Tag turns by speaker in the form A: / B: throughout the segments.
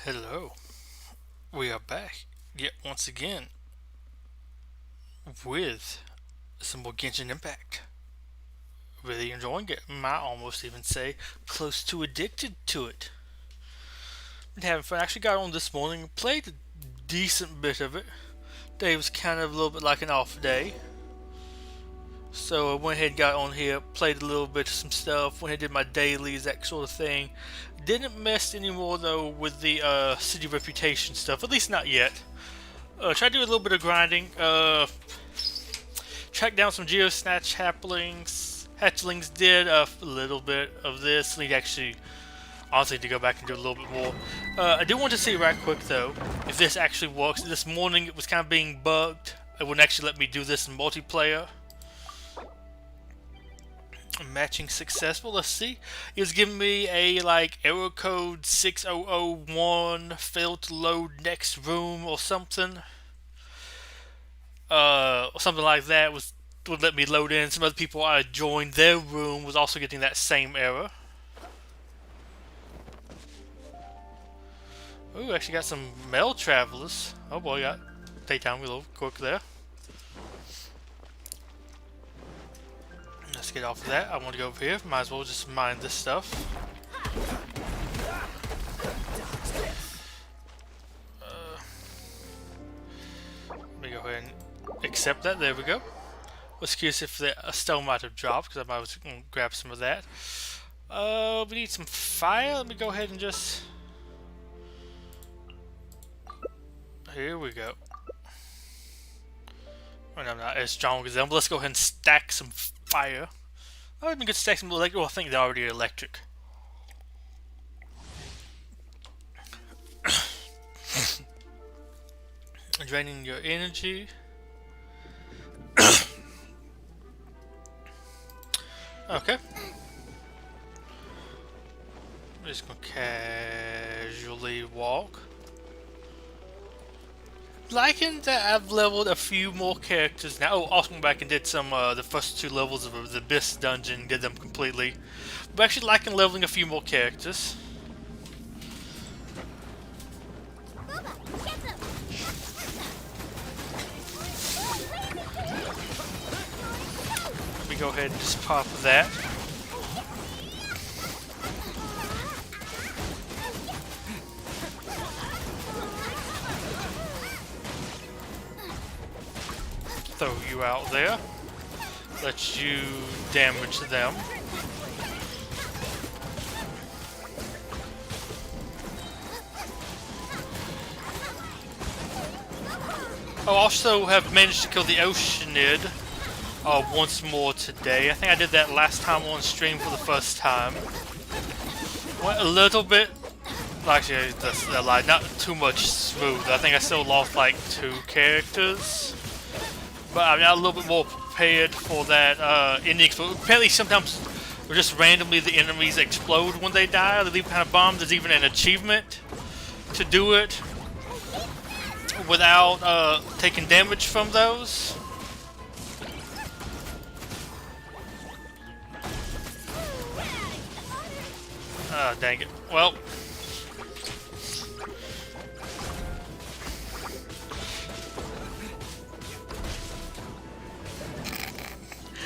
A: Hello, we are back yet once again with some more Genshin Impact. Really enjoying it. Might almost even say close to addicted to it. Been having fun. Actually got on this morning, played a decent bit of it. Day was kind of a little bit like an off day. So I went ahead and got on here, played a little bit of some stuff, went ahead and did my dailies, that sort of thing. Didn't mess anymore though with the city reputation stuff, at least not yet. Try to do a little bit of grinding. Track down some geosnatch hatchlings. Did a little bit of this. Need actually, honestly, to go back and do a little bit more. I do want to see right quick though if this actually works. This morning it was kind of being bugged. It wouldn't actually let me do this in multiplayer. Matching successful. Let's see. It was giving me a like error code 6001 failed to load next room or something. Or something like that would let me load in. Some other people I joined their room was also getting that same error. Ooh, actually got some male travelers. Oh boy, got daytime a little quick there. Let's get off of that. I want to go over here. Might as well just mine this stuff. Let me go ahead and accept that. There we go. Was curious if a stone might have dropped because I was going to grab some of that. We need some fire. Let me go ahead and just. Here we go. Oh, no, I'm not as strong as them. But let's go ahead and stack some fire. Oh, we could stack some electric. Well, I think they're already electric. Draining your energy. Okay. I'm just gonna casually walk. Liking that I've leveled a few more characters now. Oh, also went back and did some the first two levels of the Abyss dungeon, did them completely. But actually liking leveling a few more characters. Let me go ahead and just pop that. Throw you out there. Let you damage them. I also have managed to kill the Oceanid once more today. I think I did that last time on stream for the first time. Went a little bit, actually that's a lie, not too much smooth. I think I still lost like 2 characters. But I'm now a little bit more prepared for that ending. So apparently sometimes just randomly the enemies explode when they die. They leave kind of bombs. There's even an achievement to do it without taking damage from those. Dang it. Well.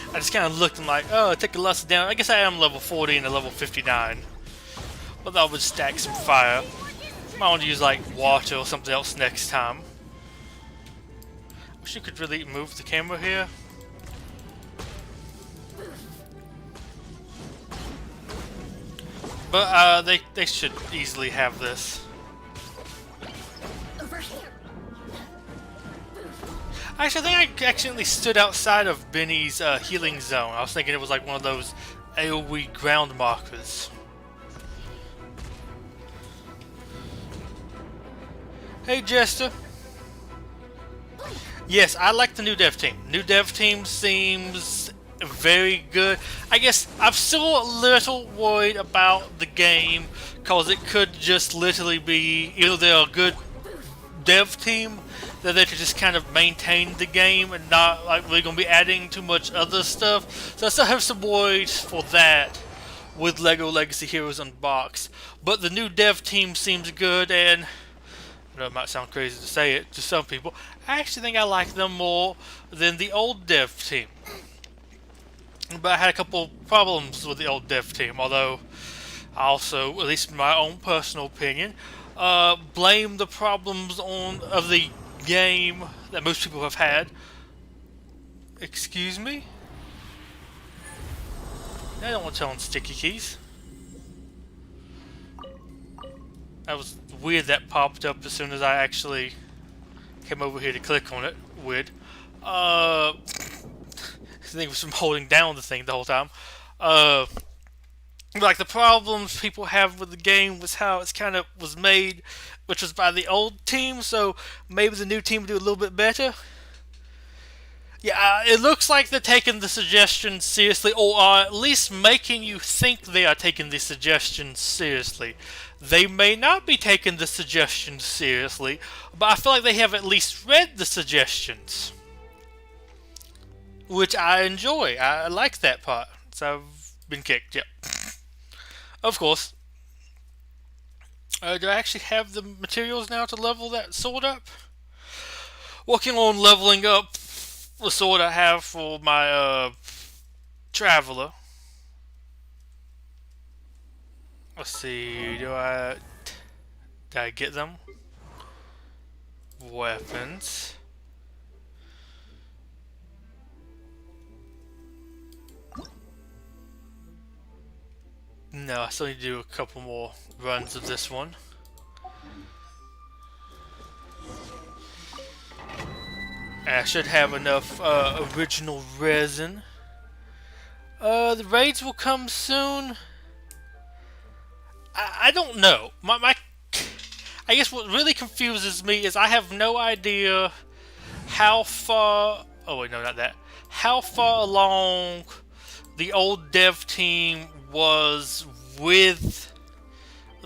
A: I just kind of looked and like, oh, take a luster down. I guess I am level 40 and a level 59. But I would stack some fire. Might want to use like water or something else next time. Wish you could really move the camera here. But they should easily have this. Actually, I think I accidentally stood outside of Benny's healing zone. I was thinking it was like one of those AoE ground markers. Hey, Jester. Yes, I like the new dev team. New dev team seems very good. I guess I'm still a little worried about the game because it could just literally be either they're a good dev team that they could just kind of maintain the game and not like really gonna be adding too much other stuff. So I still have some worries for that. with Lego Legacy Heroes Unboxed. But the new dev team seems good, and I know it might sound crazy to say it to some people, I actually think I like them more than the old dev team. But I had a couple problems with the old dev team, although I also, at least in my own personal opinion, blame the problems of the game that most people have had. Excuse me? I don't want to tell on sticky keys. That was weird that popped up as soon as I actually came over here to click on it. Weird. I think it was from holding down the thing the whole time. Like the problems people have with the game was how it's kind of was made, which was by the old team, so maybe the new team would do a little bit better. Yeah, it looks like they're taking the suggestions seriously, or are at least making you think they are taking the suggestions seriously. They may not be taking the suggestions seriously, but I feel like they have at least read the suggestions. Which I enjoy. I like that part. So I've been kicked, yep. Of course. Do I actually have the materials now to level that sword up? Working on leveling up the sword I have for my traveler. Let's see, did I get them? Weapons. No, I still need to do a couple more runs of this one. I should have enough original resin. The raids will come soon. I don't know. I guess what really confuses me is I have no idea how far. Oh wait, no, not that. How far along the old dev team was with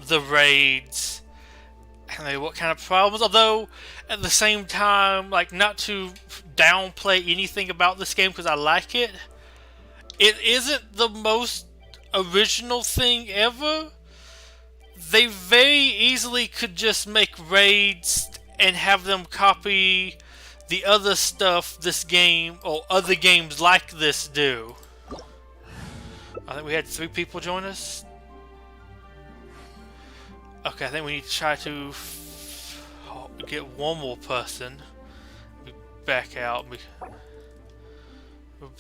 A: the raids. I mean, what kind of problems? Although, at the same time, like, not to downplay anything about this game because I like it, it isn't the most original thing ever. They very easily could just make raids and have them copy the other stuff this game or other games like this do. I think we had 3 people join us. Okay, I think we need to try to get one more person. We back out. We've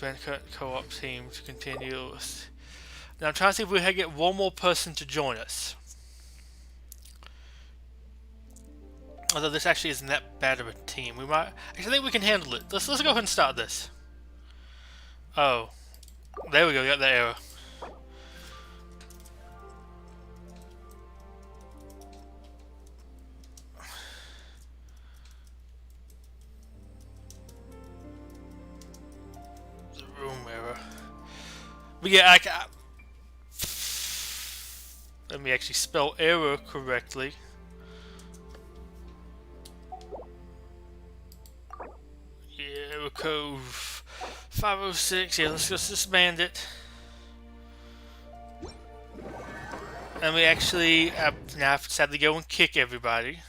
A: been co-op team to continue. Now I'm trying to see if we can get one more person to join us. Although this actually isn't that bad of a team, we might. Actually, I think we can handle it. Let's go ahead and start this. Oh, there we go. Got that error. But yeah, let me actually spell error correctly. Yeah, error code 506. Yeah, let's just disband it. And we actually now have to go and kick everybody.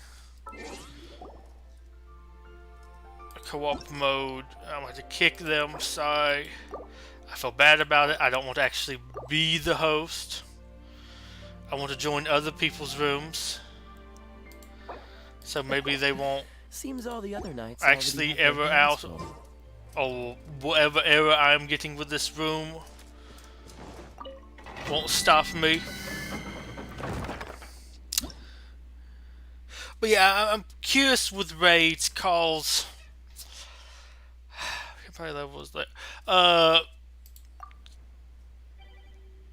A: Co-op mode. I'm going to kick them. Sorry. I feel bad about it. I don't want to actually be the host. I want to join other people's rooms. So maybe they won't
B: Seems all the other nights
A: actually error out. Or whatever error I'm getting with this room won't stop me. But yeah, I'm curious with raids cause probably levels there.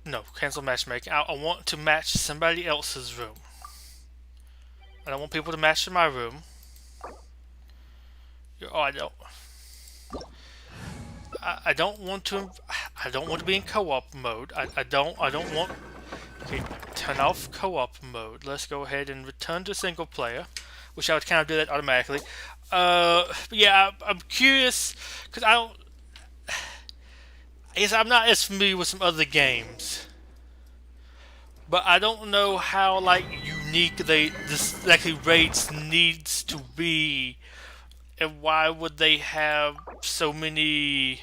A: No, cancel matchmaking. I want to match somebody else's room. I don't want people to match in my room. Oh, I don't. I don't want to. I don't want to be in co-op mode. I don't want. Okay, turn off co-op mode. Let's go ahead and return to single player, which I would kind of do that automatically. But yeah, I'm curious because I don't. I guess I'm not as familiar with some other games. but I don't know how like unique this actually raids needs to be, and why would they have so many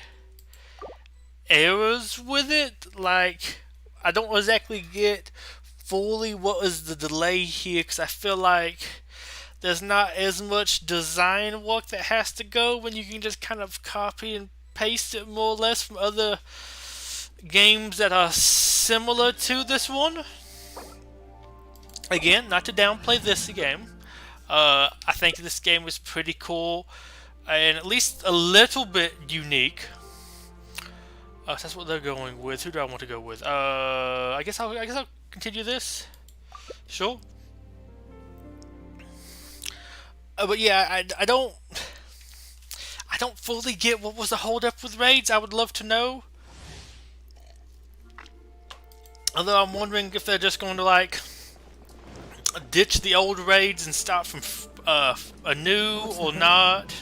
A: errors with it? Like, I don't exactly get fully what is the delay here, because I feel like there's not as much design work that has to go when you can just kind of copy and paste it more or less from other games that are similar to this one. Again, not to downplay this game. I think this game is pretty cool and at least a little bit unique. So that's what they're going with. Who do I want to go with? I guess I'll continue this. Sure. But yeah, I don't fully get what was the holdup with raids. I would love to know. Although I'm wondering if they're just going to like ditch the old raids and start from anew or not.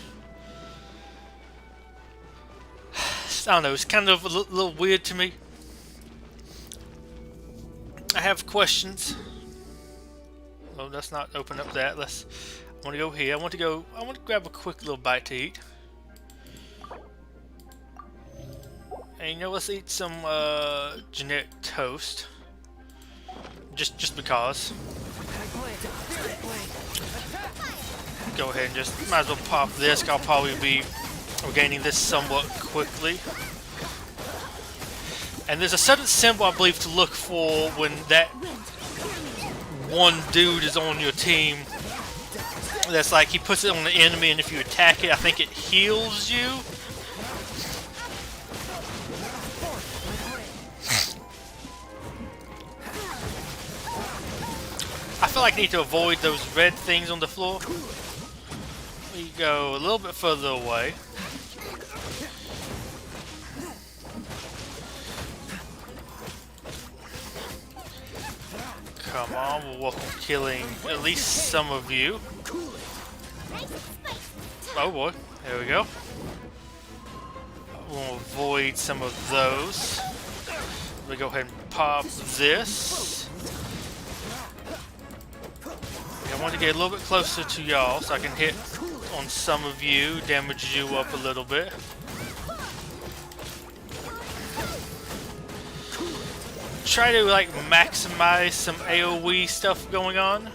A: I don't know. It's kind of a little weird to me. I have questions. Oh, let's not open up that. I want to go here. I want to grab a quick little bite to eat. And you know, let's eat some generic toast. Just because. Go ahead and just might as well pop this. I'll probably be regaining this somewhat quickly. And there's a certain symbol I believe to look for when that one dude is on your team. That's like he puts it on the enemy, and if you attack it, I think it heals you. I feel like I need to avoid those red things on the floor. We go a little bit further away. Come on, we'll work on killing at least some of you. Oh boy, there we go. We'll avoid some of those. We'll go ahead and pop this. I want to get a little bit closer to y'all so I can hit on some of you, damage you up a little bit. Try to like maximize some AoE stuff going on.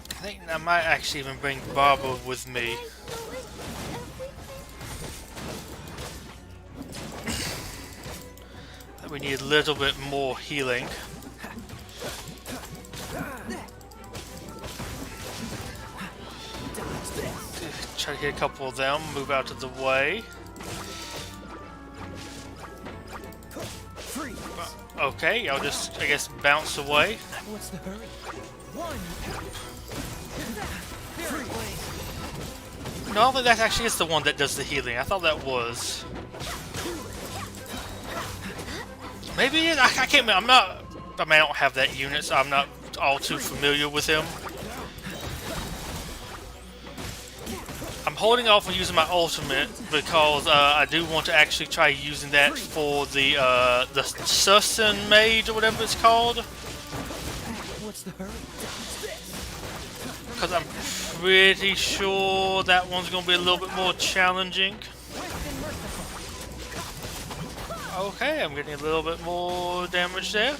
A: I think I might actually even bring Barbara with me. We need a little bit more healing. Try to hit a couple of them, move out of the way. Okay, I'll just, I guess, bounce away.
B: What's the hurry?
A: No, I don't think that actually is the one that does the healing. I thought that was. Maybe it is. I can't remember. I'm not. I mean, I don't have that unit, so I'm not all too familiar with him. I'm holding off on using my ultimate because I do want to actually try using that for the Susan Mage or whatever it's called.
B: What's the hurry?
A: Because I'm pretty sure that one's going to be a little bit more challenging. Okay, I'm getting a little bit more damage there.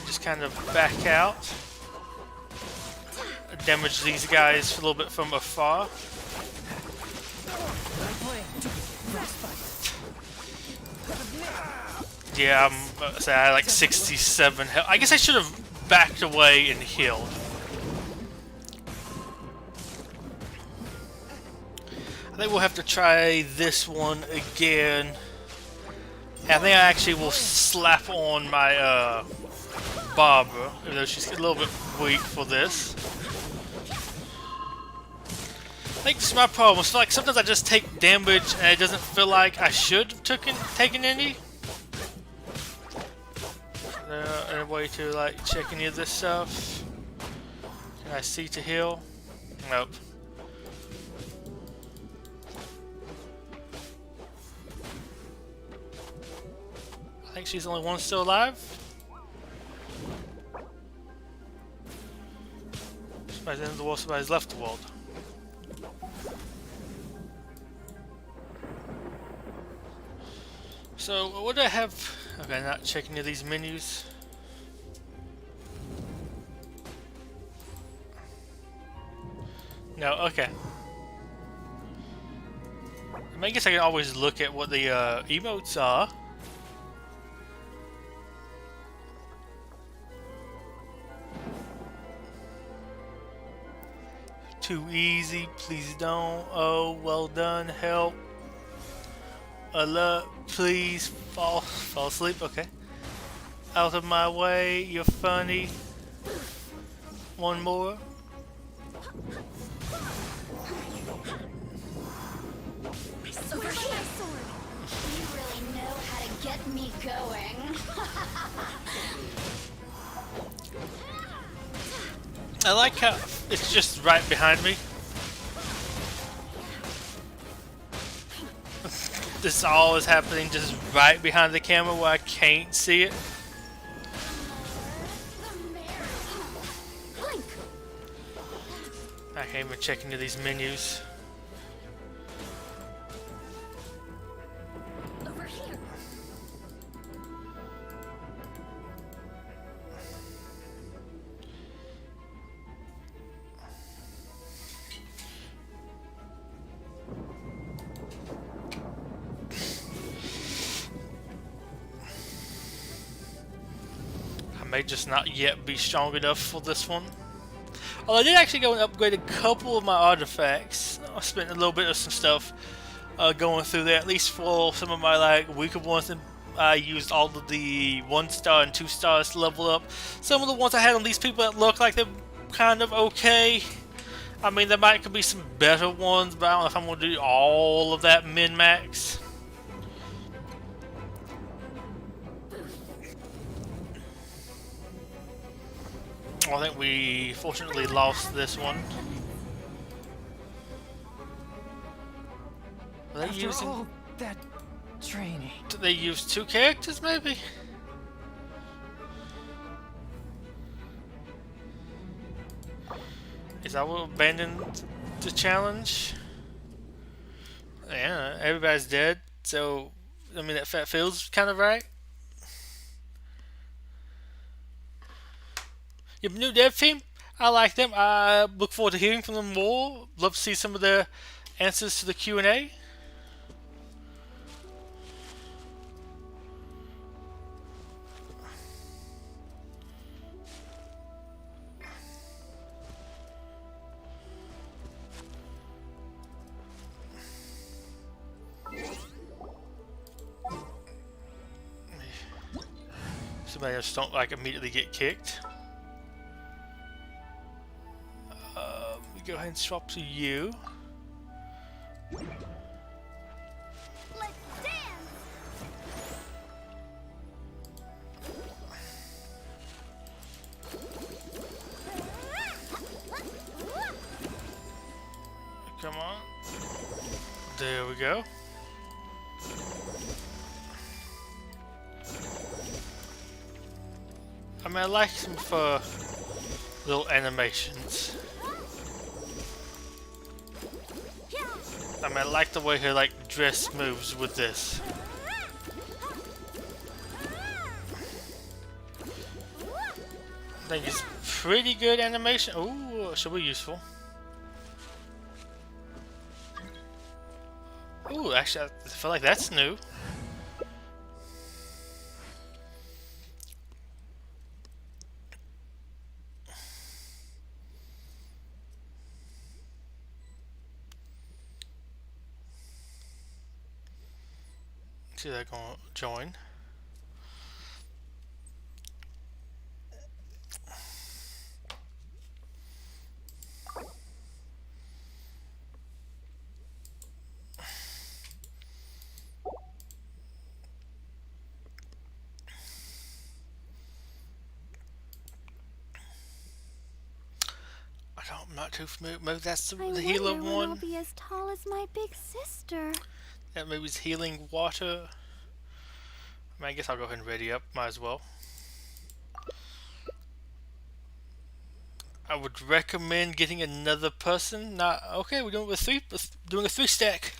A: Just kind of back out. Damage these guys a little bit from afar. Yeah, I had like 67 health. I guess I should have backed away and healed. I think we'll have to try this one again. I think I actually will slap on my Barbara, even though she's a little bit weak for this. I think this is my problem. It's like sometimes I just take damage and it doesn't feel like I should have taken any. Any way to like check any of this stuff? Can I see to heal? Nope. I think she's the only one still alive. Somebody's in the world, somebody's left the world. So, what do I have? Okay, not checking any of these menus. No, okay. I mean, I guess I can always look at what the emotes are. Too easy, please don't. Oh, well done, help. Alert, please fall asleep. Okay. Out of my way, you're funny. One more.
C: Over here. You really know how to get me going.
A: I like how it's just right behind me. This all is happening just right behind the camera where I can't see it. I can't even check into these menus.
C: Over here.
A: I may just not yet be strong enough for this one. Although I did actually go and upgrade a couple of my artifacts. I spent a little bit of some stuff going through there, at least for some of my like weaker ones. And I used all of the 1-star and 2-stars to level up. Some of the ones I had on these people that look like they're kind of okay. I mean, there might could be some better ones, but I don't know if I'm going to do all of that min-max. I think we fortunately lost this one. Are they
B: After
A: using?
B: all that training.
A: Did they use 2 characters, maybe? Is that what abandoned the challenge? Yeah, everybody's dead, so I mean that feels kind of right. Your new dev team, I like them. I look forward to hearing from them more. Love to see some of their answers to the Q&A. Somebody just don't like immediately get kicked. We go ahead and swap to you.
C: Let's dance.
A: Come on. There we go. I mean, I like them for little animations. I mean, I like the way her like dress moves with this. I think it's pretty good animation. Ooh, should be useful. Ooh, actually, I feel like that's new. See, they're gonna join. not too familiar. Maybe that's
C: I
A: the healer
C: wonder when I'll
A: one.
C: be as tall as my big sister.
A: That maybe is healing water. I mean, I guess I'll go ahead and ready up. Might as well. I would recommend getting another person. Not okay. We're doing it with three. Doing a 3-stack.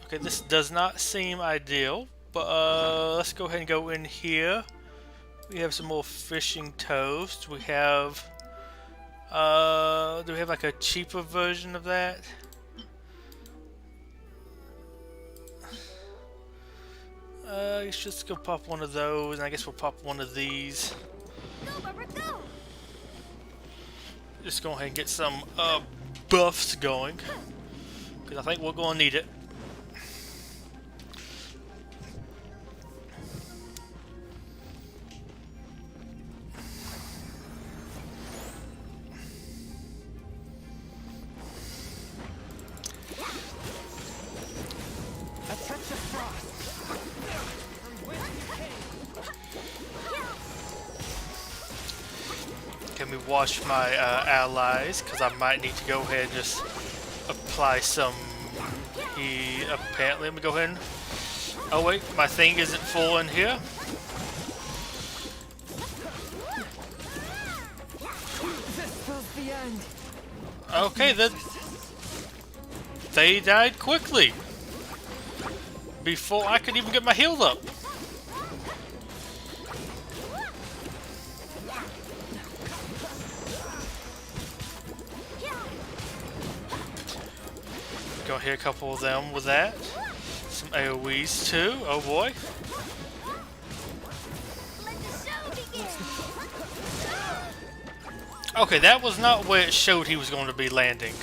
A: Okay, this does not seem ideal, but let's go ahead and go in here. We have some more fishing toast. We have do we have like a cheaper version of that? Let's just go pop one of those, and I guess we'll pop one of these.
C: Go, Barbara, go!
A: Just go ahead and get some buffs going, because I think we're going to need it.
B: A touch of frost. From whence you came.
A: Can we wash my allies? Because I might need to go ahead and just apply some heat. Apparently, let me go ahead and... Oh wait, my thing isn't full in here.
B: This spells the end.
A: Okay, then. They died quickly. Before I could even get my heal up. Go hit a couple of them with that. Some AoEs too. Oh boy.
C: Let the show begin!
A: Okay, that was not where it showed he was going to be landing.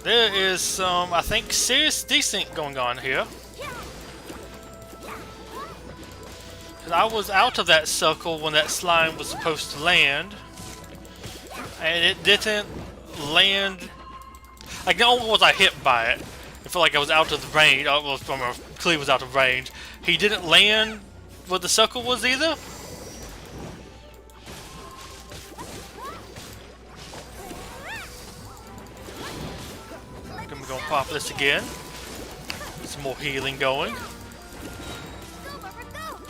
A: There is some, I think, serious decent going on here. 'Cause I was out of that circle when that slime was supposed to land. And it didn't land. Like, not only was I hit by it, I felt like I was out of the range. Clearly was out of range. He didn't land where the circle was either. I'm gonna pop this again. Some more healing going.
C: Go, Barbara, go!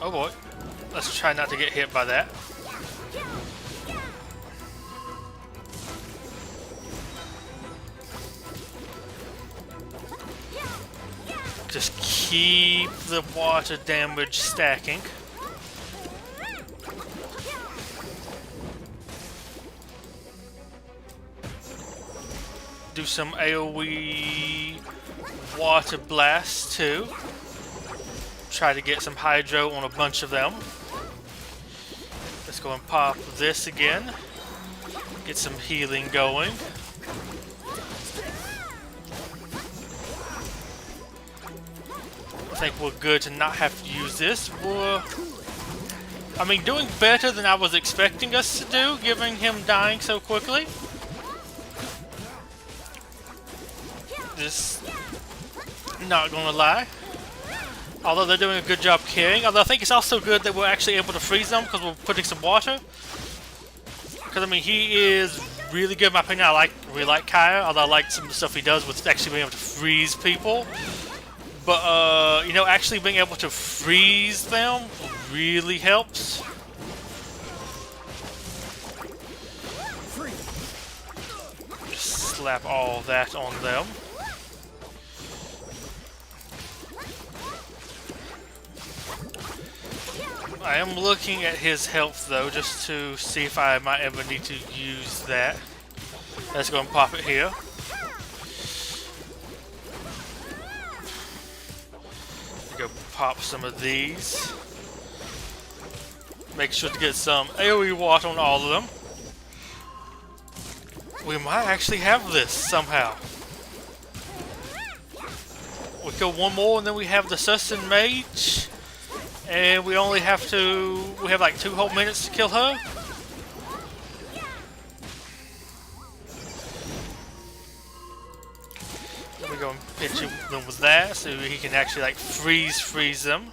A: Oh boy. Let's try not to get hit by that. Just keep the water damage stacking. Do some AoE water blast too. Try to get some hydro on a bunch of them. Let's go and pop this again. Get some healing going. I think we're good to not have to use this. I mean, doing better than I was expecting us to do, given him dying so quickly. Just not gonna lie. Although they're doing a good job carrying. Although I think it's also good that we're actually able to freeze them because we're putting some water. Because I mean, he is really good in my opinion. I really like Kaya, although I like some of the stuff he does with actually being able to freeze people. But you know, actually being able to freeze them really helps. Just slap all that on them. I am looking at his health though, just to see if I might ever need to use that. Let's go and pop it here. Go pop some of these. Make sure to get some AoE water on all of them. We might actually have this somehow. We kill one more and then we have the Sussman Mage. And we only have to... We have like 2 whole minutes to kill her. Let me go and hit you them with that, so he can actually like freeze them.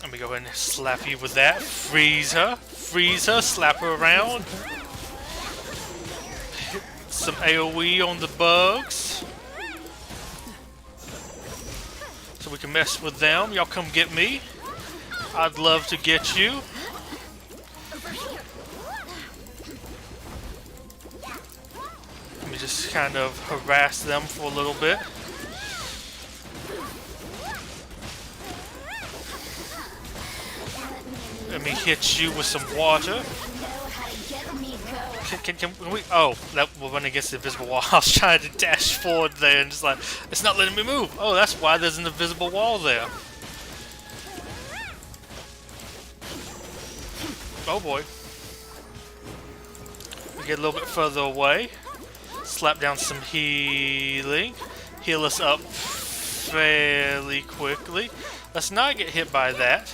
A: Let me go ahead and slap you with that. Freeze her, slap her around. Hit some AoE on the bugs, so we can mess with them. Y'all come get me. I'd love to get you. Let me just kind of harass them for a little bit. Let me hit you with some water. Can we? Oh, that will run against the invisible wall. I was trying to dash forward there and just like, it's not letting me move. Oh, that's why there's an invisible wall there. Oh boy. We get a little bit further away. Slap down some healing. Heal us up fairly quickly. Let's not get hit by that.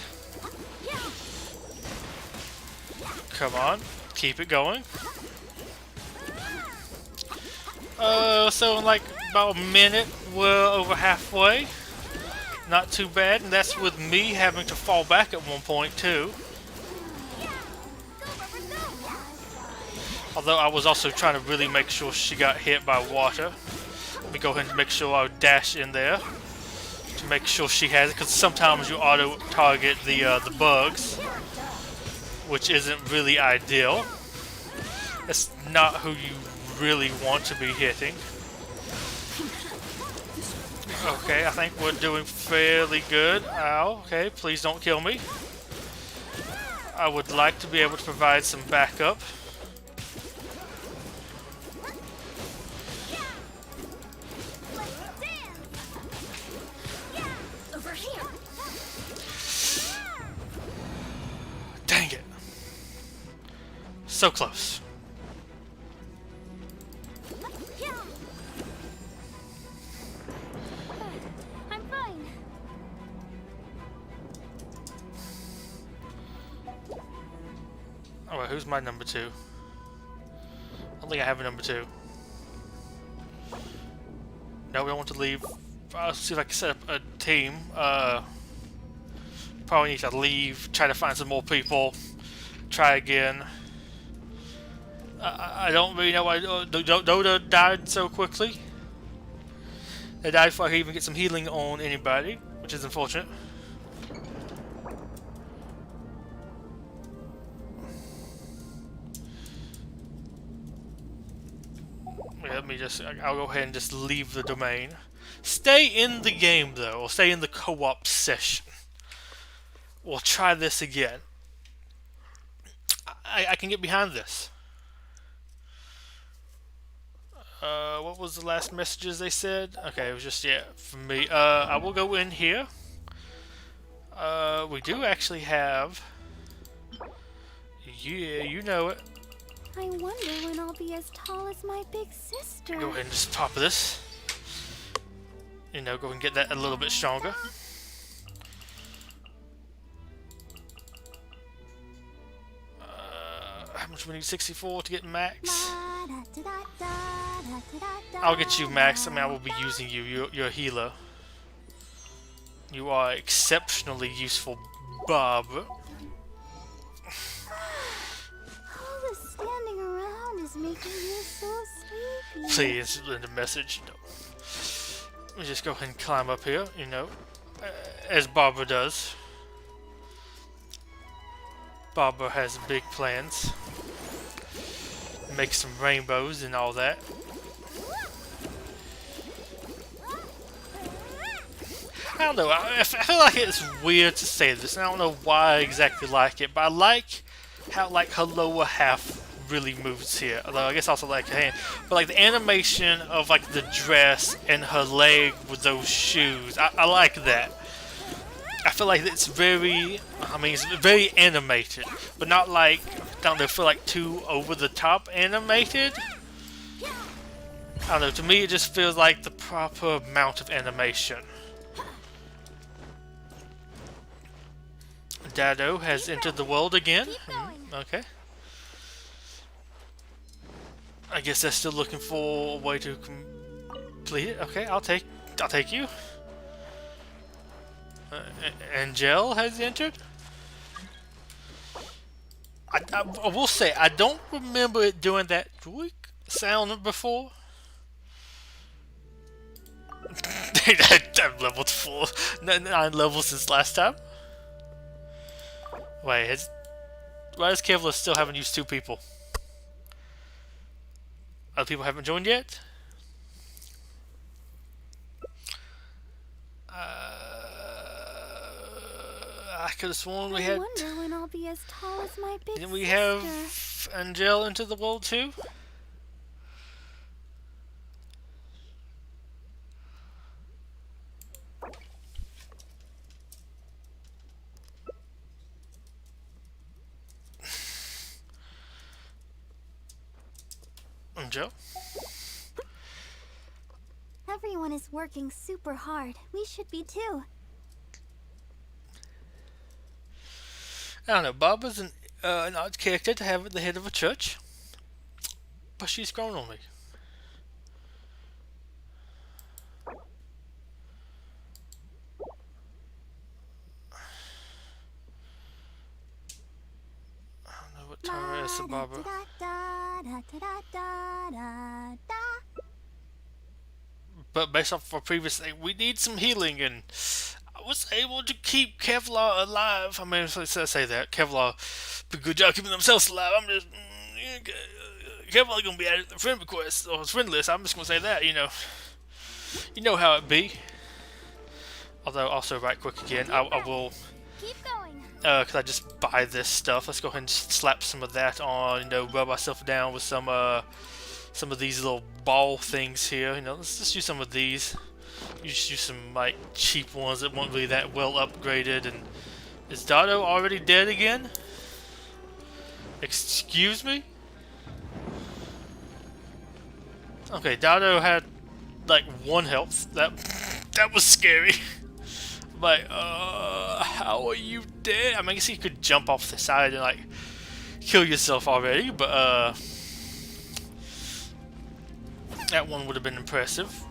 A: Come on. Keep it going. So in like about a minute, we're over halfway. Not too bad, and that's with me having to fall back at one point too. Although I was also trying to really make sure she got hit by water. Let me go ahead and make sure I dash in there to make sure she has it, because sometimes you auto target the bugs, which isn't really ideal. It's not who you really want to be hitting. Okay, I think we're doing fairly good. Ow, okay, please don't kill me. I would like to be able to provide some backup. Dang it. So close.
C: I'm fine.
A: Alright, who's my number 2? I don't think I have a number 2. No, we don't want to leave. I'll see if I can set up a team. Probably need to leave, try to find some more people, try again. I don't really know why Dota died so quickly. They died before I could even get some healing on anybody, which is unfortunate. Let me just, I'll go ahead and just leave the domain. Stay in the game though, or stay in the co-op session. We'll try this again. I can get behind this. What was the last messages they said? Okay, it was just, yeah, for me. I will go in here. We do actually have... Yeah, you know it.
C: I wonder when I'll be as tall as my big sister.
A: Go ahead and just pop this. You know, go and get that a little bit stronger. How much we need? 64 to get max? I'll get you max. I mean, I will be using you. You're a healer. You are exceptionally useful, Bob.
C: All this standing around is making me so sleepy.
A: Please, send a message. No. Let me just go ahead and climb up here, you know, as Barbara does. Barbara has big plans. Make some rainbows and all that. I don't know, I feel like it's weird to say this, and I don't know why I exactly like it, but I like how like her lower half really moves here. Although I guess I also like her hand. But like the animation of like the dress and her leg with those shoes, I like that. I feel like it's very, I mean, it's very animated, but not like, I don't know, feel like too over the top animated. I don't know, to me it just feels like the proper amount of animation. Dado has entered the world again. Okay. I guess they're still looking for a way to complete it. Okay, I'll take you. Angel has entered. I will say I don't remember it doing that quick sound before. I've leveled 4, 9 levels since last time. Wait, why does Kevlar still haven't used 2 people? Other people haven't joined yet? I could have sworn we
C: I
A: had...
C: wonder when I'll be as tall as my big
A: Didn't we
C: sister.
A: have Angel into the world too? Angel?
C: Everyone is working super hard. We should be too.
A: I don't know, Barbara's an odd character to have at the head of a church, but she's grown on me. I don't know what time it is, Barbara. But based off our previous thing, we need some healing, and I was able to keep Kevlar alive. I mean, let's say that. Kevlar did a good job keeping themselves alive. I'm just... Kevlar gonna be added to the friend request, or his friend list. I'm just gonna say that, you know. You know how it be. Although, also right quick again, I will...
C: Keep going.
A: Cause I just buy this stuff. Let's go ahead and slap some of that on, you know, rub myself down with some of these little ball things here. You know, let's just use some of these. You just use some like cheap ones that weren't really that well upgraded. And is Dado already dead again? Excuse me? Okay, Dado had like 1 health. That was scary. Like, how are you dead? I mean, I guess you could jump off the side and like kill yourself already, but that one would have been impressive.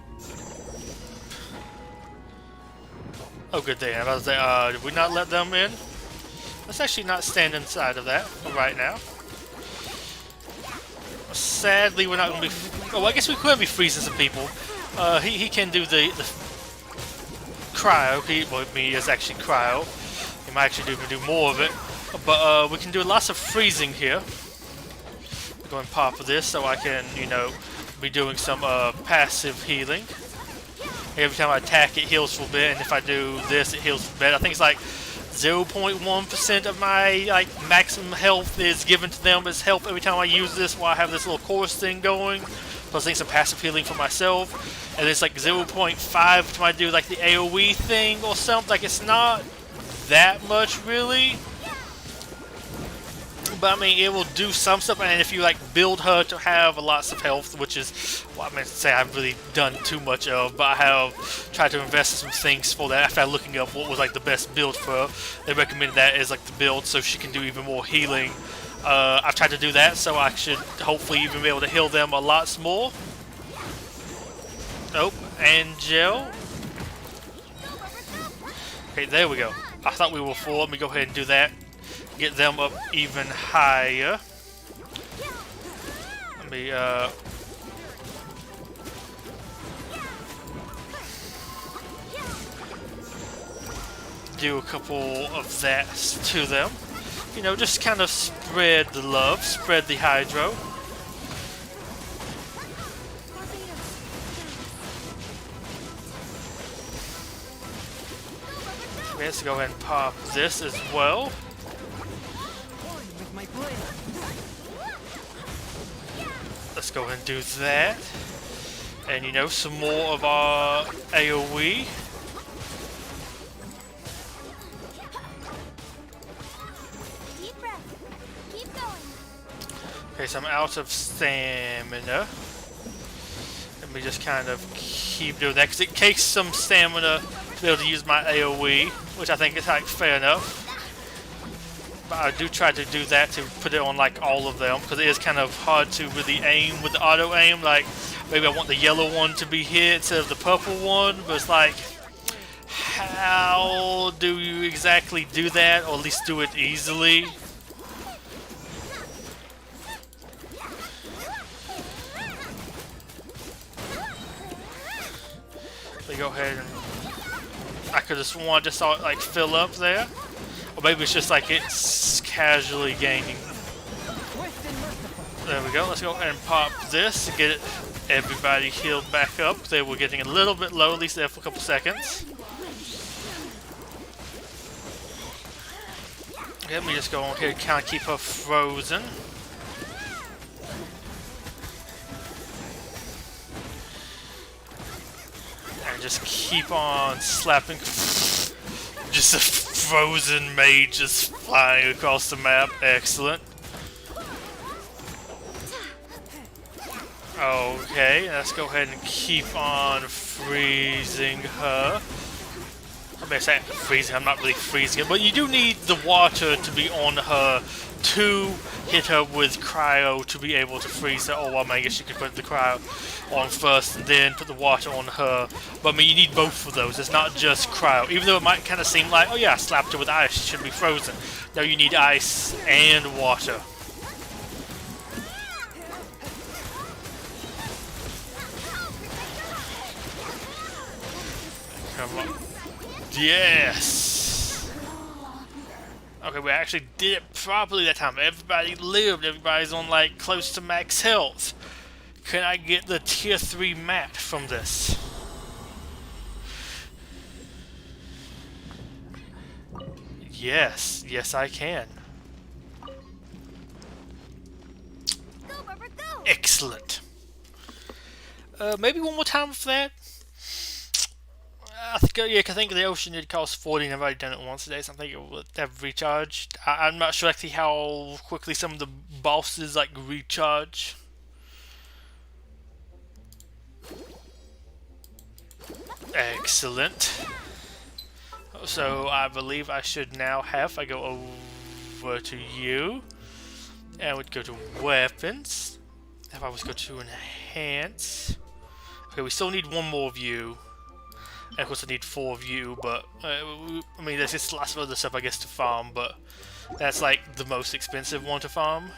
A: Oh, good day. I was about to say, did we not let them in? Let's actually not stand inside of that right now. Sadly, we're not going to be... Oh, I guess we could be freezing some people. He can do the cryo. He is actually cryo. He might actually do more of it. But we can do lots of freezing here. Go and pop this so I can, you know, be doing some passive healing. Every time I attack, it heals for a bit, and if I do this, it heals for a bit. I think it's like 0.1% of my like maximum health is given to them as health every time I use this while I have this little chorus thing going. Plus, I think some passive healing for myself, and it's like 0.5 to I do like the AOE thing or something. Like it's not that much really. But I mean, it will do some stuff, and if you like build her to have lots of health, which is what I mean to say I've really done too much of, but I have tried to invest in some things for that. After looking up what was like the best build for her, they recommended that as like the build so she can do even more healing. I've tried to do that, so I should hopefully even be able to heal them a lot more. Oh, Angel. Okay, there we go. I thought we were full. Let me go ahead and do that. Get them up even higher. Let me do a couple of that to them. You know, just kind of spread the love, spread the hydro. Let's go ahead and pop this as well. Let's go ahead and do that. And you know, some more of our AoE.
C: Deep breath. Keep going.
A: Okay, so I'm out of stamina. Let me just kind of keep doing that because it takes some stamina to be able to use my AoE, which I think is like fair enough. But I do try to do that to put it on like all of them because it is kind of hard to really aim with the auto aim. Like maybe I want the yellow one to be hit instead of the purple one, but it's like how do you exactly do that, or at least do it easily? So go ahead and I could have sworn I just saw it like fill up there. Or maybe it's just like it's casually gaining. There we go. Let's go ahead and pop this to get it, everybody healed back up. They were getting a little bit low, at least there for a couple seconds. Let me just go on here and kind of keep her frozen. And just keep on slapping. Just a frozen mage just flying across the map. Excellent. Okay, let's go ahead and keep on freezing her. I mean, I say freezing, I'm not really freezing it, but you do need the water to be on her to hit her with cryo to be able to freeze her. Oh, well, I guess you could put the cryo on first and then put the water on her. But I mean, you need both of those. It's not just cryo. Even though it might kind of seem like, oh yeah, I slapped her with ice, she should be frozen. No, you need ice and water. Come on. Yes! Okay, we actually did it properly that time. Everybody lived. Everybody's on like close to max health. Can I get the tier 3 mat from this? Yes. Yes, I can.
C: Go, Barbara, go!
A: Excellent. Maybe one more time for that? I think, yeah, I think the ocean did cost 40 and I've already done it once today, so I think it will have recharged. I'm not sure actually how quickly some of the bosses like recharge. Excellent. So I believe I should now have, if I go over to you, and we'd go to weapons. If I was go to enhance. Okay, we still need one more of you. And of course I need 4 of you, but I mean there's just lots of other stuff I guess to farm, but that's like the most expensive one to farm.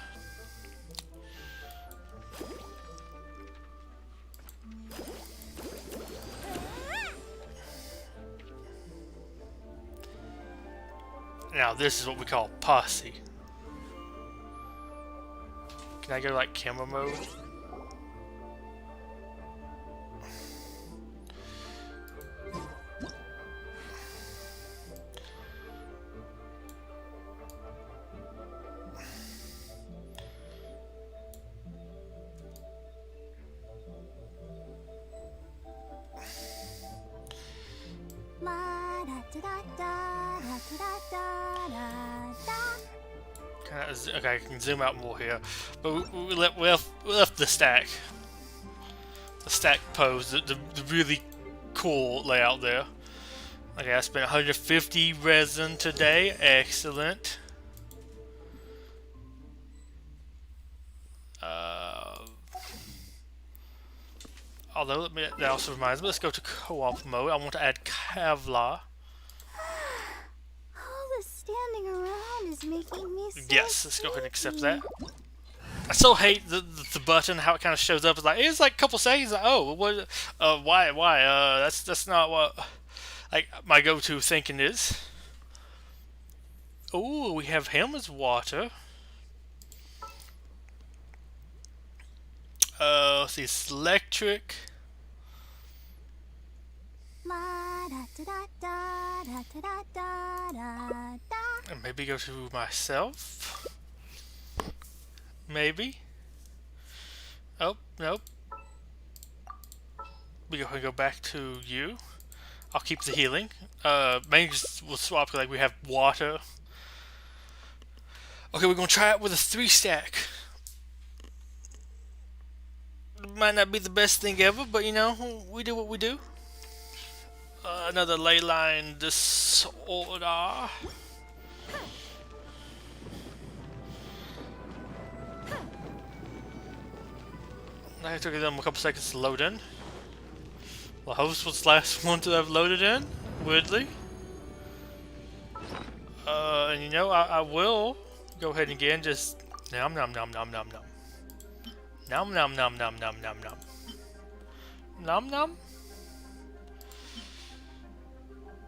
A: Now this is what we call posse. Can I go like camera mode? Okay, I can zoom out more here, but we left the stack. The stack pose, the really cool layout there. Okay, I spent 150 resin today. Excellent. Although, that also reminds me, let's go to co-op mode. I want to add Kevlar.
C: All the standing around is making me so
A: Yes, let's go ahead and accept that. I still hate the button, how it kind of shows up. It's like a couple seconds. Like, oh, what? Why? That's not what like my go-to thinking is. Oh, we have him as water. Let's see, it's electric. And maybe go to myself. Maybe. Oh, nope. We go back to you. I'll keep the healing. Maybe we'll swap, like we have water. Okay, we're gonna try it with a 3 stack. Might not be the best thing ever, but you know, we do what we do. Another ley line disorder. It took them a couple seconds to load in. Well, host was the last one to have loaded in, weirdly. And you know, I will go ahead and again just nom nom nom nom nom nom. Nom nom nom nom nom nom nom. Nom nom?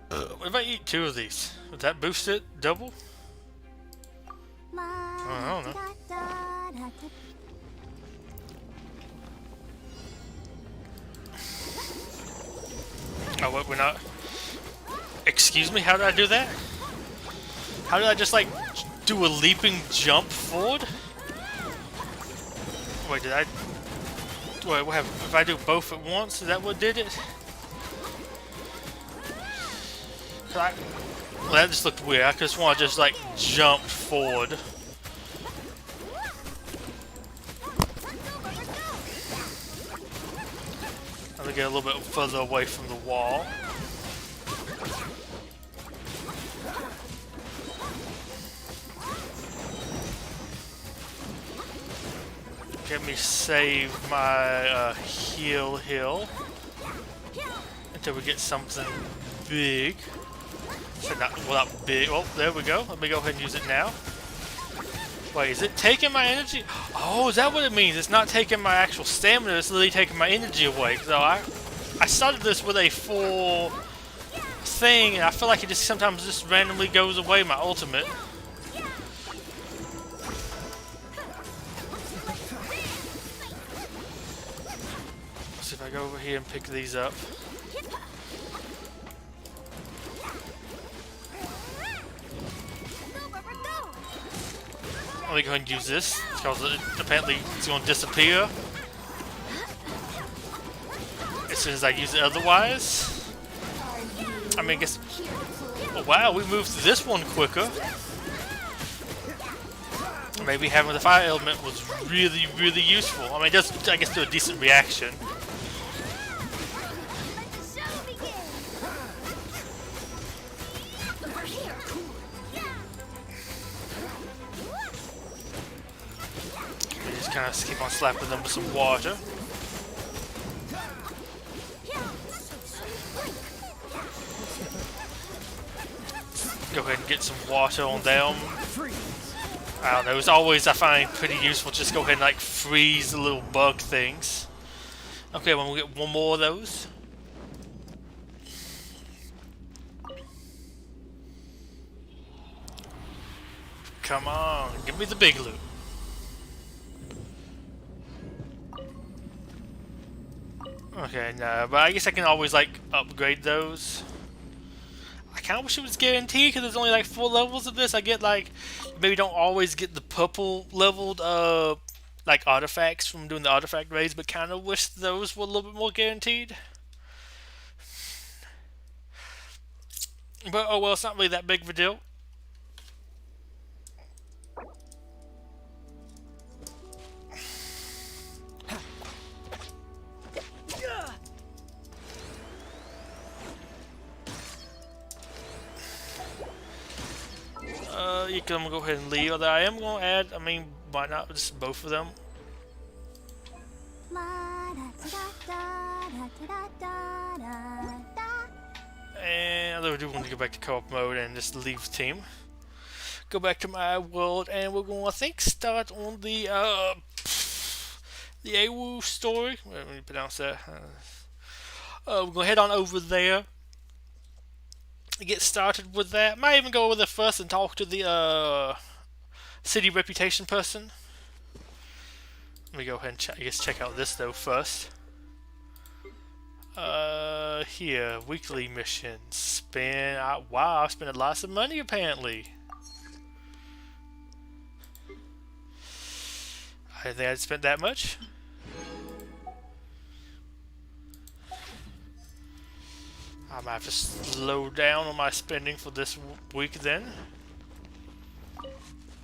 A: What if I eat 2 of these? Would that boost it double? I don't know. Oh, what, we're not... Excuse me, how did I do that? How did I just, like, do a leaping jump forward? Wait, did I... Wait, what happened? If I do both at once, is that what did it? Well, that just looked weird. I just want to just, like, jump forward. Let me get a little bit further away from the wall. Let me save my heal until we get something big. So not, well, not big. Oh, there we go. Let me go ahead and use it now. Wait, is it taking my energy? Oh, is that what it means? It's not taking my actual stamina, it's literally taking my energy away. So I started this with a full thing, and I feel like it just sometimes just randomly goes away, my ultimate. Let's see if I go over here and pick these up. Let me go ahead and use this, because apparently it's going to disappear as soon as I use it otherwise. I mean, I guess... Oh, wow, we moved through this one quicker. Maybe having the fire element was really, really useful. I mean, it does, I guess, do a decent reaction. Kind of keep on slapping them with some water. Go ahead and get some water on them. I don't know, it's always, I find, pretty useful. Just go ahead and like freeze the little bug things. Okay, well, we'll get one more of those. Come on, give me the big loot. Okay, no, but I guess I can always, like, upgrade those. I kind of wish it was guaranteed, because there's only, like, 4 levels of this. I get, like, maybe don't always get the purple leveled, like, artifacts from doing the artifact raids, but kind of wish those were a little bit more guaranteed. But, oh well, it's not really that big of a deal. You can go ahead and leave. Although I am going to add, I mean, why not just both of them? And I do want to go back to co-op mode and just leave the team. Go back to my world, and we're going to, I think, start on the weeaboo story. Let me pronounce that. We're going to head on over there. Get started with that. Might even go over there first and talk to the city reputation person. Let me go ahead and check out this though first. Here, weekly missions. Wow, I spent lots of money apparently. I didn't think I'd spent that much. I might have to slow down on my spending for this week then.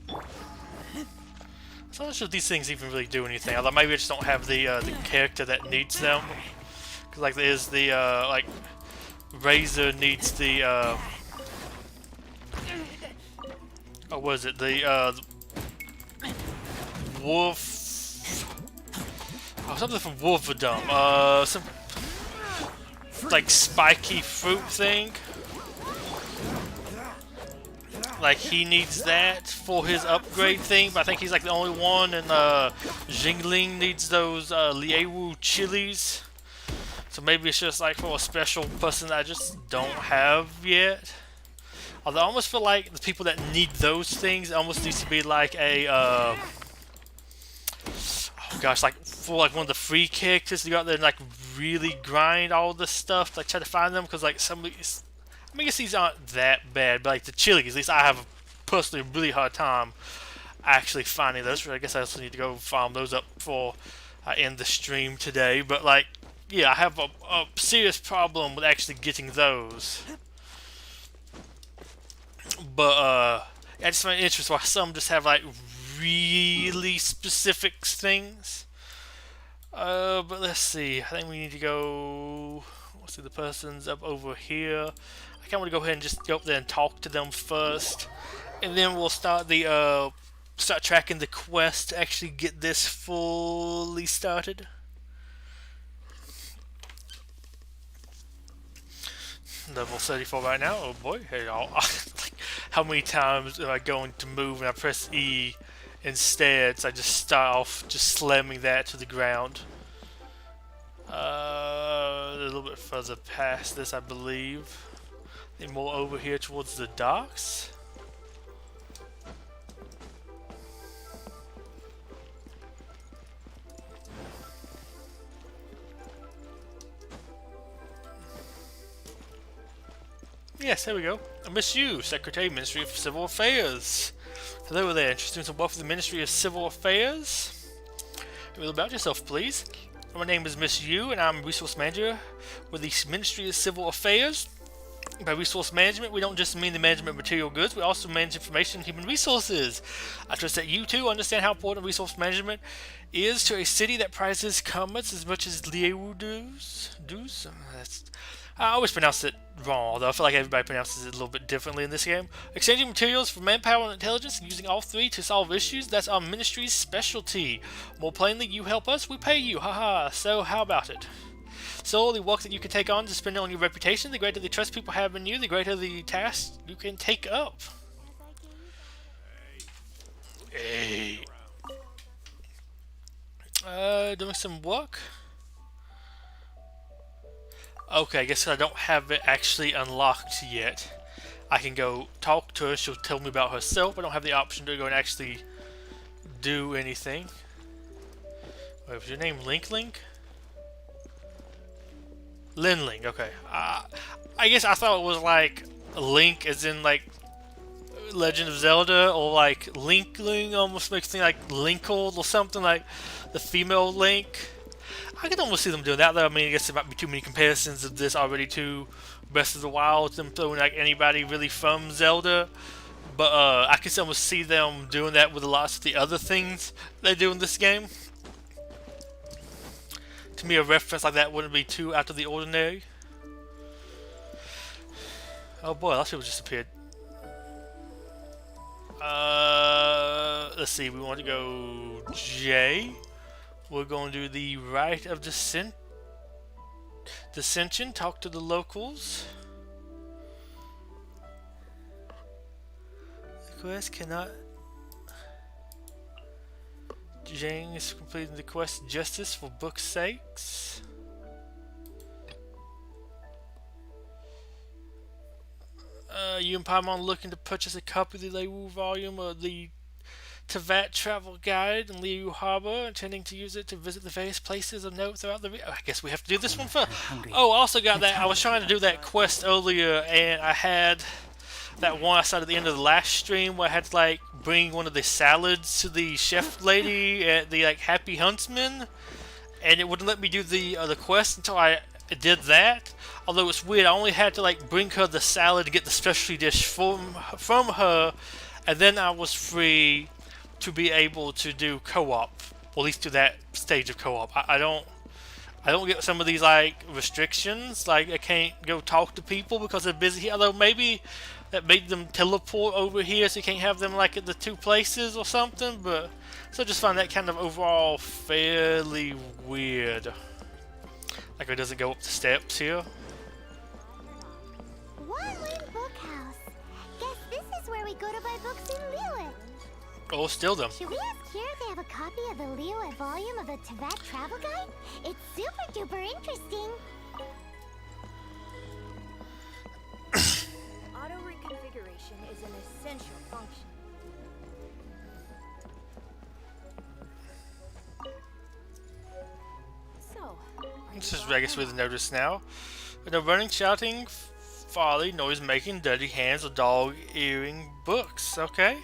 A: So I'm not sure if these things even really do anything. Although maybe I just don't have the character that needs them. Cause like there's the like Razor needs the oh, what is it? The wolf. Oh, something from Wolferdom. Some like spiky fruit thing. Like he needs that for his upgrade thing, but I think he's like the only one, and Jingling needs those Liyue chilies. So maybe it's just like for a special person that I just don't have yet. Although I almost feel like the people that need those things almost needs to be like a oh gosh, like for like one of the free characters to go out there and like really grind all this stuff, like try to find them, because like some of these, I mean, I guess these aren't that bad, but like the chilies, at least I have personally a really hard time actually finding those. I guess I also need to go farm those up before I end the stream today. But like, yeah, I have a serious problem with actually getting those. But I just find it interesting why some just have like really specific things. But let's see. I think we need to go. Let's see, the person's up over here. I kind of want to go ahead and just go up there and talk to them first, and then we'll start the start tracking the quest to actually get this fully started. Level 34 right now. Oh boy, hey y'all. Like, how many times am I going to move and I press E instead? So I just start off just slamming that to the ground. A little bit further past this, I believe. I think more over here towards the docks. Yes, there we go. Miss Yu, Secretary, Ministry of Civil Affairs. Hello there, interested in some work for the Ministry of Civil Affairs? A little about yourself, please. My name is Miss Yu, and I'm Resource Manager with the Ministry of Civil Affairs. By resource management, we don't just mean the management of material goods, we also manage information and human resources. I trust that you too understand how important resource management is to a city that prizes commerce as much as Liyue does. I always pronounce it wrong, although I feel like everybody pronounces it a little bit differently in this game. Exchanging materials for manpower and intelligence and using all three to solve issues, that's our ministry's specialty. More plainly, you help us, we pay you, haha, so how about it? So the work that you can take on is dependent on your reputation. The greater the trust people have in you, the greater the tasks you can take up. Hey. Doing some work? Okay, I guess I don't have it actually unlocked yet. I can go talk to her, she'll tell me about herself. I don't have the option to go and actually do anything. Wait, was your name Link? Linling, okay. I guess I thought it was like Link as in like Legend of Zelda, or like Linkling, almost makes me like Linkle or something, like the female Link. I can almost see them doing that though. I mean, I guess there might be too many comparisons of this already to Breath of the Wild, them throwing like anybody really from Zelda. But I can almost see them doing that with lots of the other things they do in this game. To me, a reference like that wouldn't be too out of the ordinary. Oh boy, that shit just appeared. Let's see, we want to go J. We're going to do the right of dissension, talk to the locals. The quest cannot... Jane is completing the quest justice for book's sakes. You and Paimon looking to purchase a copy of the Liyue volume of the Teyvat Travel Guide in Liyue Harbor, intending to use it to visit the various places of note throughout the I guess we have to do this one first. Oh, I also got that. I was trying to do that quest earlier, and I had that one I started at the end of the last stream where I had to like bring one of the salads to the chef lady at the like Happy Huntsman, and it wouldn't let me do the quest until I did that. Although it's weird, I only had to like bring her the salad to get the specialty dish from her, and then I was free to be able to do co-op, or at least to that stage of co-op. I I don't get some of these like restrictions, like I can't go talk to people because they're busy. Although maybe that made them teleport over here, so you can't have them like at the two places or something. But so I just find that kind of overall fairly weird. Like it doesn't go up the steps here.
C: One-Wing Bookhouse. Guess this is where we go to buy books in Liyue.
A: Oh, still them.
C: Should we ask here if they have a copy of the Liyue volume of the Teyvat Travel Guide? It's super duper interesting.
D: Auto reconfiguration is an essential function. So,
A: This is I guess with the notice now. No running, shouting, folly, noise making, dirty hands, or dog earing books. Okay.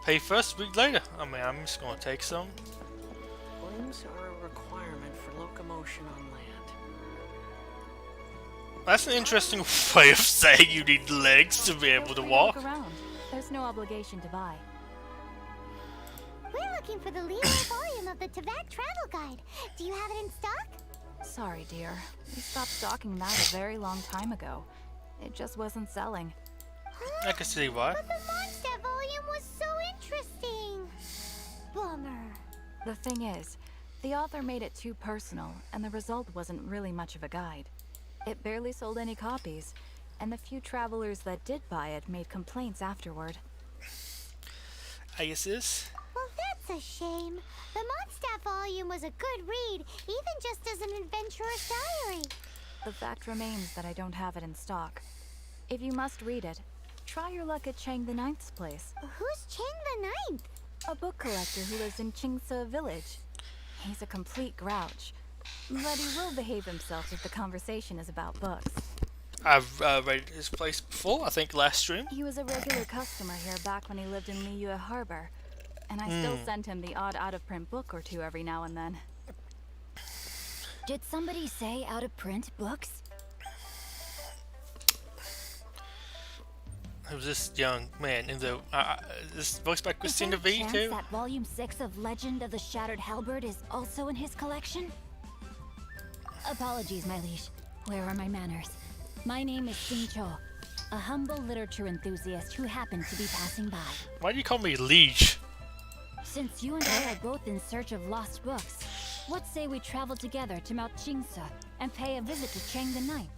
A: Pay first, read later. I mean, I'm just gonna take some.
E: Limbs are a requirement for locomotion on land.
A: That's an interesting way of saying you need legs to be able to walk.
D: Look around. There's no obligation to buy.
C: We're looking for the Liyue volume of the Teyvat Travel Guide. Do you have it in stock?
D: Sorry, dear. We stopped stocking that a very long time ago. It just wasn't selling.
A: I can see why.
C: But the Mondstadt volume was so interesting. Bummer.
D: The thing is, the author made it too personal, and the result wasn't really much of a guide. It barely sold any copies, and the few travelers that did buy it made complaints afterward.
A: I guess this.
C: Well, that's a shame. The Mondstadt volume was a good read, even just as an adventurer's diary.
D: The fact remains that I don't have it in stock. If you must read it, try your luck at Chang the Ninth's place.
C: Who's Chang the Ninth?
D: A book collector who lives in Qingce village. He's a complete grouch, but he will behave himself if the conversation is about books.
A: I've raided his place before, I think last stream.
D: He was a regular customer here back when he lived in Liyue Harbor, and I still send him the odd out-of-print book or two every now and then.
C: Did somebody say out-of-print books?
A: It was this young man in the this voiced by Christina
C: Is there a
A: V
C: chance
A: too.
C: that volume 6 of Legend of the Shattered Halberd is also in his collection? Apologies, my liege. Where are my manners? My name is Sing Cho, a humble literature enthusiast who happened to be passing by.
A: Why do you call me liege?
C: Since you and I are both in search of lost books, what say we travel together to Mount Qingce and pay a visit to Chang the Ninth?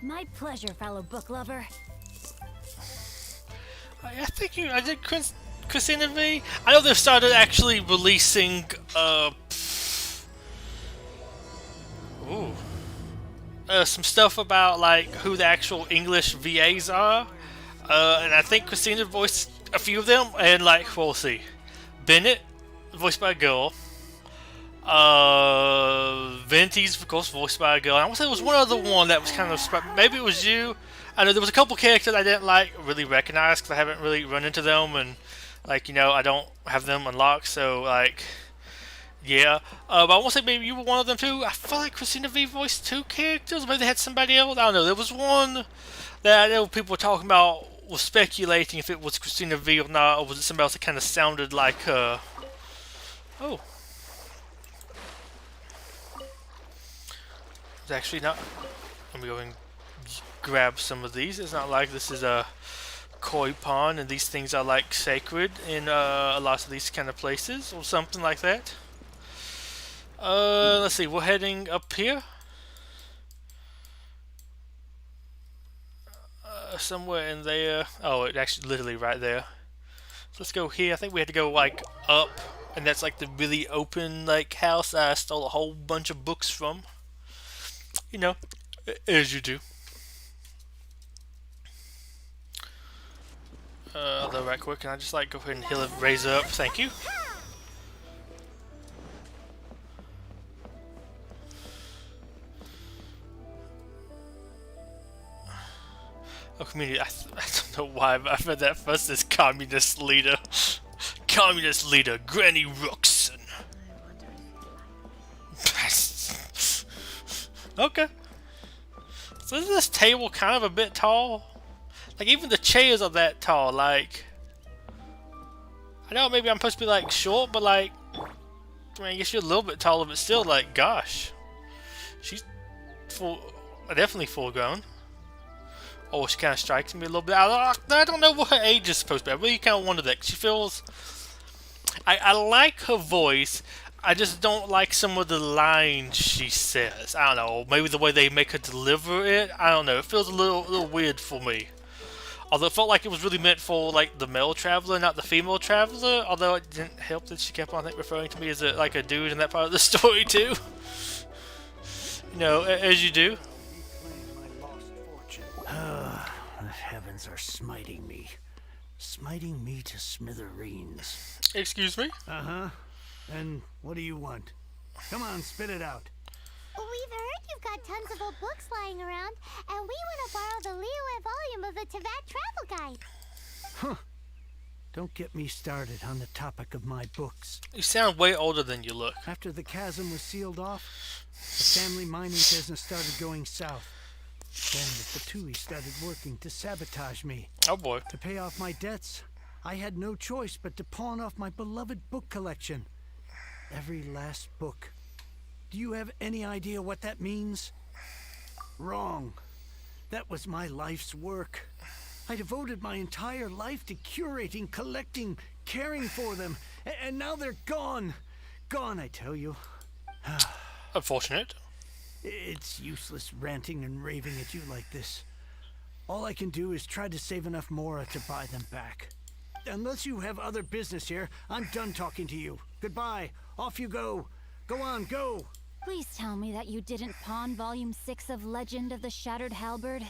C: My pleasure, fellow book lover.
A: I think I did Christina V. I know they've started actually releasing some stuff about like who the actual English VAs are, and I think Christina voiced a few of them, and like we'll see. Bennett, voiced by a girl. Venti's, of course, voiced by a girl. I want to say there was one other one that was kind of maybe it was you. I know there was a couple characters I didn't like really recognize because I haven't really run into them, and like I don't have them unlocked. So like, yeah. But I want to say maybe you were one of them too. I feel like Christina V voiced two characters. Maybe they had somebody else. I don't know. There was one that I know people were talking about, was speculating if it was Christina V or not, or was it somebody else that kind of sounded like her. Oh. It's actually not. Let me go and grab some of these. It's not like this is a koi pond and these things are like sacred in a lot of these kind of places or something like that. Let's see. We're heading up here. Somewhere in there. Oh, it actually literally right there. So let's go here. I think we had to go like up, and that's like the really open like house I stole a whole bunch of books from. As you do. Although right quick, can I just like go ahead and heal it, raise up? Thank you. Oh, community. I don't know why, but I've read that first as communist leader. Communist leader, Granny Rookson. Okay. So isn't this table kind of a bit tall? Like, even the chairs are that tall, like... I know maybe I'm supposed to be, like, short, but, like... I mean, I guess you're a little bit taller, but still, like, gosh. She's definitely full grown. Oh, she kind of strikes me a little bit. I don't know what her age is supposed to be. I really kind of wonder that. She feels. I like her voice. I just don't like some of the lines she says. I don't know. Maybe the way they make her deliver it. I don't know. It feels a little weird for me. Although it felt like it was really meant for like the male traveler, not the female traveler. Although it didn't help that she kept on referring to me as like a dude in that part of the story too. You know, as you do.
F: Reclaim my lost fortune. The heavens are smiting me. Smiting me to smithereens.
A: Excuse me?
F: Uh-huh. And what do you want? Come on, spit it out.
G: We've heard you've got tons of old books lying around, and we want to borrow the Liyue volume of the Teyvat Travel Guide.
F: Huh. Don't get me started on the topic of my books.
A: You sound way older than you look.
F: After the chasm was sealed off, the family mining business started going south. Then the Betuor started working to sabotage me.
A: Oh boy.
F: To pay off my debts, I had no choice but to pawn off my beloved book collection. Every last book. Do you have any idea what that means? Wrong. That was my life's work. I devoted my entire life to curating, collecting, caring for them, and now they're gone. Gone, I tell you.
A: Unfortunate.
F: It's useless ranting and raving at you like this. All I can do is try to save enough Mora to buy them back. Unless you have other business here, I'm done talking to you. Goodbye. Off you go. Go on, go.
C: Please tell me that you didn't pawn Volume 6 of Legend of the Shattered Halberd.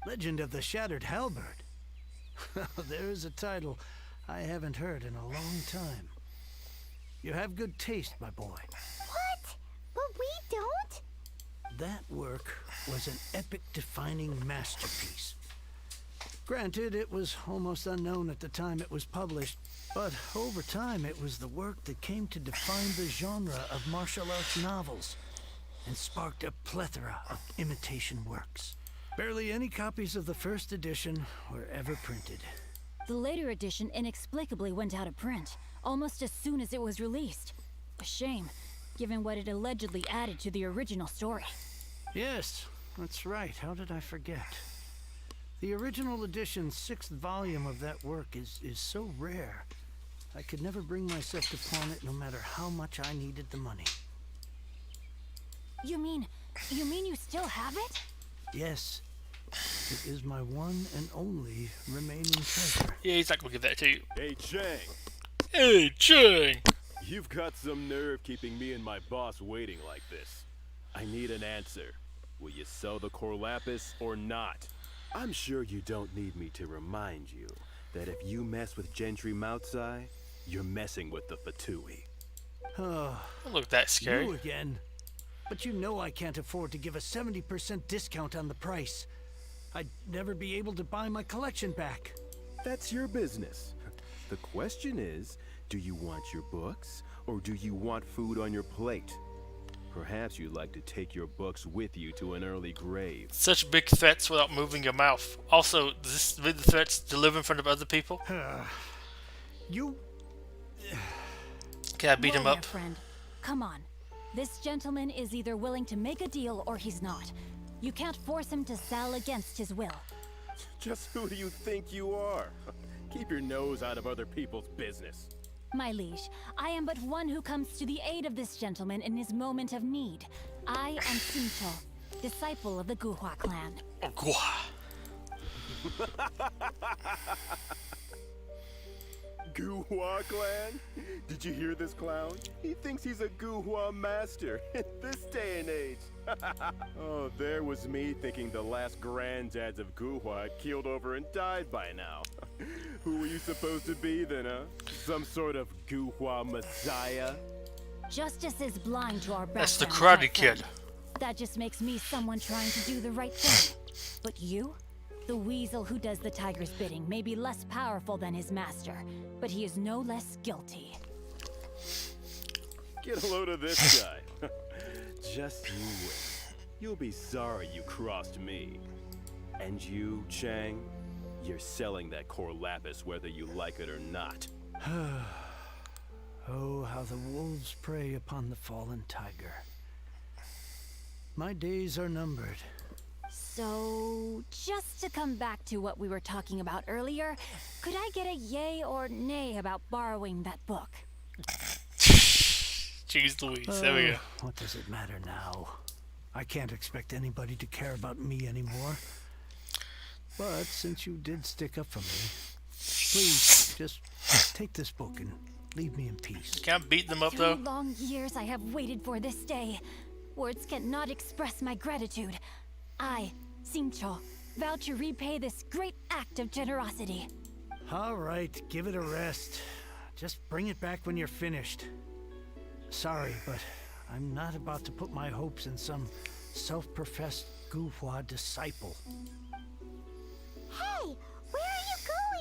F: Legend of the Shattered Halberd. There's a title I haven't heard in a long time. You have good taste, my boy.
G: What? But we don't?
F: That work was an epic-defining masterpiece. Granted, it was almost unknown at the time it was published, but over time it was the work that came to define the genre of martial arts novels and sparked a plethora of imitation works. Barely any copies of the first edition were ever printed.
C: The later edition inexplicably went out of print, almost as soon as it was released. A shame, given what it allegedly added to the original story.
F: Yes, that's right. How did I forget? The original edition's 6th volume of that work is so rare, I could never bring myself to pawn it no matter how much I needed the money.
C: You mean you still have it?
F: Yes, it is my one and only remaining treasure.
A: Yeah, he's not gonna give that to you.
H: Hey, Chang,
A: Hey, Chang!
H: you've got some nerve keeping me and my boss waiting like this. I need an answer. Will you sell the core lapis or not? I'm sure you don't need me to remind you that if you mess with Gentry Moutsai, you're messing with the Fatui.
F: Oh,
A: Don't look that scary.
F: you again. But you know I can't afford to give a 70% discount on the price. I'd never be able to buy my collection back.
H: That's your business. The question is, do you want your books or do you want food on your plate? Perhaps you'd like to take your books with you to an early grave.
A: Such big threats without moving your mouth. Also, does this the threats deliver in front of other people?
F: You...
A: Can I beat him
C: Warrior
A: up?
C: friend, come on. This gentleman is either willing to make a deal or he's not. You can't force him to sell against his will.
H: Just who do you think you are? Keep your nose out of other people's business.
C: My liege, I am but one who comes to the aid of this gentleman in his moment of need. I am Sinto, disciple of the Guhua clan.
A: Oh, Gua.
H: Guhua clan? Did you hear this clown? He thinks he's a Guhua master in this day and age. Oh, there was me thinking the last granddads of Guhua had keeled over and died by now. Who were you supposed to be then, huh? Some sort of Guhua messiah?
C: Justice is blind to our
A: That's the
C: backgrounds, my
A: Karate Kid.
C: friend. That just makes me someone trying to do the right thing. But you? The weasel who does the tiger's bidding may be less powerful than his master, but he is no less guilty.
H: Get a load of this guy. Just you wait. You'll be sorry you crossed me. And you, Chang, you're selling that core lapis whether you like it or not.
F: Oh, how the wolves prey upon the fallen tiger. My days are numbered.
C: So, just to come back to what we were talking about earlier, could I get a yay or nay about borrowing that book?
A: Jeez Louise, there we go.
F: What does it matter now? I can't expect anybody to care about me anymore. But since you did stick up for me, please just take this book and leave me in peace.
A: Can't beat them up
C: 3
A: though.
C: long years I have waited for this day. Words cannot express my gratitude. I, Sincho, vow to repay this great act of generosity.
F: All right, give it a rest. Just bring it back when you're finished. Sorry, but I'm not about to put my hopes in some self-professed Guhua disciple.
G: Hey, where are you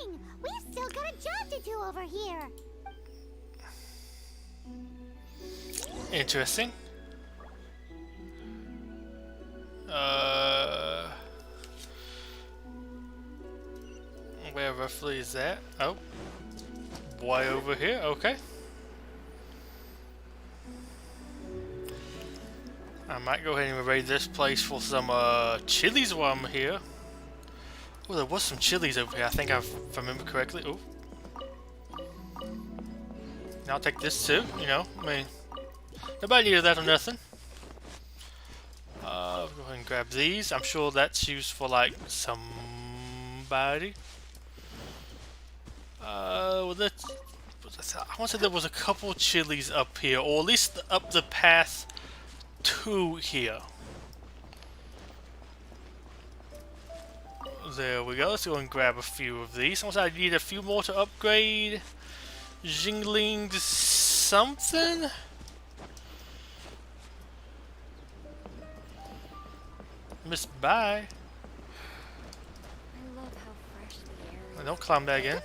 G: going? We've still got a job to do over here.
A: Interesting. Where roughly is that? Oh, way over here. Okay. I might go ahead and raid this place for some chilies while I'm here. Oh, there was some chilies over here. I think if I remember correctly. Oh. I'll take this too. You know, I mean, nobody needed that or nothing. Go ahead and grab these. I'm sure that's used for like somebody. Well, I want to say there was a couple chilies up here, or at least up the path to here. There we go. Let's go and grab a few of these. Almost I need a few more to upgrade. Jingling something. Miss Bye.
C: I love how fresh the air is.
A: Don't climb that again.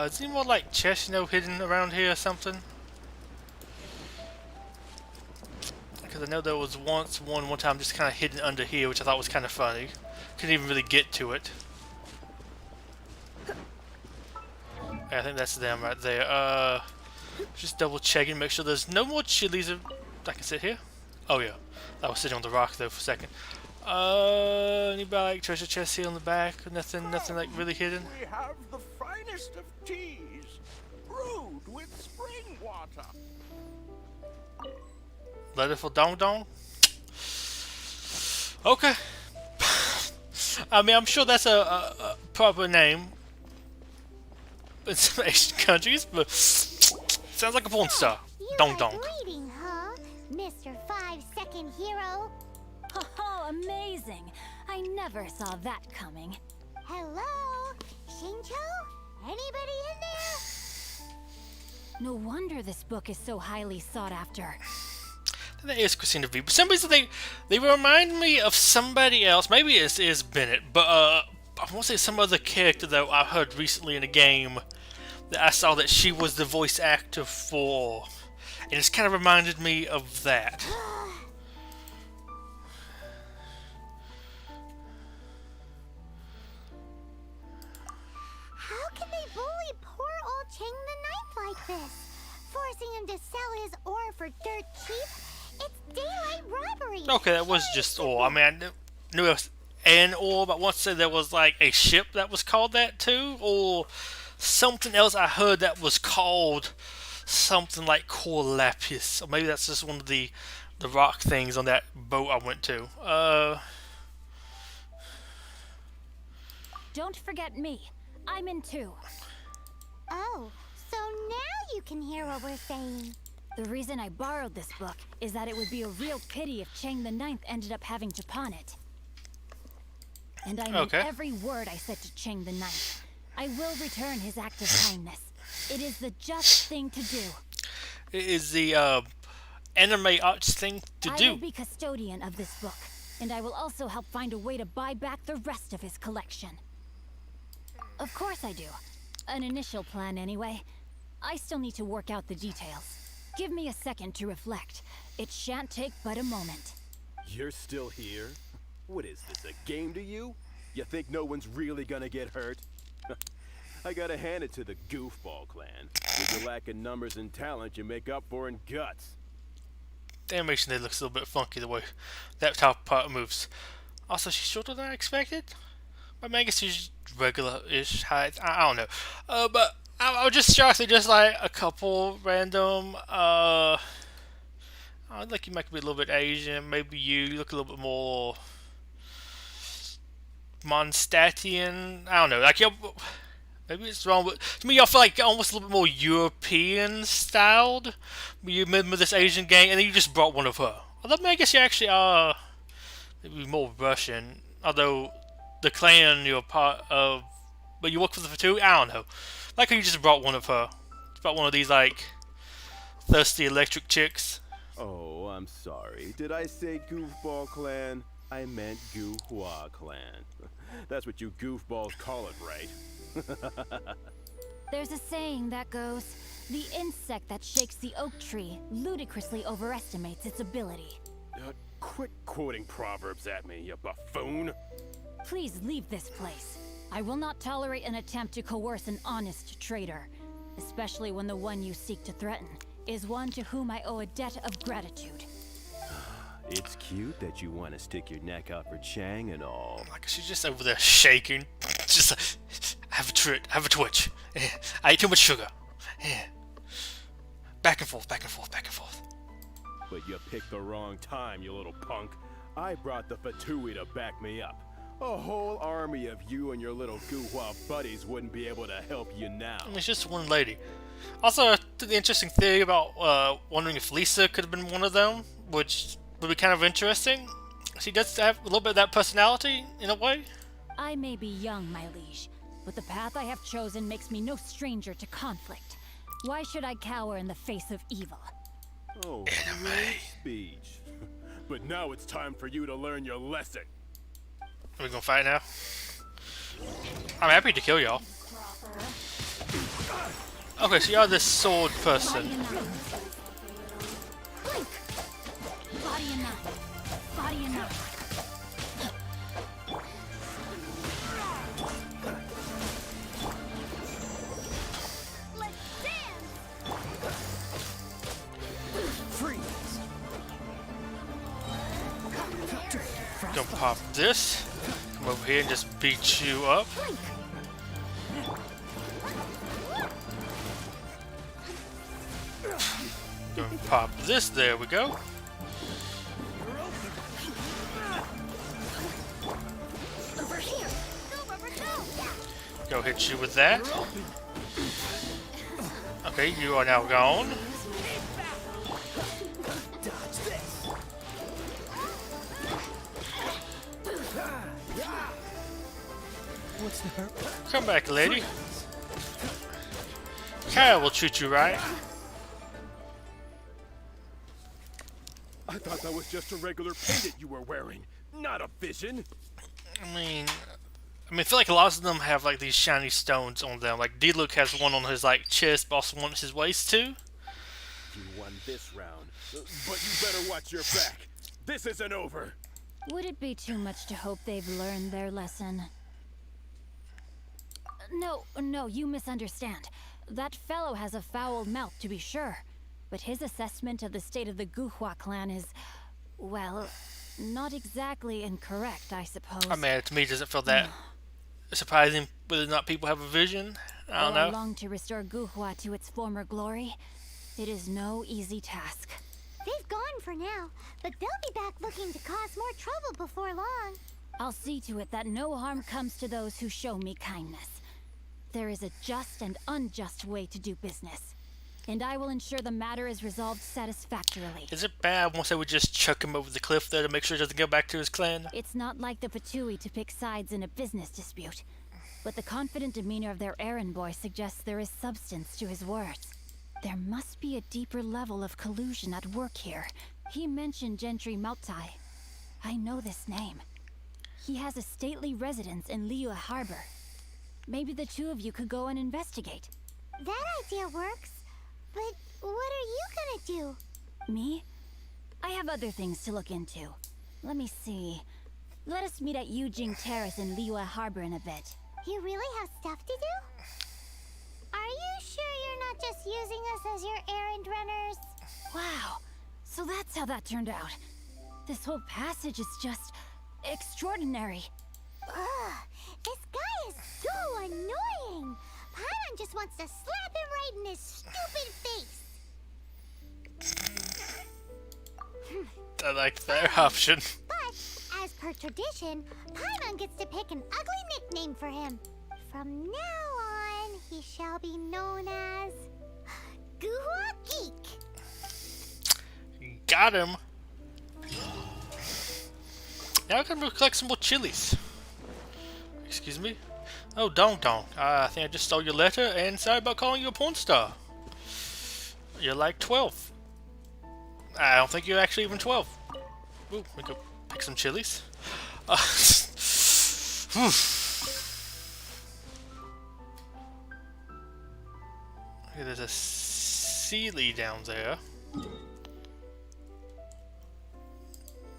A: Is there any more like chests, you know, hidden around here or something? Because I know there was one time just kind of hidden under here, which I thought was kind of funny. Couldn't even really get to it. Yeah, I think that's them right there. Just double checking, make sure there's no more chilies I can sit here. Oh yeah, I was sitting on the rock though for a second. Anybody like treasure chest here on the back? Nothing like really hidden.
I: We have the finest of teas, brewed with spring water.
A: Letter for Dong Dong? Okay. I mean, I'm sure that's a proper name in some Asian countries, but sounds like a porn star. Dong Dong.
G: Greeting, huh, Mr. 5-second hero?
C: Oh, amazing! I never saw that coming.
G: Hello, Shincho? Anybody in there?
C: No wonder this book is so highly sought after.
A: That is Christina V. For some reason, they remind me of somebody else. Maybe it is Bennett, but I want to say some other character that I heard recently in a game that I saw that she was the voice actor for, and it's kind of reminded me of that.
G: How can they bully poor old Chang the Ninth like this? Forcing him to sell his ore for dirt cheap? It's daylight robbery!
A: Okay, that was just ore. I mean, I knew it was an ore, but I want to say there was like a ship that was called that too, or something else I heard that was called something like core lapis, or maybe that's just one of the rock things on that boat I went to.
C: Don't forget me. I'm in too.
G: Oh, so now you can hear what we're saying.
C: The reason I borrowed this book is that it would be a real pity if Chang the Ninth ended up having to pawn it. And I mean every word I said to Chang the Ninth. I will return his act of kindness. It is the just thing to do.
A: It is the anime arts thing to do.
C: I will be custodian of this book, and I will also help find a way to buy back the rest of his collection. Of course I do. An initial plan anyway. I still need to work out the details. Give me a second to reflect. It shan't take but a moment.
H: You're still here? What is this, a game to you? You think no one's really gonna get hurt? I gotta hand it to the goofball clan. With your lack of numbers and talent, you make up for in guts.
A: The animation there looks a little bit funky the way that top part moves. Also, she's shorter than I expected. But I guess she's regular-ish height. I don't know. But I was just shocked at just like a couple random. I like you might be a little bit Asian. Maybe you look a little bit more Mondstatian. I don't know. Like maybe it's wrong, but to me, I feel like almost a little bit more European styled. You remember this Asian gang, and then you just brought one of her. Although I guess you actually are maybe more Russian. Although the clan you're part of, but you work for the two. I don't know. Like how you just brought one of her. Just brought one of these like thirsty electric chicks.
H: Oh, I'm sorry. Did I say Goofball Clan? I meant Goo Hua Clan. That's what you goofballs call it, right?
C: There's a saying that goes, the insect that shakes the oak tree ludicrously overestimates its ability.
H: Quit quoting proverbs at me, you buffoon.
C: Please leave this place. I will not tolerate an attempt to coerce an honest trader, especially when the one you seek to threaten is one to whom I owe a debt of gratitude.
H: It's cute that you want to stick your neck out for Chang and all.
A: Like she's just over there shaking. Just have a twitch. I ate too much sugar. Back and forth, back and forth, back and forth.
H: But you picked the wrong time, you little punk. I brought the Fatui to back me up. A whole army of you and your little Guhua buddies wouldn't be able to help you now.
A: I mean, it's just one lady. Also, the interesting theory about wondering if Lisa could have been one of them, which would be kind of interesting. She does have a little bit of that personality, in a way.
C: I may be young, my liege, but the path I have chosen makes me no stranger to conflict. Why should I cower in the face of evil?
H: Oh, great speech. But now it's time for you to learn your lesson.
A: Are we gonna fight now? I'm happy to kill y'all. Okay, so you're this sword person.
C: Body and knife. Body and knife.
A: Gonna pop this. Come over here and just beat you up. Gonna pop this. There we go. Go hit you with that. Okay, you are now gone. Come back, lady. Kyle will treat you right.
H: I thought that was just a regular pendant you were wearing, not a vision.
A: I feel like a lot of them have like these shiny stones on them. Like D-Luke has one on his like chest, but also one on his waist too.
H: You won this round, but you better watch your back. This isn't over.
C: Would it be too much to hope they've learned their lesson? No, you misunderstand. That fellow has a foul mouth, to be sure. But his assessment of the state of the Guhua clan is, well, not exactly incorrect, I suppose.
A: I mean, to me, it doesn't feel that surprising whether or not people have a vision. I don't know.
C: I long to restore Guhua to its former glory. It is no easy task.
G: They've gone for now, but they'll be back looking to cause more trouble before long.
C: I'll see to it that no harm comes to those who show me kindness. There is a just and unjust way to do business, and I will ensure the matter is resolved satisfactorily.
A: Is it bad once I would just chuck him over the cliff there to make sure he doesn't go back to his clan?
C: It's not like the Fatui to pick sides in a business dispute, but the confident demeanor of their errand boy suggests there is substance to his words. There must be a deeper level of collusion at work here. He mentioned Gentry Mautai. I know this name. He has a stately residence in Liyue Harbor. Maybe the two of you could go and investigate.
G: That idea works, but what are you gonna do?
C: Me? I have other things to look into. Let me see. Let us meet at Yujing Terrace in Liyue Harbor in a bit.
G: You really have stuff to do? Are you sure you're not just using us as your errand runners?
C: Wow. So that's how that turned out. This whole passage is just extraordinary.
G: Ugh, this guy is so annoying. Paimon just wants to slap him right in his stupid face.
A: I like that option.
G: But, as per tradition, Paimon gets to pick an ugly nickname for him. From now on, he shall be known as Guhua Geek.
A: Got him. Now I can go collect some more chilies. Excuse me? Oh, Dong Dong. I think I just stole your letter, and sorry about calling you a porn star. You're like 12. I don't think you're actually even 12. Ooh, we go pick some chilies. Okay, there's a Sealy down there.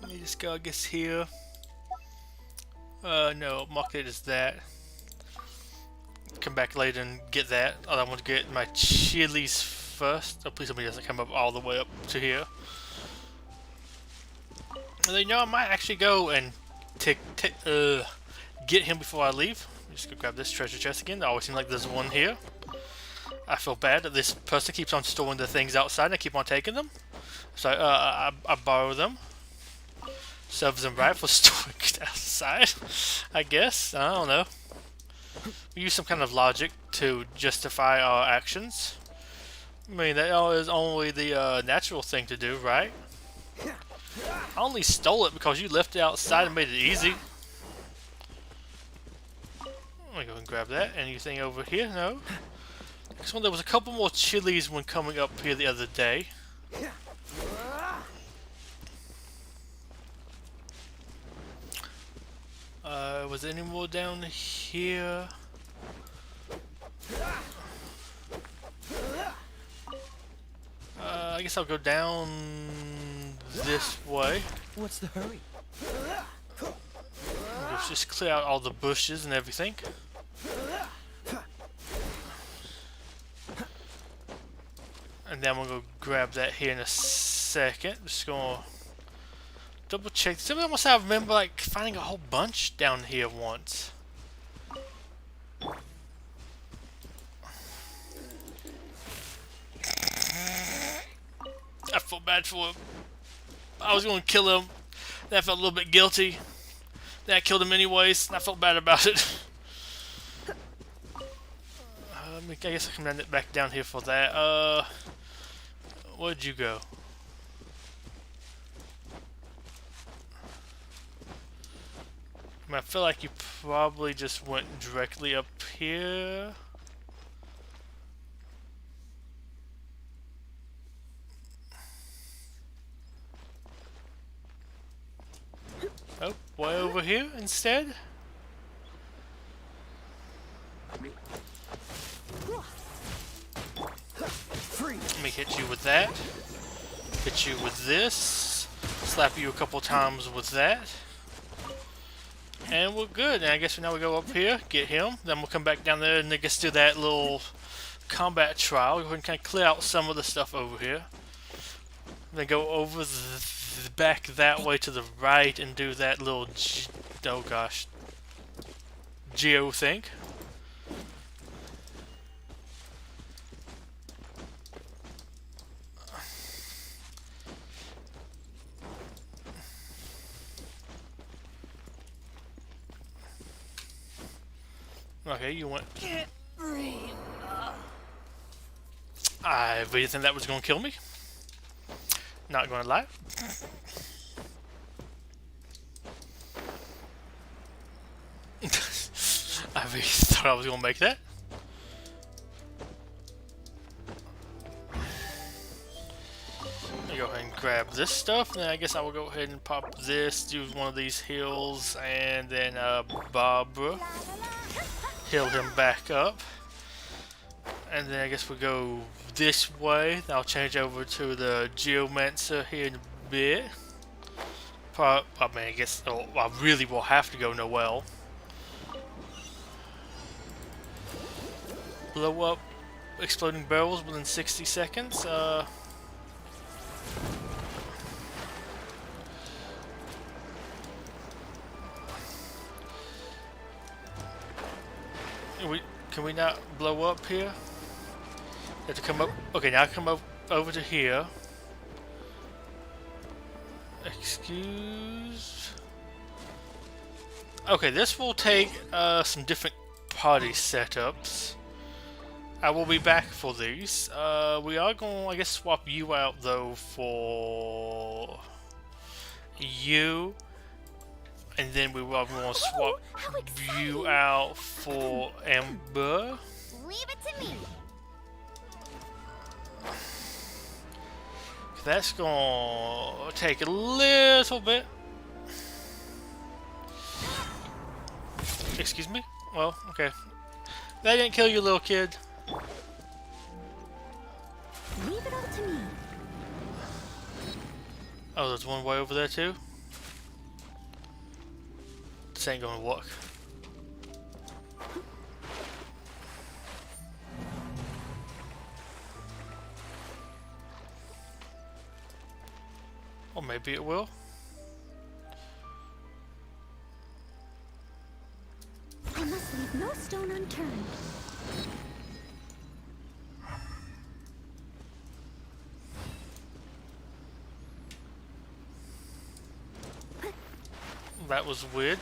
A: Let me just go, I guess, here. No, market is that. Come back later and get that. I want to get my chilies first. Oh, please somebody doesn't come up all the way up to here. And then, you know, I might actually go and get him before I leave. Just go grab this treasure chest again. It always seems like there's one here. I feel bad that this person keeps on storing the things outside and I keep on taking them. So I borrow them. Serves them right for storing it outside, I guess. I don't know. We use some kind of logic to justify our actions. I mean, that is only the natural thing to do, right? I only stole it because you left it outside and made it easy. Let me go and grab that. Anything over here? No. Next one, there was a couple more chilies when coming up here the other day. Was there any more down here? I guess I'll go down this way.
B: What's the hurry?
A: Let's just clear out all the bushes and everything. And then we'll go grab that here in a second. Just gonna double check. Does anyone else remember like finding a whole bunch down here once? I felt bad for him. I was gonna kill him. Then I felt a little bit guilty. Then I killed him anyways, and I felt bad about it. I guess I can back down here for that. Where'd you go? I feel like you probably just went directly up here. Oh, way over here instead? Let me hit you with that. Hit you with this. Slap you a couple times with that. And we're good. And I guess now we go up here, get him. Then we'll come back down there and I guess do that little combat trial. Go ahead and kind of clear out some of the stuff over here. Then go over the back that way to the right and do that little oh gosh, geo thing. Okay, you went. I really think that was going to kill me. Not going to lie. I really thought I was going to make that. Let me go ahead and grab this stuff, and then I guess I will go ahead and pop this, do one of these heals, and then Barbara. Heal him back up. And then I guess we'll go this way. I'll change over to the Geomancer here in a bit. I mean, I guess I really will have to go Noel. Blow up exploding barrels within 60 seconds. We can we not blow up here? You have to come up. Okay, now come up over to here. Excuse. Okay, this will take some different party setups. I will be back for these. We are going to, I guess, swap you out though for you, and then we will going to swap you out for Amber.
G: Leave it to me.
A: That's going to take a little bit. Excuse me? Well, okay. That didn't kill you, little kid.
G: Leave it all to me.
A: Oh, there's one way over there too? This ain't gonna work. Or maybe it will.
G: I must leave no stone unturned.
A: That was weird.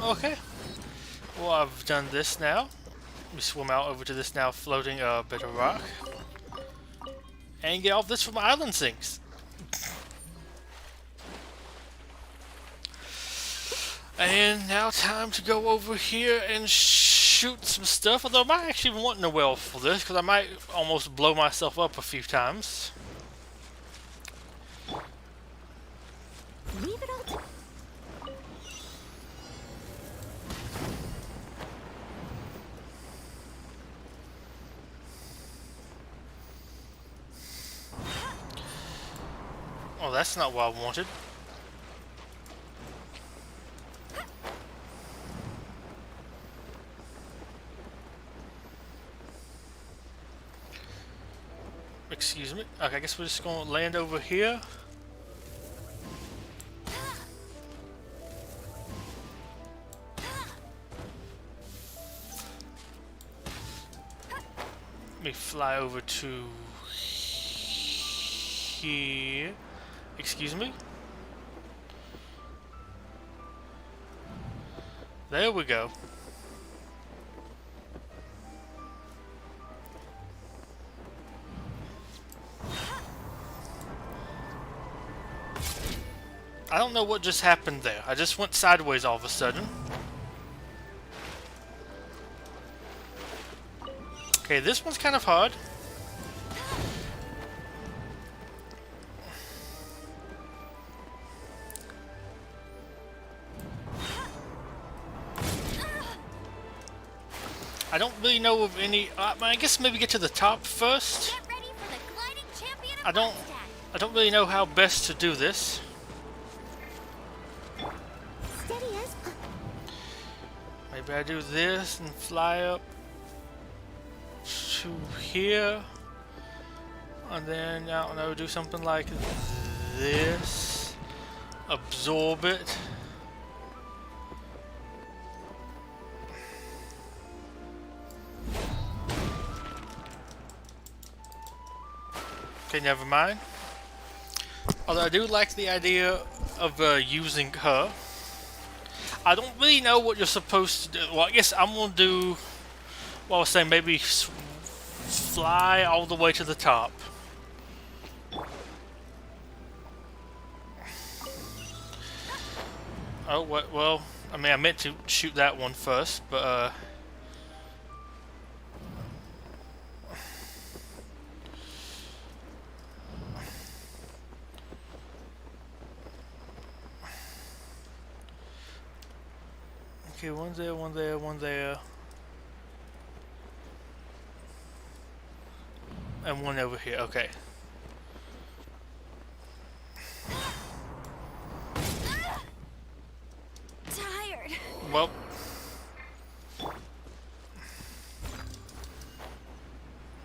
A: Okay. Well, I've done this now. We swim out over to this now floating bit of rock. And get off this from island sinks. And now time to go over here and shoot some stuff. Although I might actually want a well for this, because I might almost blow myself up a few times.
G: Leave it all to
A: Oh, that's not what I wanted. Excuse me. Okay, I guess we're just gonna land over here. Let me fly over to here. Excuse me. There we go. I don't know what just happened there. I just went sideways all of a sudden. Okay, this one's kind of hard. I don't really know of any. I guess maybe get to the top first.
G: get ready for the gliding champion of
A: I don't really know how best to do this.
G: steady as
A: Maybe I do this and fly up to here, and then I don't know, do something like this. Absorb it. Okay, never mind. Although I do like the idea of using her. I don't really know what you're supposed to do. Well, I guess I'm gonna do. Well, I was saying maybe fly all the way to the top. Oh, what? Well, I mean, I meant to shoot that one first, but okay, one there, one there, one there. And one over here, okay.
C: Tired.
A: Well.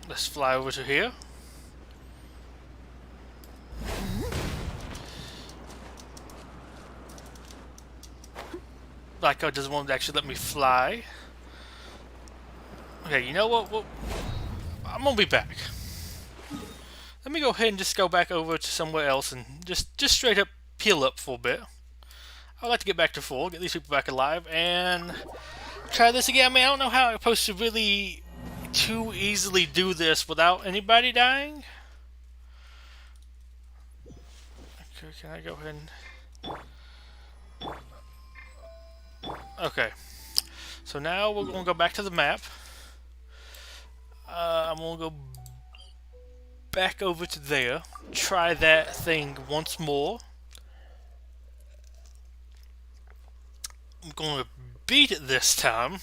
A: Let's fly over to here. Like, doesn't want to actually let me fly. Okay, you know what? I'm gonna be back. Let me go ahead and just go back over to somewhere else and just straight up peel up for a bit. I'd like to get back to full, get these people back alive, and try this again. I mean, I don't know how I'm supposed to really too easily do this without anybody dying. Okay, can I go ahead and... Okay. So now we're going to go back to the map. I'm going to go back over to there. Try that thing once more. I'm going to beat it this time.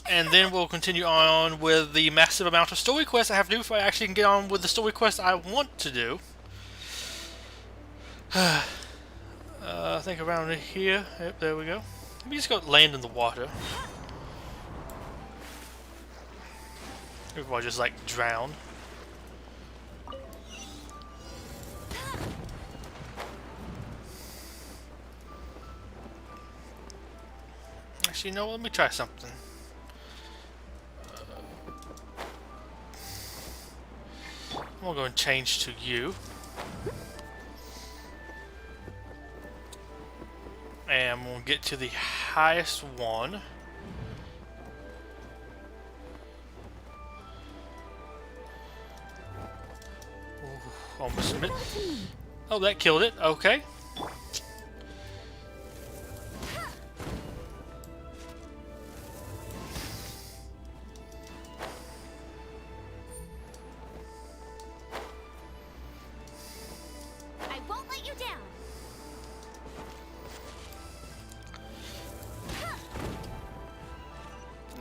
A: And then we'll continue on with the massive amount of story quests I have to do before I actually can get on with the story quests I want to do. I think around here. Yep, there we go. Let me just go land in the water. Before I just like drown. Actually, you know what? Let me try something. I'm gonna go and change to you. And we'll get to the highest one. Ooh, almost missed. Oh, that killed it. Okay.
C: I won't let you down.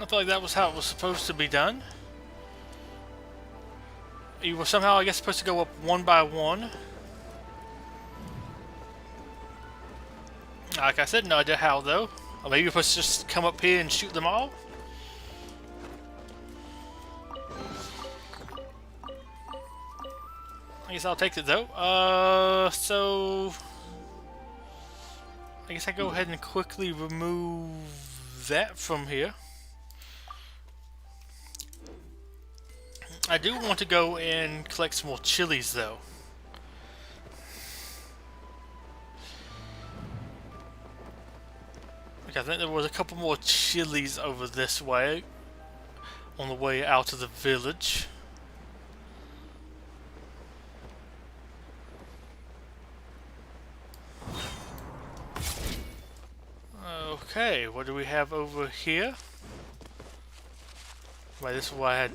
A: I feel like that was how it was supposed to be done. You were somehow, I guess, supposed to go up one by one. Like I said, no idea how though. Or maybe you're supposed to just come up here and shoot them all. I guess I'll take it though. So I guess I go ahead and quickly remove that from here. I do want to go and collect some more chilies though. Okay, I think there was a couple more chilies over this way on the way out of the village. Okay, what do we have over here? Wait, this is why I had...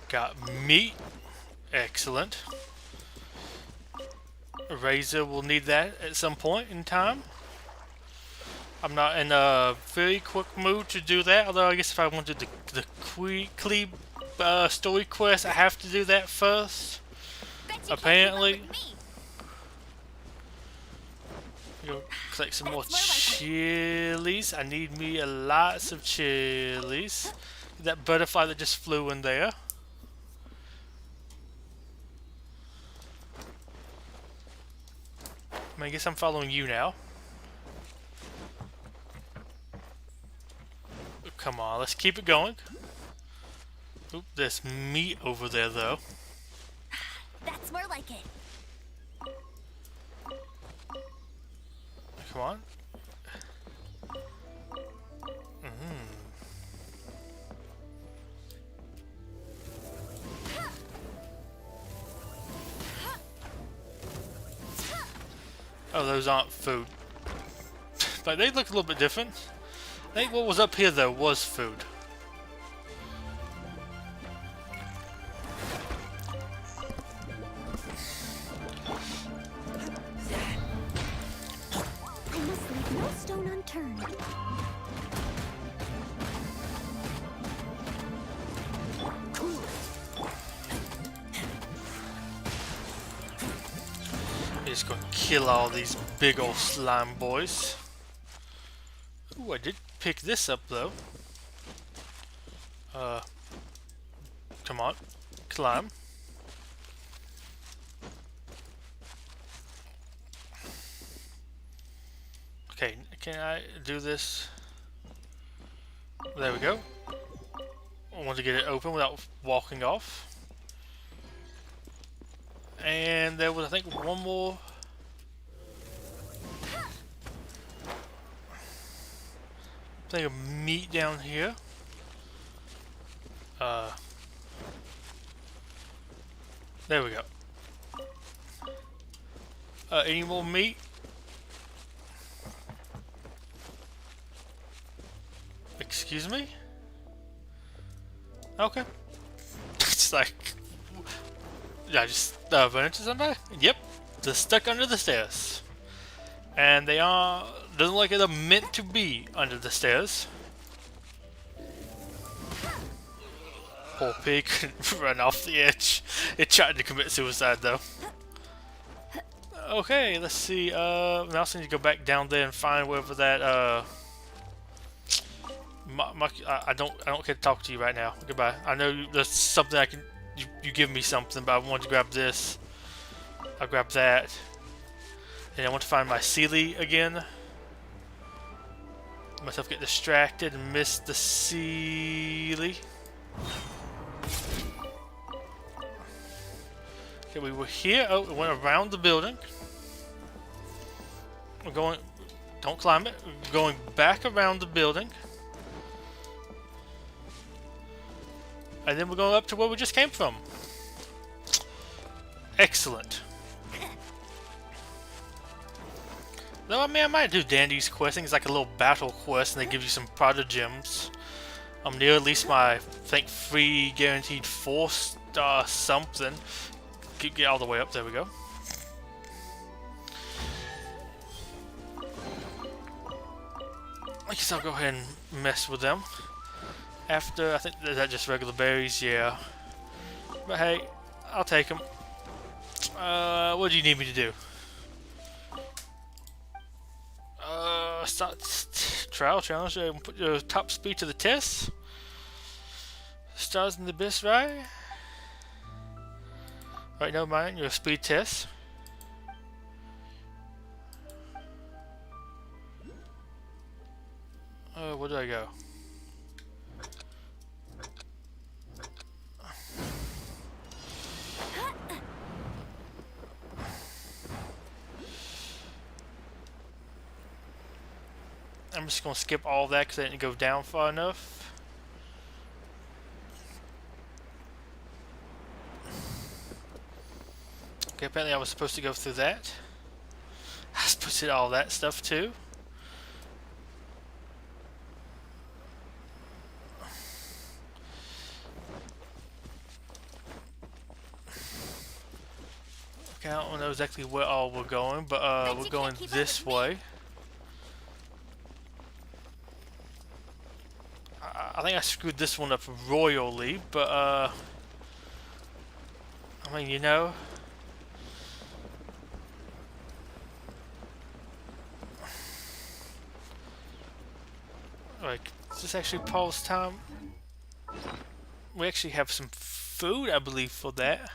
A: Got meat. Excellent. A razor, will need that at some point in time. I'm not in a very quick mood to do that, although I guess if I wanted the weekly story quest, I have to do that first. Apparently. Go collect some more chilies. I need me lots of chilies. That butterfly that just flew in there. I guess I'm following you now. Come on, let's keep it going. Oop, there's meat over there though.
C: That's more like it.
A: Come on. Oh, those aren't food. But they look a little bit different. I think what was up here though was food.
G: I must leave no stone unturned.
A: Just gonna kill all these big old slime boys. Ooh, I did pick this up though. Come on, climb. Okay, can I do this? There we go. I want to get it open without walking off. And there was, I think, one more. Thing of meat down here. There we go. Any more meat? Excuse me? Okay. It's like... Did I just run into somebody? Yep. They're stuck under the stairs. And they are... Doesn't look like they're meant to be under the stairs. Poor pig couldn't run off the edge. It tried to commit suicide though. Okay, let's see. Now I need to go back down there and find wherever that I don't care to talk to you right now. Goodbye. I know there's something I can. You give me something, but I wanted to grab this. I'll grab that, and I want to find my Sealy again. Myself get distracted and miss the Sealy. Okay, we were here. Oh, we went around the building. We're going. Don't climb it. We're going back around the building. And then we're going up to where we just came from. Excellent. Though, I mean, I might do Dandy's quest. I think it's like a little battle quest, and they give you some Prada gems. I'm near at least my, I think, free guaranteed 4-star something. Get all the way up. There we go. I guess I'll go ahead and mess with them. After, I think, is that just regular berries? Yeah. But hey, I'll take them. What do you need me to do? Start trial challenge. Put your top speed to the test. Stars in the abyss, right? Right, no mind. Your speed test. Where do I go? I'm just going to skip all that because I didn't go down far enough. Okay, apparently I was supposed to go through that. I was supposed to do all that stuff too. Okay, I don't know exactly where all we're going, but we're going this way. I think I screwed this one up royally, but I mean, you know. Like, is this actually Paul's time? We actually have some food, I believe, for that.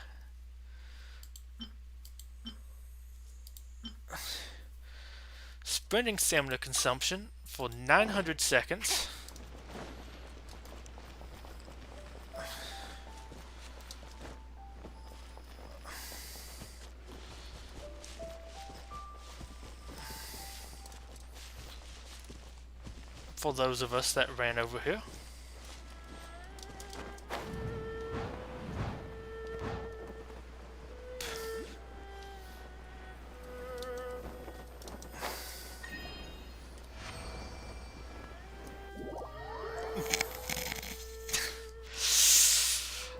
A: Sprinting stamina consumption for 900 seconds. For those of us that ran over here.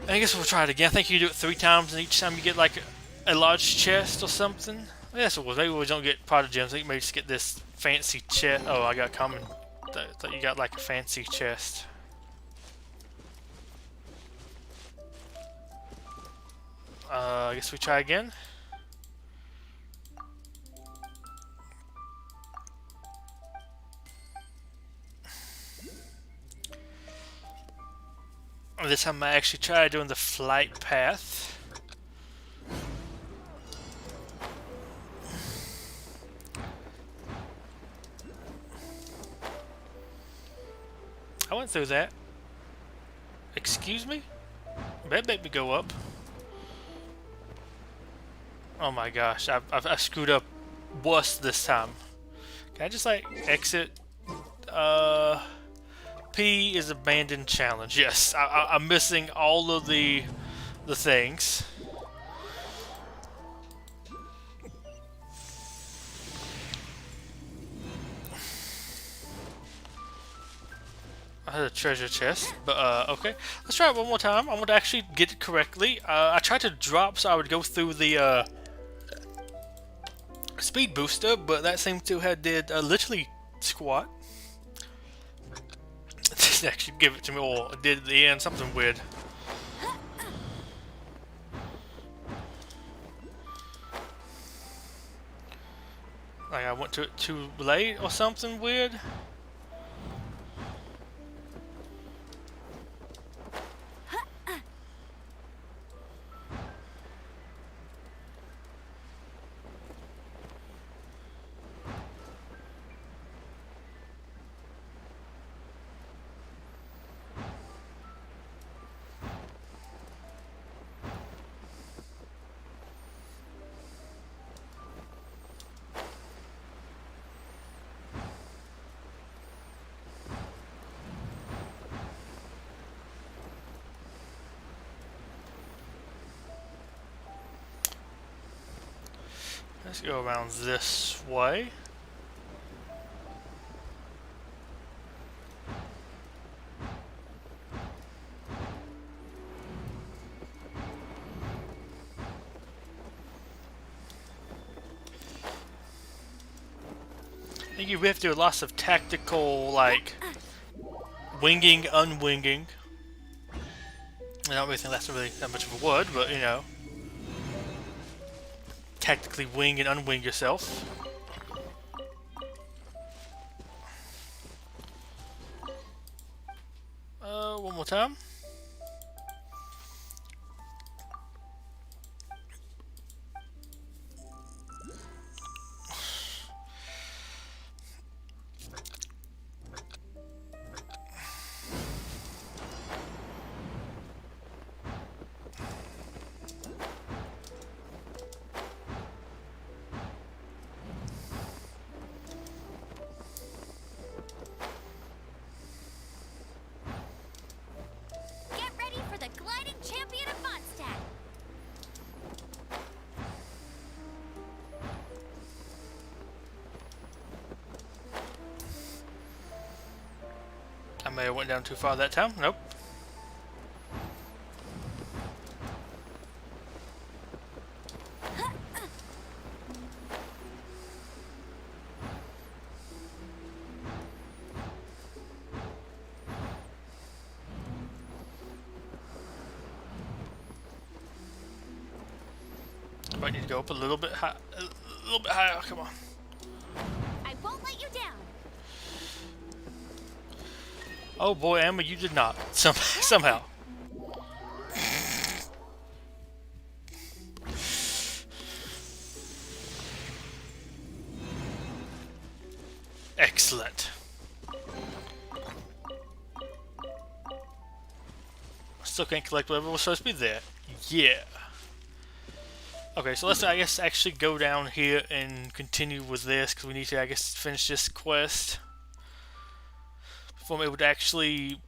A: I guess we'll try it again. I think you do it 3 times, and each time you get like a large chest or something. Yes, it was. Maybe we don't get Prada gems. I think maybe just get this fancy chest. Oh, I got common. I thought you got like a fancy chest. I guess we try again. This time I actually tried doing the flight path. I went through that. Excuse me? That made me go up. Oh my gosh, I screwed up worse this time. Can I just like exit? P is abandoned challenge. Yes, I'm missing all of the things. I had a treasure chest, but okay. Let's try it one more time. I want to actually get it correctly. I tried to drop so I would go through the speed booster, but that seemed to have did literally squat. Didn't actually give it to me, or did at the end something weird. Like I went to it too late or something weird. Let's go around this way. I think you have to do lots of tactical, like, winging, unwinging. I don't really think that's really that much of a word, but you know. Tactically wing and unwing yourself. One more time. I may have went down too far that time. Nope. I might need to go up a little bit high, a little bit higher. Come on.
C: I won't let you down.
A: Oh boy, Emma, you did not. Somehow. Excellent. Still can't collect whatever was supposed to be there. Yeah. Okay, so let's, I guess, actually go down here and continue with this, because we need to, I guess, finish this quest before I'm able to actually...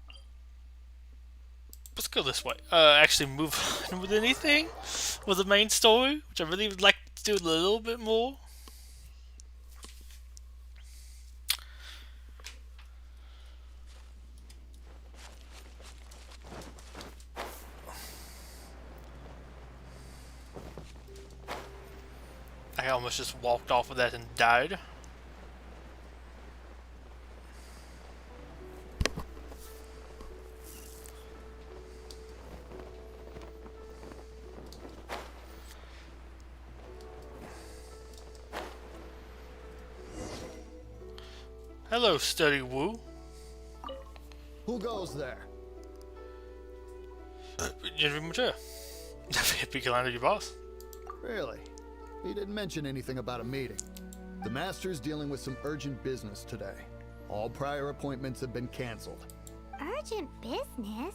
A: Let's go this way. Actually move on with anything with the main story, which I really would like to do a little bit more. I almost just walked off of that and died. Hello, Study Woo.
J: Who goes there?
A: Generally mature. Pick a line of your boss.
J: Really? He didn't mention anything about a meeting. The Master's dealing with some urgent business today. All prior appointments have been canceled.
G: Urgent business?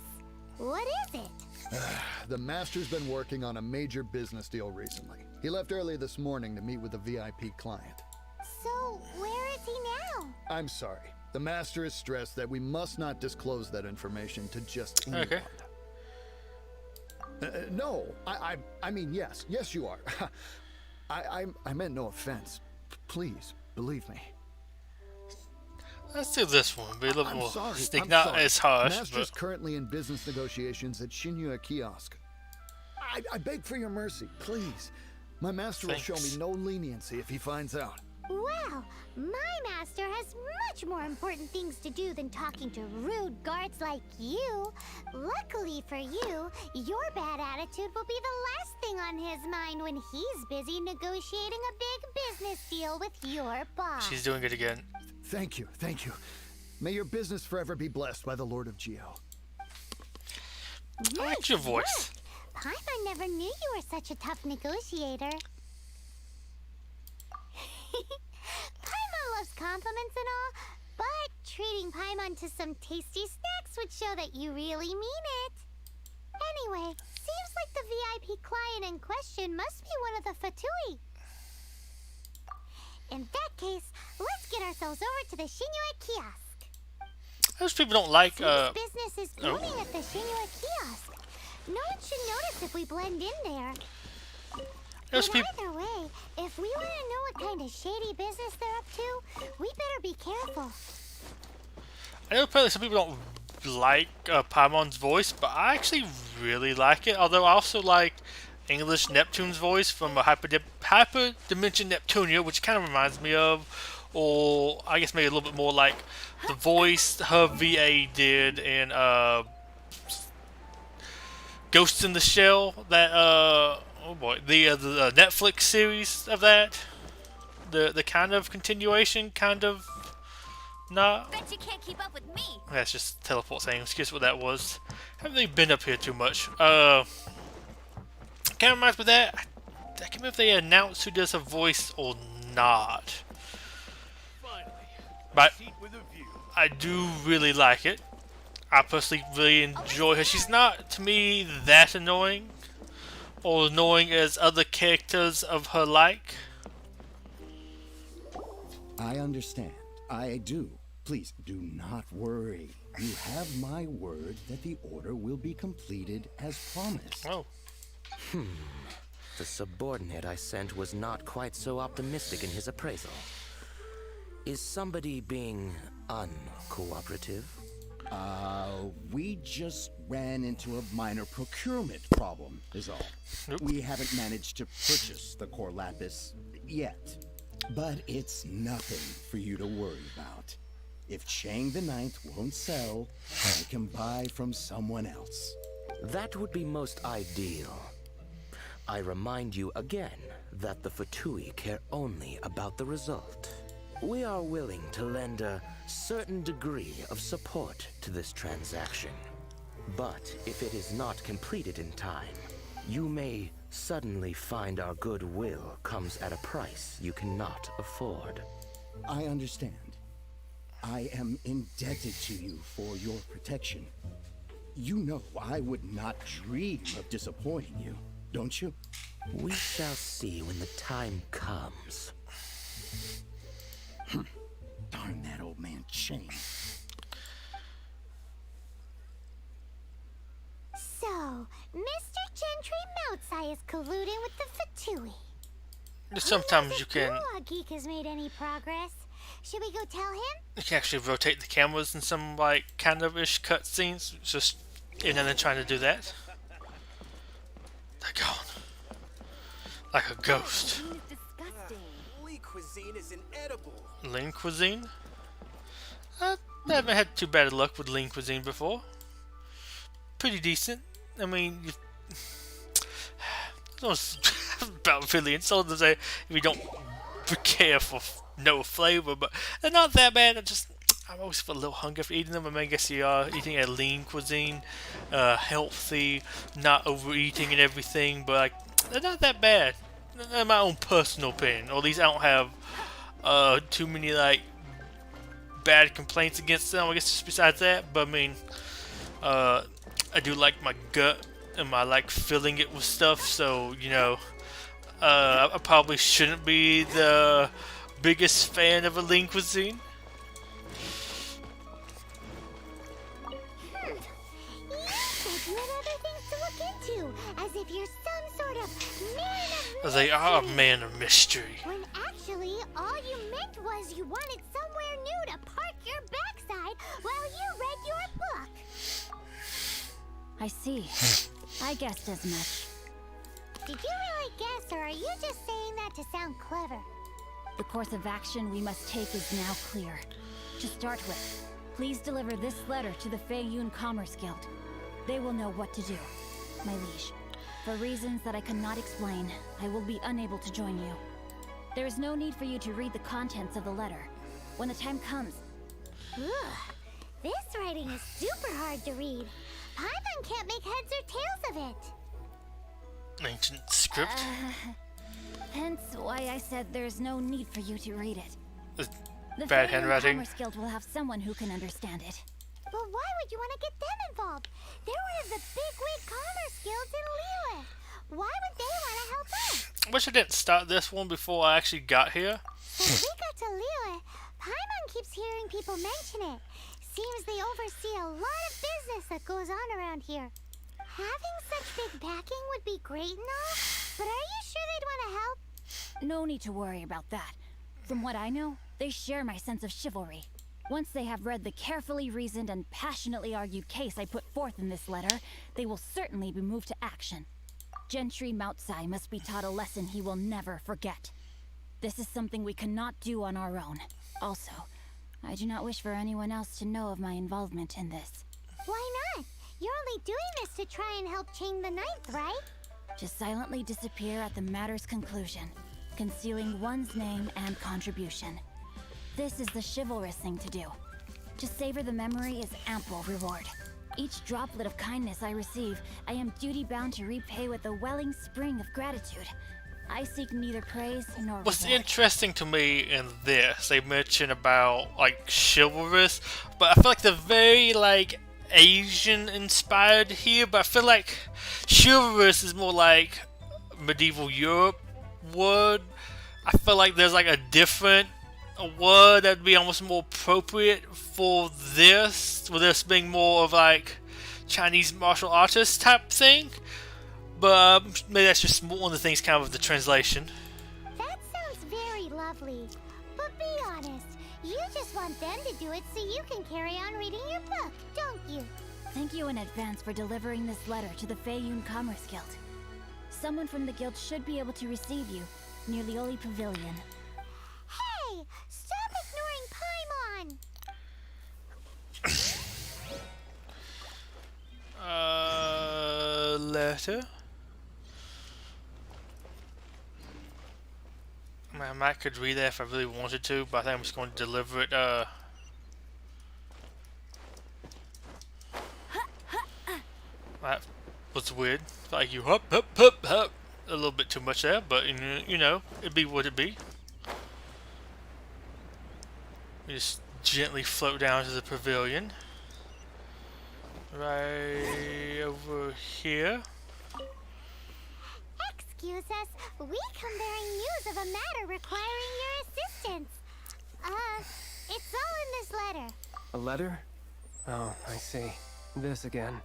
G: What is it?
J: The Master's been working on a major business deal recently. He left early this morning to meet with a VIP client.
G: So, where is he now?
J: I'm sorry. The Master is stressed that we must not disclose that information to just anyone.
A: Okay.
J: No, I mean, yes. Yes, you are. I meant no offense. Please, believe me.
A: Let's do this one. Be a little
J: I'm
A: more
J: sorry.
A: sneak,
J: I'm
A: not
J: sorry.
A: as harsh.
J: Master's
A: But
J: currently in business negotiations at Liyue Kiosk. I beg for your mercy, please. My master will show
A: Thanks.
J: me no leniency if he finds out.
G: Well, my master has much more important things to do than talking to rude guards like you. Luckily for you, your bad attitude will be the last thing on his mind when he's busy negotiating a big business deal with your boss.
A: she's doing it again.
J: Thank you, thank you. May your business forever be blessed by the Lord of Geo.
A: I like your voice.
G: Paimon never knew you were such a tough negotiator. Paimon loves compliments and all, but treating Paimon to some tasty snacks would show that you really mean it. Anyway, seems like the VIP client in question must be one of the Fatui. In that case, let's get ourselves over to the Liyue Kiosk.
A: Those people don't like,
G: Since business is booming at the Liyue Kiosk, no one should notice if we blend in there.
A: those
G: But
A: people.
G: either way, if we want to know what kind of shady business they're up to, we better be careful.
A: I know apparently some people don't like Paimon's voice, but I actually really like it. Although I also like English Neptune's voice from Hyper Dimension Neptunia, which kind of reminds me of, or I guess maybe a little bit more like the voice her VA did in Ghost in the Shell. That oh boy, the Netflix series of that. The kind of continuation, kind of. Nah.
C: Bet you can't keep up with me.
A: That's just teleport saying. Excuse what that was. Haven't really been up here too much. Can't reminds me of that. I can't remember if they announced who does her voice or not. But I do really like it. I personally really enjoy her. She's not, to me, that annoying. Or annoying as other characters of her like.
K: I understand. I do. Please do not worry. You have my word that the order will be completed as promised.
A: Oh.
L: The subordinate I sent was not quite so optimistic in his appraisal. Is somebody being uncooperative?
K: We just ran into a minor procurement problem, is all.
A: Nope.
K: We haven't managed to purchase the core lapis yet. But it's nothing for you to worry about. If Chang the Ninth won't sell, I can buy from someone else.
L: That would be most ideal. I remind you again that the Fatui care only about the result. We are willing to lend a certain degree of support to this transaction. But if it is not completed in time, you may suddenly find our goodwill comes at a price you cannot afford.
K: I understand. I am indebted to you for your protection. You know I would not dream of disappointing you, don't you?
L: We shall see when the time comes.
K: Darn that old man Chang.
G: So, Mr. Gentry Moutsai is colluding with the Fatui.
A: Sometimes you can
G: Geek has made any progress. Should we go tell him?
A: actually rotate the cameras in some like kind of ish cutscenes. Just in and then trying to do that. They're gone. Like a ghost.
E: Lee cuisine is inedible.
A: Lean cuisine? I haven't had too bad luck with lean cuisine before. Pretty decent. I mean, about really insulting to say if you don't care for no flavor, but they're not that bad. They're just I always feel a little hungry after eating them. I mean, I guess you are eating a lean cuisine, healthy, not overeating and everything, but like, they're not that bad. In my own personal opinion, or at least I don't have too many like bad complaints against them. I guess just besides that, but I mean, I do like my gut and I like filling it with stuff. So you know, I probably shouldn't be the biggest fan of a lean cuisine.
G: You had other things to look into, as if you're some sort of man of
A: As they are a
G: mystery.
A: man of mystery.
G: When actually, all you meant was you wanted somewhere new to park your backside while you read your book.
C: I see. I guessed as much.
G: Did you really guess, or are you just saying that to sound clever?
C: The course of action we must take is now clear. To start with, please deliver this letter to the Feiyun Commerce Guild. They will know what to do. My liege, for reasons that I cannot explain, I will be unable to join you. There is no need for you to read the contents of the letter. When the time comes...
G: Ugh, this writing is super hard to read. Paimon can't make heads or tails of it.
A: Ancient script.
C: Hence why I said there's no need for you to read it. The
A: Bad
C: Feiyun
A: handwriting.
C: Commerce Guild will have someone who can understand it.
G: But why would you want to get them involved? They're one of the bigwig commerce guilds in Liyue. Why would they want to help us?
A: I wish I didn't start this one before I actually got here.
G: Since we got to Liyue, Paimon keeps hearing people mention it. Seems they oversee a lot of business that goes on around here. Having such big backing would be great and all, but are you sure they'd want to help?
C: No need to worry about that. From what I know, they share my sense of chivalry. Once they have read the carefully reasoned and passionately argued case I put forth in this letter, they will certainly be moved to action. Gentry Moutsai must be taught a lesson he will never forget. This is something we cannot do on our own. Also, I do not wish for anyone else to know of my involvement in this.
G: Why not? You're only doing this to try and help Chang the Ninth, right?
C: To silently disappear at the matter's conclusion, concealing one's name and contribution. This is the chivalrous thing to do. To savor the memory is ample reward. Each droplet of kindness I receive, I am duty-bound to repay with a welling spring of gratitude. I seek neither praise nor
A: What's
C: reward.
A: interesting to me in this, they mention about like chivalrous, but I feel like they're very like Asian inspired here, but I feel like chivalrous is more like medieval Europe word. I feel like there's like a different word that would be almost more appropriate for this, with this being more of like Chinese martial artist type thing. But maybe that's just one of the things kind of the translation.
G: That sounds very lovely. But be honest, you just want them to do it so you can carry on reading your book, don't you?
C: Thank you in advance for delivering this letter to the Feiyun Commerce Guild. Someone from the guild should be able to receive you near Liyue Pavilion.
G: Hey, stop ignoring Paimon!
A: Letter. I might could read that if I really wanted to, but I think I'm just going to deliver it. That was weird. Like you hop, hop, hop, hop. A little bit too much there, but you know, it'd be what it be. We just gently float down to the pavilion. Right over here.
G: Excuse us, we come bearing news of a matter requiring your assistance. It's all in this letter.
B: A letter? Oh, I see. This again.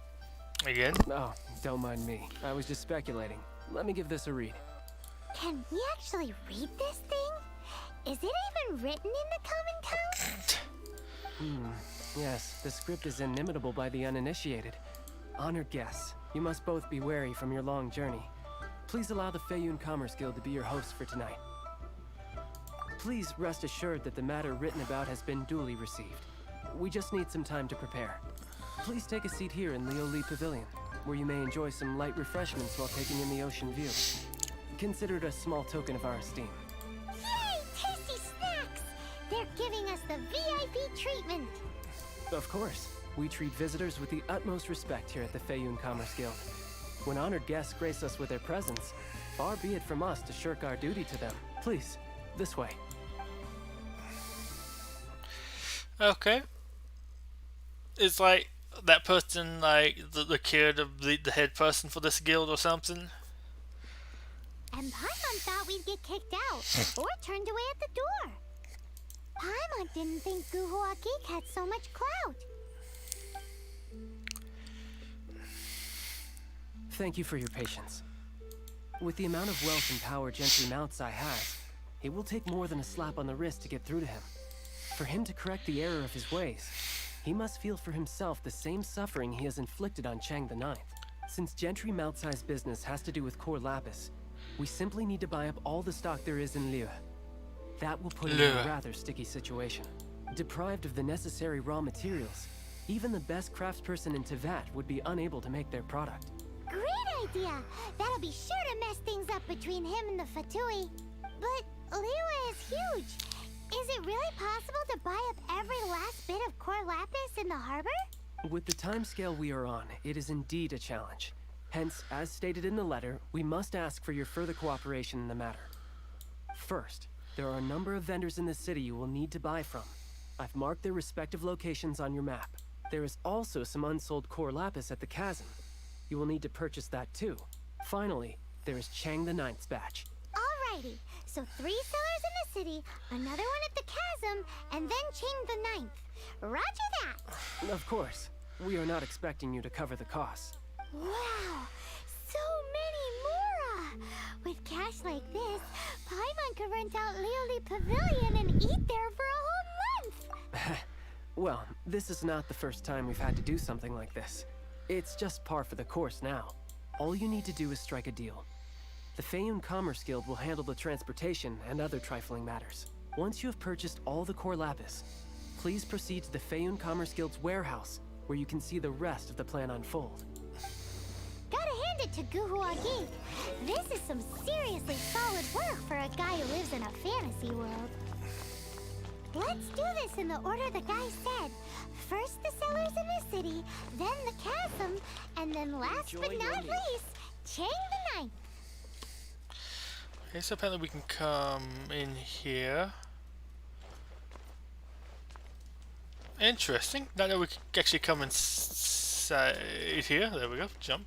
A: Again?
B: Oh, don't mind me. I was just speculating. Let me give this a read.
G: Can we actually read this thing? Is it even written in the common tongue?
B: Yes, the script is inimitable by the uninitiated. Honored guests, you must both be wary from your long journey. Please allow the Feiyun Commerce Guild to be your host for tonight. Please rest assured that the matter written about has been duly received. We just need some time to prepare. Please take a seat here in Liyue Pavilion, where you may enjoy some light refreshments while taking in the ocean view. Consider it a small token of our esteem.
G: Yay, tasty snacks! They're giving us the VIP treatment.
B: Of course. We treat visitors with the utmost respect here at the Feiyun Commerce Guild. When honored guests grace us with their presence, far be it from us to shirk our duty to them. Please, this way.
A: Okay. It's like that person, like the kid of the head person for this guild or something.
G: And Paimon thought we'd get kicked out or turned away at the door. Paimon didn't think Guhua Geek had so much clout.
B: Thank you for your patience. With the amount of wealth and power Genshi Moutsai has, it will take more than a slap on the wrist to get through to him. For him to correct the error of his ways, he must feel for himself the same suffering he has inflicted on Chang the Ninth. Since Gentry Moutsai's business has to do with core lapis, we simply need to buy up all the stock there is in Liyue. That will put him in a rather sticky situation. Deprived of the necessary raw materials, even the best craftsperson in Tevat would be unable to make their product.
G: Great idea! That'll be sure to mess things up between him and the Fatui. But Liyue is huge. Is it really possible to buy up every last bit of core lapis in the harbor?
B: With the timescale we are on, it is indeed a challenge. Hence, as stated in the letter, we must ask for your further cooperation in the matter. First, there are a number of vendors in the city you will need to buy from. I've marked their respective locations on your map. There is also some unsold core lapis at the chasm. You will need to purchase that too. Finally, there is Chang the Ninth's batch.
G: Alrighty, so 3 sellers in the city, another one at the chasm, and then Chang the Ninth. Roger that!
B: Of course, we are not expecting you to cover the costs.
G: Wow, so many Mora! With cash like this, Paimon could rent out Lioli Pavilion and eat there for a whole month!
B: Well, this is not the first time we've had to do something like this. It's just par for the course now. All you need to do is strike a deal. The Feiyun Commerce Guild will handle the transportation and other trifling matters. Once you have purchased all the core lapis, please proceed to the Feiyun Commerce Guild's warehouse, where you can see the rest of the plan unfold.
G: Gotta hand it to Guhua Geek. This is some seriously solid work for a guy who lives in a fantasy world. Let's do this in the order the guy said. First the sellers in the city, then the chasm, and then last but not least, Chang the Ninth.
A: Okay, so apparently we can come in here. Interesting. Not that we can actually come inside here. There we go. Jump.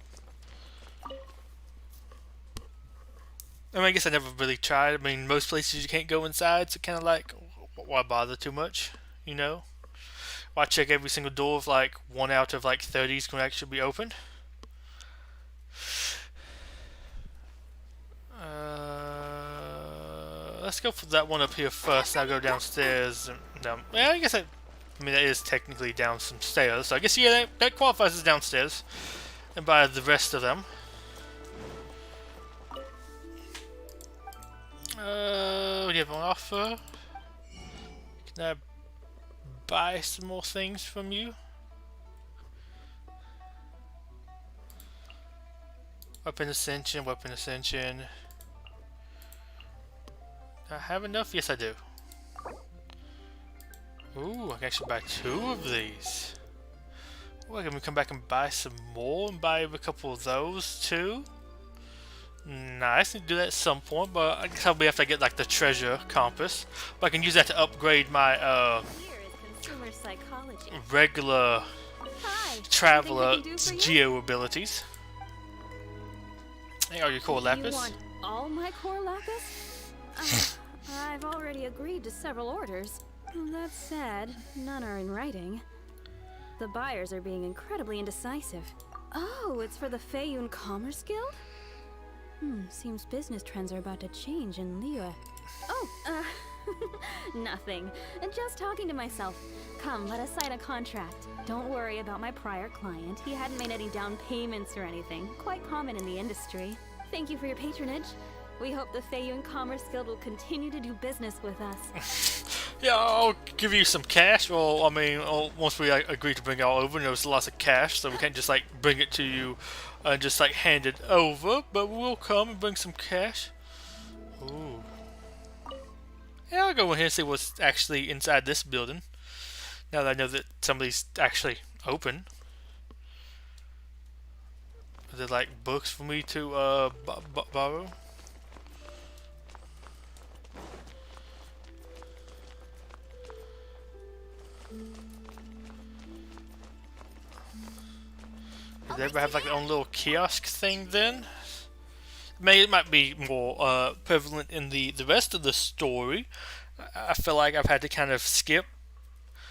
A: I mean, I guess I never really tried. I mean, most places you can't go inside, so kind of like, why bother too much, you know? Why check every single door if like 1 out of like 30 is going to actually be open? Let's go for that one up here first. I'll go downstairs and down. Yeah, I guess I mean that is technically down some stairs, so I guess yeah, that qualifies as downstairs. And buy the rest of them. What do you have on offer? Can I buy some more things from you? Weapon ascension, weapon ascension. Do I have enough? Yes, I do. Ooh, I can actually buy 2 of these. Ooh, I can come back and buy some more and buy a couple of those too. Nice, I can do that at some point, but I guess I'll be after I get like the treasure compass. But I can use that to upgrade my regular traveler geo abilities. Hey, are you core lapis?
M: You want all my core lapis? I've already agreed to several orders. That's sad. None are in writing. The buyers are being incredibly indecisive. Oh, it's for the Feiyun Commerce Guild? Seems business trends are about to change in Liyue. Oh, nothing. Just talking to myself. Come, let us sign a contract. Don't worry about my prior client. He hadn't made any down payments or anything. Quite common in the industry. Thank you for your patronage. We hope the Feiyun Commerce Guild will continue to do business with us.
A: Yeah, I'll give you some cash. Well, I mean, once we agree to bring it all over, there's lots of cash, so we can't just like bring it to you and just like hand it over. But we'll come and bring some cash. Ooh. Yeah, I'll go in here and see what's actually inside this building. Now that I know that somebody's actually open. Are there like books for me to borrow? Does everybody have like their own little kiosk thing then? Maybe it might be more prevalent in the rest of the story. I feel like I've had to kind of skip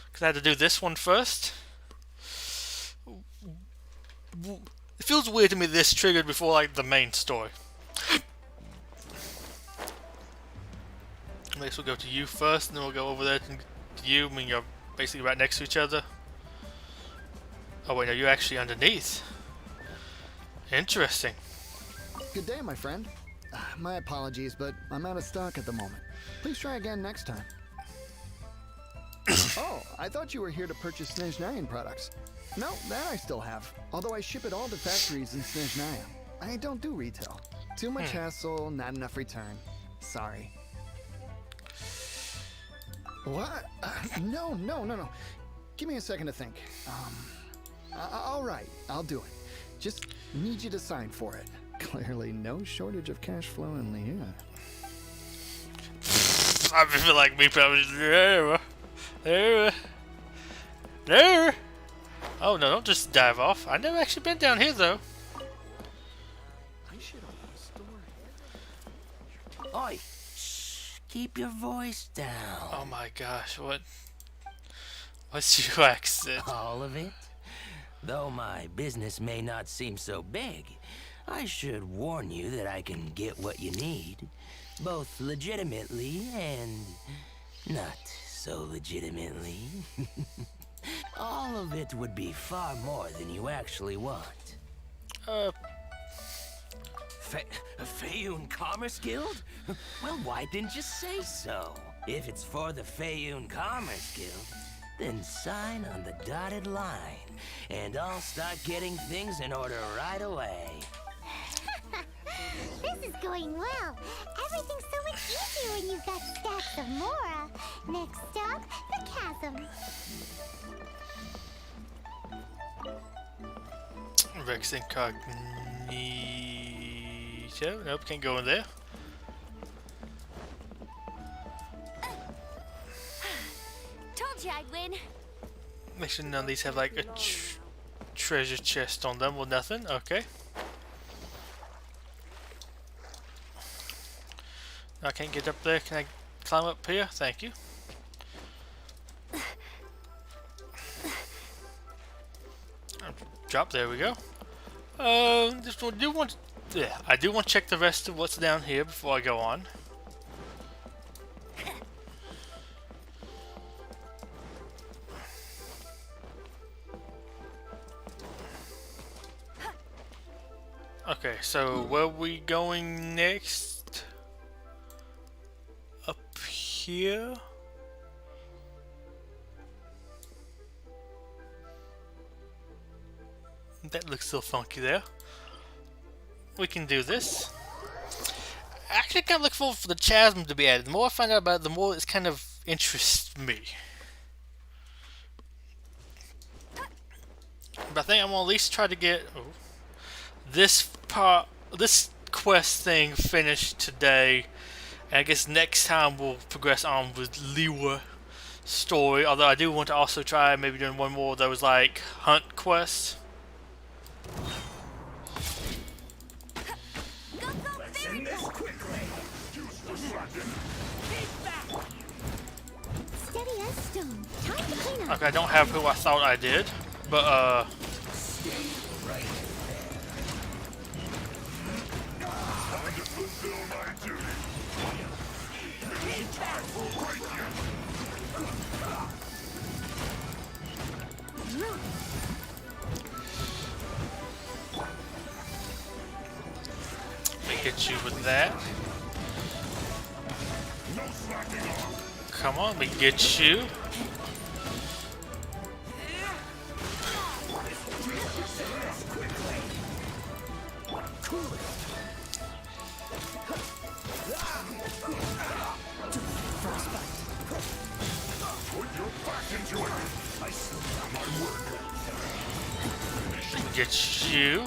A: because I had to do this one first. It feels weird to me this triggered before like the main story. I guess we'll go to you first, and then we'll go over there to you. I mean, you're basically right next to each other. Oh wait, no, you're actually underneath. Interesting.
J: Good day, my friend. My apologies, but I'm out of stock at the moment. Please try again next time. Oh, I thought you were here to purchase Snezhnayan products. No, that I still have. Although I ship it all to factories in Snezhnaya. I don't do retail. Too much hassle, not enough return. Sorry. What? No. Give me a second to think. All right, I'll do it. Just need you to sign for it. Clearly no shortage of cash flow in Liyue.
A: I feel like me probably there. Oh no, don't just dive off. I've never actually been down here though.
I: I should open a store.
L: Oi! Shh! Keep your voice down.
A: Oh my gosh, what's your accent?
L: All of it? Though my business may not seem so big, I should warn you that I can get what you need, both legitimately and not so legitimately. All of it would be far more than you actually want. Feiyun Commerce Guild? Well, why didn't you say so? If it's for the Feiyun Commerce Guild, then sign on the dotted line, and I'll start getting things in order right away.
G: This is going well. Everything's so much easier when you've got stacks of Mora. Next stop, the chasm.
A: Rex Incognito. Nope, can't go in there.
M: Told you I'd win.
A: Make sure none of these have like a treasure chest on them. Well, nothing. Okay. I can't get up there. Can I climb up here? Thank you. Drop. There we go. I do want to check the rest of what's down here before I go on. Okay, so where are we going next? Up here? That looks so funky there. We can do this. I actually kind of look forward for the chasm to be added. The more I find out about it, the more it's kind of interests me. But I think I'm gonna at least try to get this quest thing finished today. And I guess next time we'll progress on with Liyue story. Although I do want to also try maybe doing one more of those like hunt quests.
G: Steady as stone. Time to clean up.
A: Okay, I don't have who I thought I did, but let me hit you with that. Come on, let me get you. get you.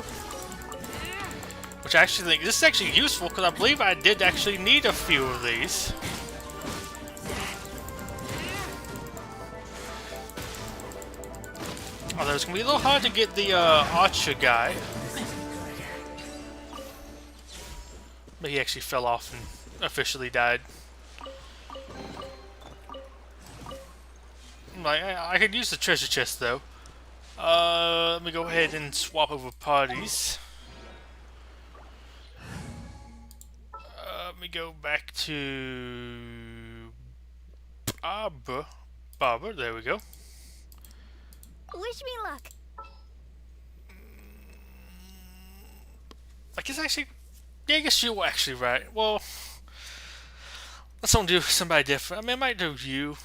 A: Which I actually think this is actually useful because I believe I did actually need a few of these. Although it's gonna be a little hard to get the archer guy. But he actually fell off and officially died. Like, I could use the treasure chest though. Let me go ahead and swap over parties. Let me go back to Barbara, there we go.
G: Wish me luck.
A: I guess actually, yeah, I guess you were actually right. Well, let's don't do somebody different. I mean, I might do you.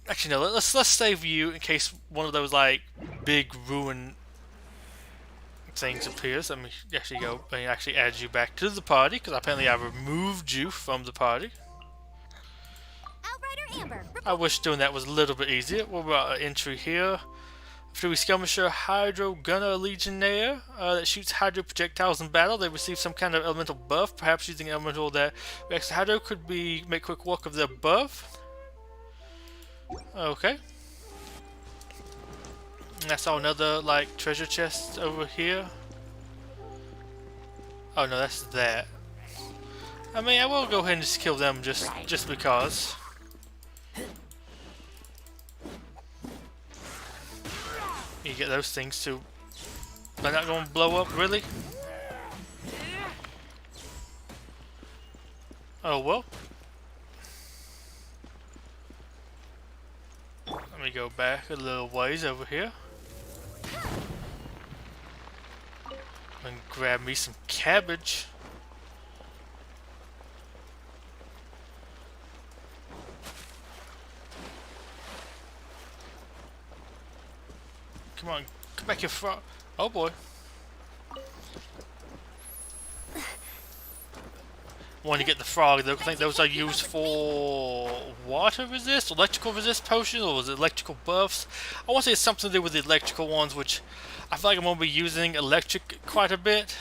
A: Actually, no. Let's save you in case one of those like big ruin things appears. Let me actually go and actually add you back to the party because apparently I removed you from the party.
G: Outrider Amber.
A: I wish doing that was a little bit easier. What about an entry here? After we skirmisher Hydro Gunner Legionnaire that shoots Hydro projectiles in battle, they receive some kind of elemental buff. Perhaps using an elemental that reacts to Hydro could be make quick work of their buff. Okay. And I saw another like treasure chest over here. Oh no, that's that. I mean, I will go ahead and just kill them just because. You get those things too. They're not going to blow up, really? Oh well. Let me go back a little ways over here. And grab me some cabbage. Come on, come back here, frog. Oh boy. Want to get the frog though. I think those are used for water resist, electrical resist potions, or was it electrical buffs? I want to say it's something to do with the electrical ones, which I feel like I'm going to be using electric quite a bit.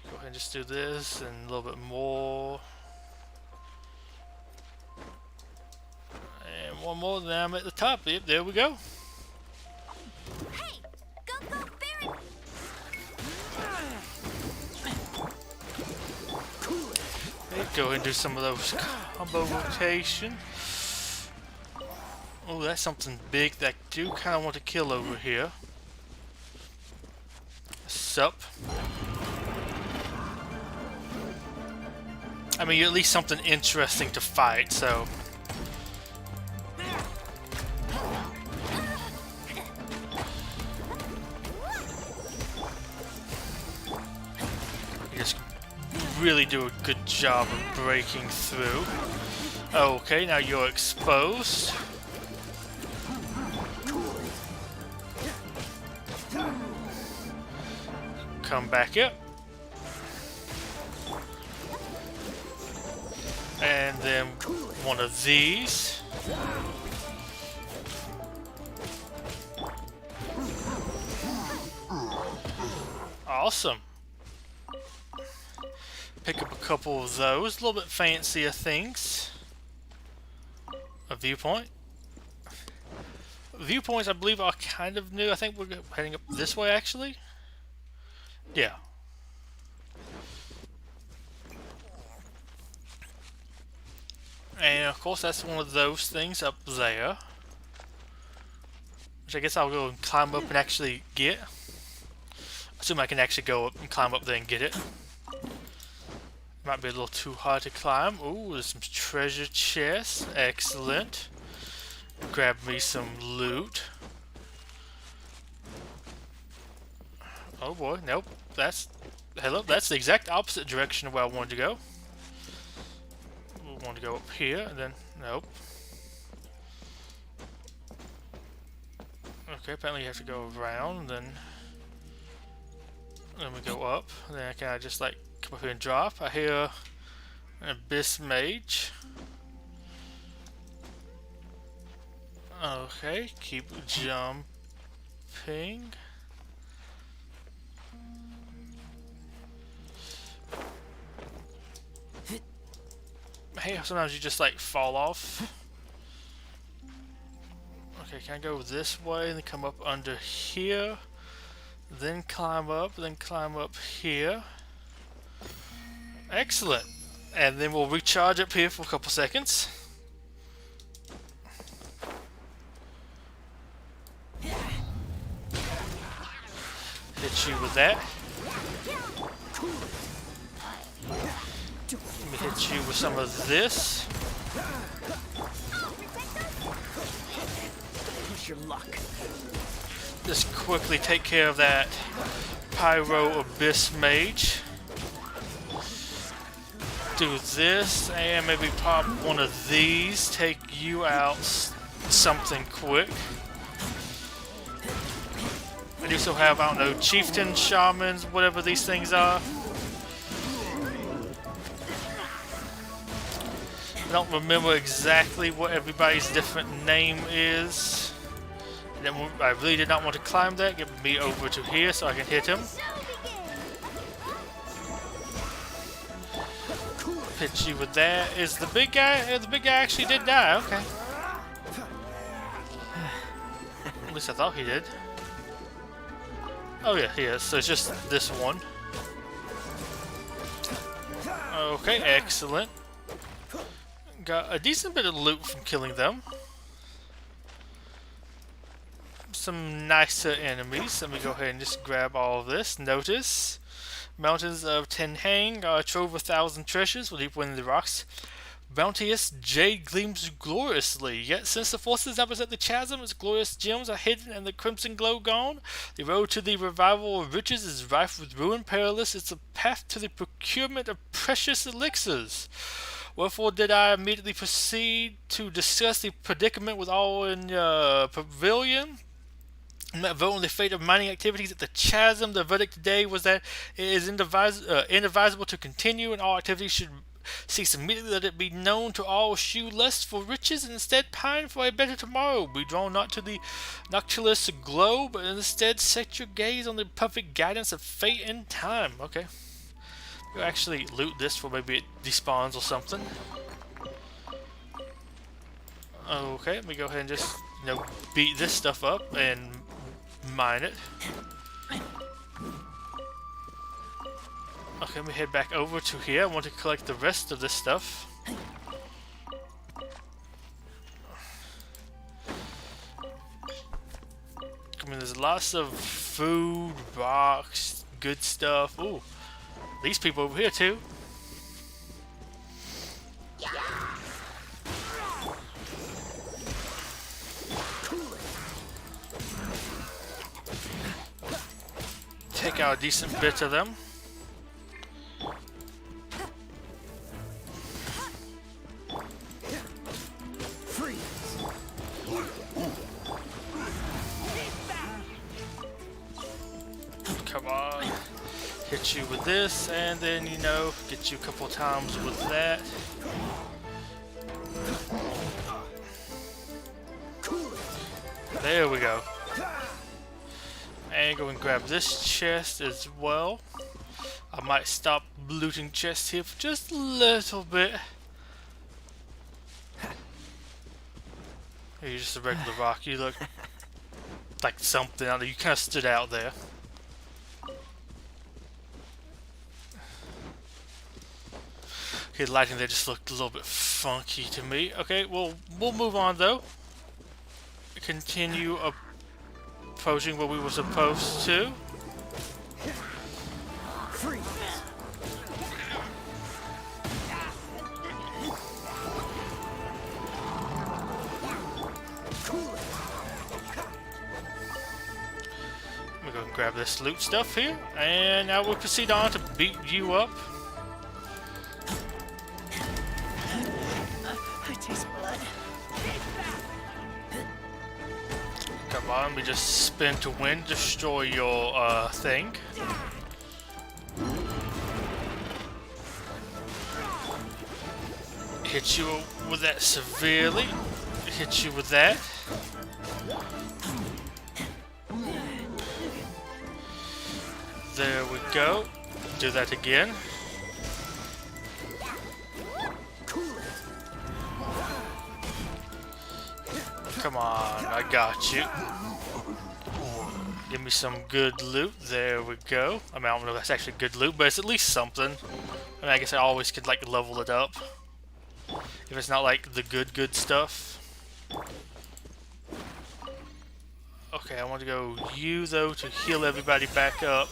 A: Go ahead and just do this and a little bit more. And one more, then I'm at the top. Yep, there we go.
G: Hey, go Baron.
A: Go ahead and do some of those combo rotation. Oh, that's something big that I do kind of want to kill over here. Sup. I mean, at least something interesting to fight, so. Just really do a good job of breaking through. Okay, now you're exposed. Come back up. And then one of these. Awesome. Pick up a couple of those, a little bit fancier things. A viewpoint. Viewpoints, I believe, are kind of new. I think we're heading up this way, actually. Yeah. And of course, that's one of those things up there. Which I guess I'll go and climb up and actually get. Assume I can actually go up and climb up there and get it. Might be a little too hard to climb. Ooh, there's some treasure chests. Excellent. Grab me some loot. Oh boy, nope. Hello, that's the exact opposite direction of where I wanted to go. We want to go up here, and then, nope. Okay, apparently you have to go around, then we go up. And then can I just like come up here and drop? I hear an abyss mage. Okay, keep jumping. Hey, sometimes you just like fall off. Okay, can I go this way and then come up under here? Then climb up here. Excellent. And then we'll recharge up here for a couple seconds. Hit you with that. Let me hit you with some of this.
B: Push your luck.
A: Just quickly take care of that Pyro Abyss Mage. Do this, and maybe pop one of these. Take you out something quick. And you also have, I don't know, chieftains, shamans, whatever these things are. I don't remember exactly what everybody's different name is. And then I really did not want to climb that. Get me over to here so I can hit him. Hit you with that. Is the big guy? The big guy actually did die. Okay. At least I thought he did. Oh yeah, he is. So it's just this one. Okay, excellent. Got a decent bit of loot from killing them. Some nicer enemies. Let me go ahead and just grab all of this. Notice. Mountains of Tenhang are trove 1,000 treasures will deep within the rocks. Bounteous jade gleams gloriously, yet since the forces that represent the chasm, its glorious gems are hidden and the crimson glow gone. The road to the revival of riches is rife with ruin perilous. It's a path to the procurement of precious elixirs. Wherefore did I immediately proceed to discuss the predicament with all in pavilion. And that vote on the fate of mining activities at the chasm. The verdict today was that it is inadvisable to continue, and all activities should cease immediately. Let it be known to all eschew lust for riches, and instead pine for a better tomorrow. Be drawn not to the nocturnus glow, but instead set your gaze on the perfect guidance of fate and time. Okay. We'll actually loot this for maybe it despawns or something. Okay, let me go ahead and just, beat this stuff up and mine it. Okay, let me head back over to here. I want to collect the rest of this stuff. I mean, there's lots of food, rocks, good stuff. Ooh, these people over here too. Take out a decent bit of them. Come on. Hit you with this, and then, get you a couple times with that. There we go. And go and grab this chest as well. I might stop looting chests here for just a little bit. You're just a regular rock. You look like something out there. You kind of stood out there. Okay, the lighting there just looked a little bit funky to me. Okay, well, we'll move on though. Continue approaching where we were supposed to. Let me go and grab this loot stuff here, and now we'll proceed on to beat you up.
B: I taste blood.
A: Come on, we just spin to win, destroy your thing. Hit you with that severely. Hit you with that. There we go. Do that again. Come on, I got you. Give me some good loot. There we go. I mean, I don't know if that's actually good loot, but it's at least something. I mean, I guess I always could, like, level it up. If it's not, like, the good stuff. Okay, I want to go you, though, to heal everybody back up.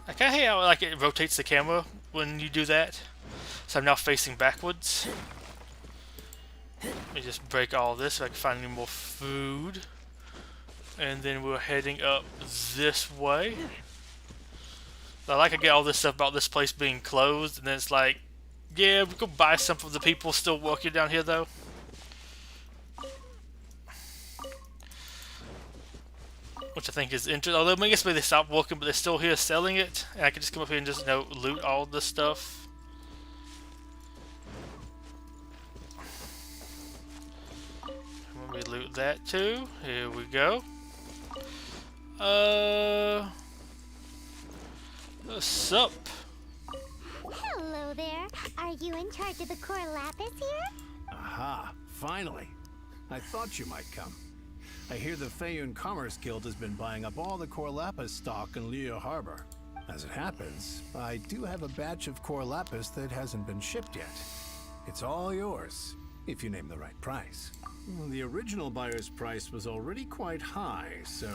A: I kind of hate how, like, it rotates the camera when you do that. So I'm now facing backwards. Let me just break all this so I can find any more food. And then we're heading up this way. I like to get all this stuff about this place being closed, and then it's like, yeah, we could buy some from the people still working down here, though. Which I think is interesting. Although I guess maybe they stopped working, but they're still here selling it. And I can just come up here and just, you know, loot all this stuff. Let me loot that too. Here we go. What's up?
G: Hello there. Are you in charge of the core lapis here?
N: Aha, finally. I thought you might come. I hear the Feiyun Commerce Guild has been buying up all the core lapis stock in Liyue Harbor. As it happens, I do have a batch of core lapis that hasn't been shipped yet. It's all yours, if you name the right price. Well, the original buyer's price was already quite high, so...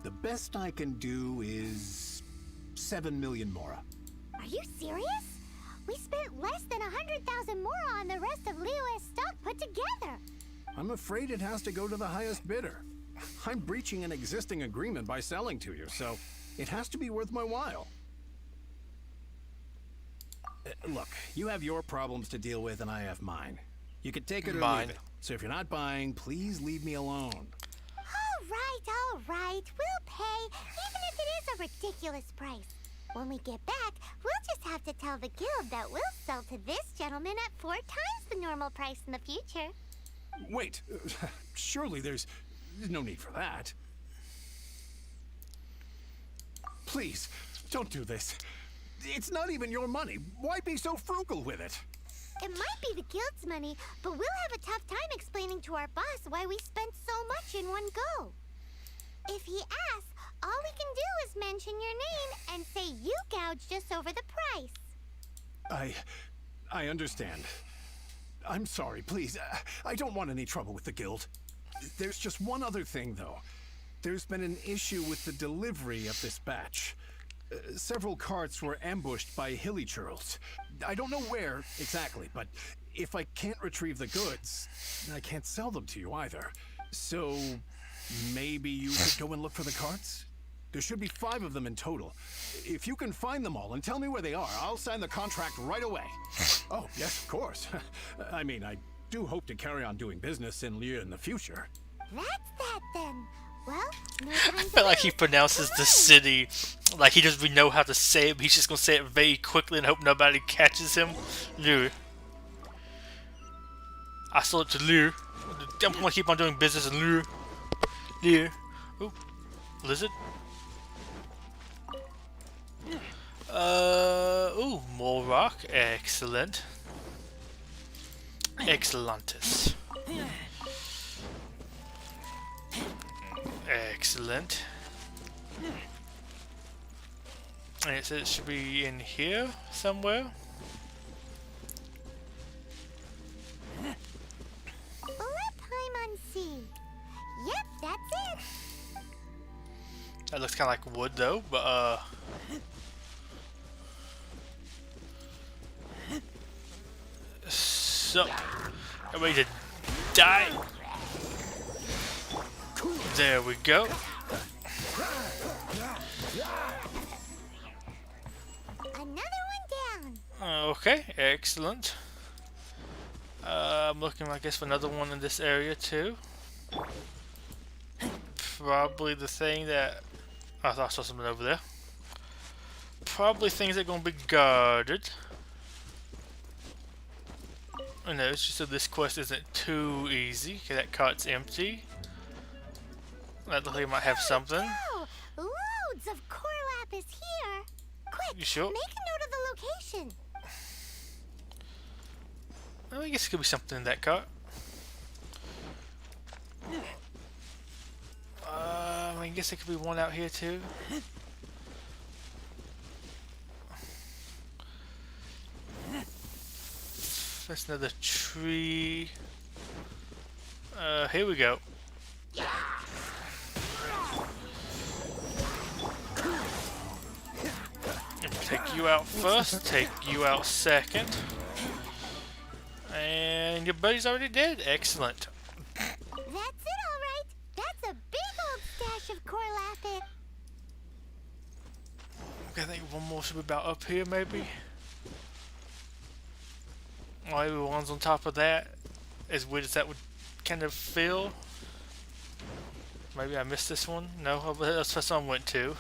N: The best I can do is... 7 million mora.
G: Are you serious? We spent less than 100,000 more on the rest of Liyue's stock put together.
N: I'm afraid it has to go to the highest bidder. I'm breaching an existing agreement by selling to you, so it has to be worth my while. Look, you have your problems to deal with and I have mine. You can take it or leave it. So if you're not buying, please leave me alone.
G: All right. We'll pay, even if it is a ridiculous price. When we get back, we'll just have to tell the guild that we'll sell to this gentleman at 4 times the normal price in the future.
N: Wait, surely there's no need for that. Please, don't do this. It's not even your money. Why be so frugal with it?
G: It might be the guild's money, but we'll have a tough time explaining to our boss why we spent so much in one go. If he asks, all we can do is mention your name and say you gouged just over the price.
N: I understand. I'm sorry, please. I don't want any trouble with the guild. There's just one other thing, though. There's been an issue with the delivery of this batch. Several carts were ambushed by hilly churls. I don't know where exactly, but if I can't retrieve the goods, I can't sell them to you either. So maybe you could go and look for the carts? There should be 5 of them in total. If you can find them all and tell me where they are, I'll sign the contract right away. Oh, yes, of course. I mean, I do hope to carry on doing business in Liyue in the future.
G: That's that then. Well, no
A: I
G: time
A: feel
G: to
A: like he
G: wait.
A: pronounces the city like he doesn't really know how to say it, but he's just gonna say it very quickly and hope nobody catches him. Liyue. I sold it to Liyue. I'm gonna keep on doing business in Liyue. Liyue. Ooh, lizard. Ooh, more rock. Excellent. Excellentus. Excellent. And it says it should be in here somewhere.
G: Bullet Paimon. Yep, that's it.
A: That looks kind of like wood though, but so I'm ready to die. There we go.
G: Another one down.
A: Okay, excellent. I'm looking, I guess, for another one in this area too. Probably the thing that I thought I saw something over there. Probably things that are going to be guarded. I know, it's just that this quest isn't too easy. Okay, that cart's empty. That looks like it might have something.
G: Wow! Loads of core lapis here! Quick,
A: You sure?
G: make a note of the location.
A: I guess it could be something in that cart. I guess there could be one out here too. That's another tree. Here we go. Take you out first, take you out second. And your buddy's already dead. Excellent.
G: That's it, all right. That's a big old stash of core lapis.
A: I think one more should be about up here, maybe. Or maybe one's on top of that. As weird as that would kind of feel. Maybe I missed this one. No, that's what someone went to.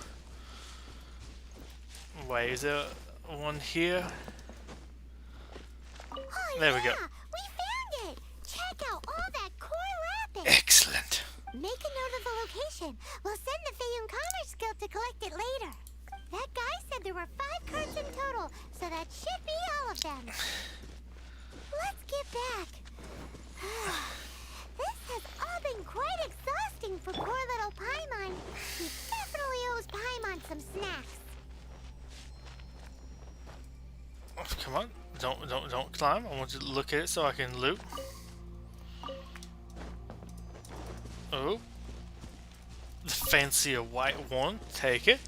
A: Wait, is there one here?
G: Oh,
A: there we go.
G: We found it. Check out all that core lapis.
A: Excellent.
G: Make a note of the location. We'll send the Feiyun Commerce Guild to collect it later. That guy said there were 5 carts in total, so that should be all of them. Let's get back. This has all been quite exhausting for poor little Paimon. He definitely owes Paimon some snacks.
A: Oh, come on. Don't climb. I want you to look at it so I can loot. Oh. The fancier white one. Take it.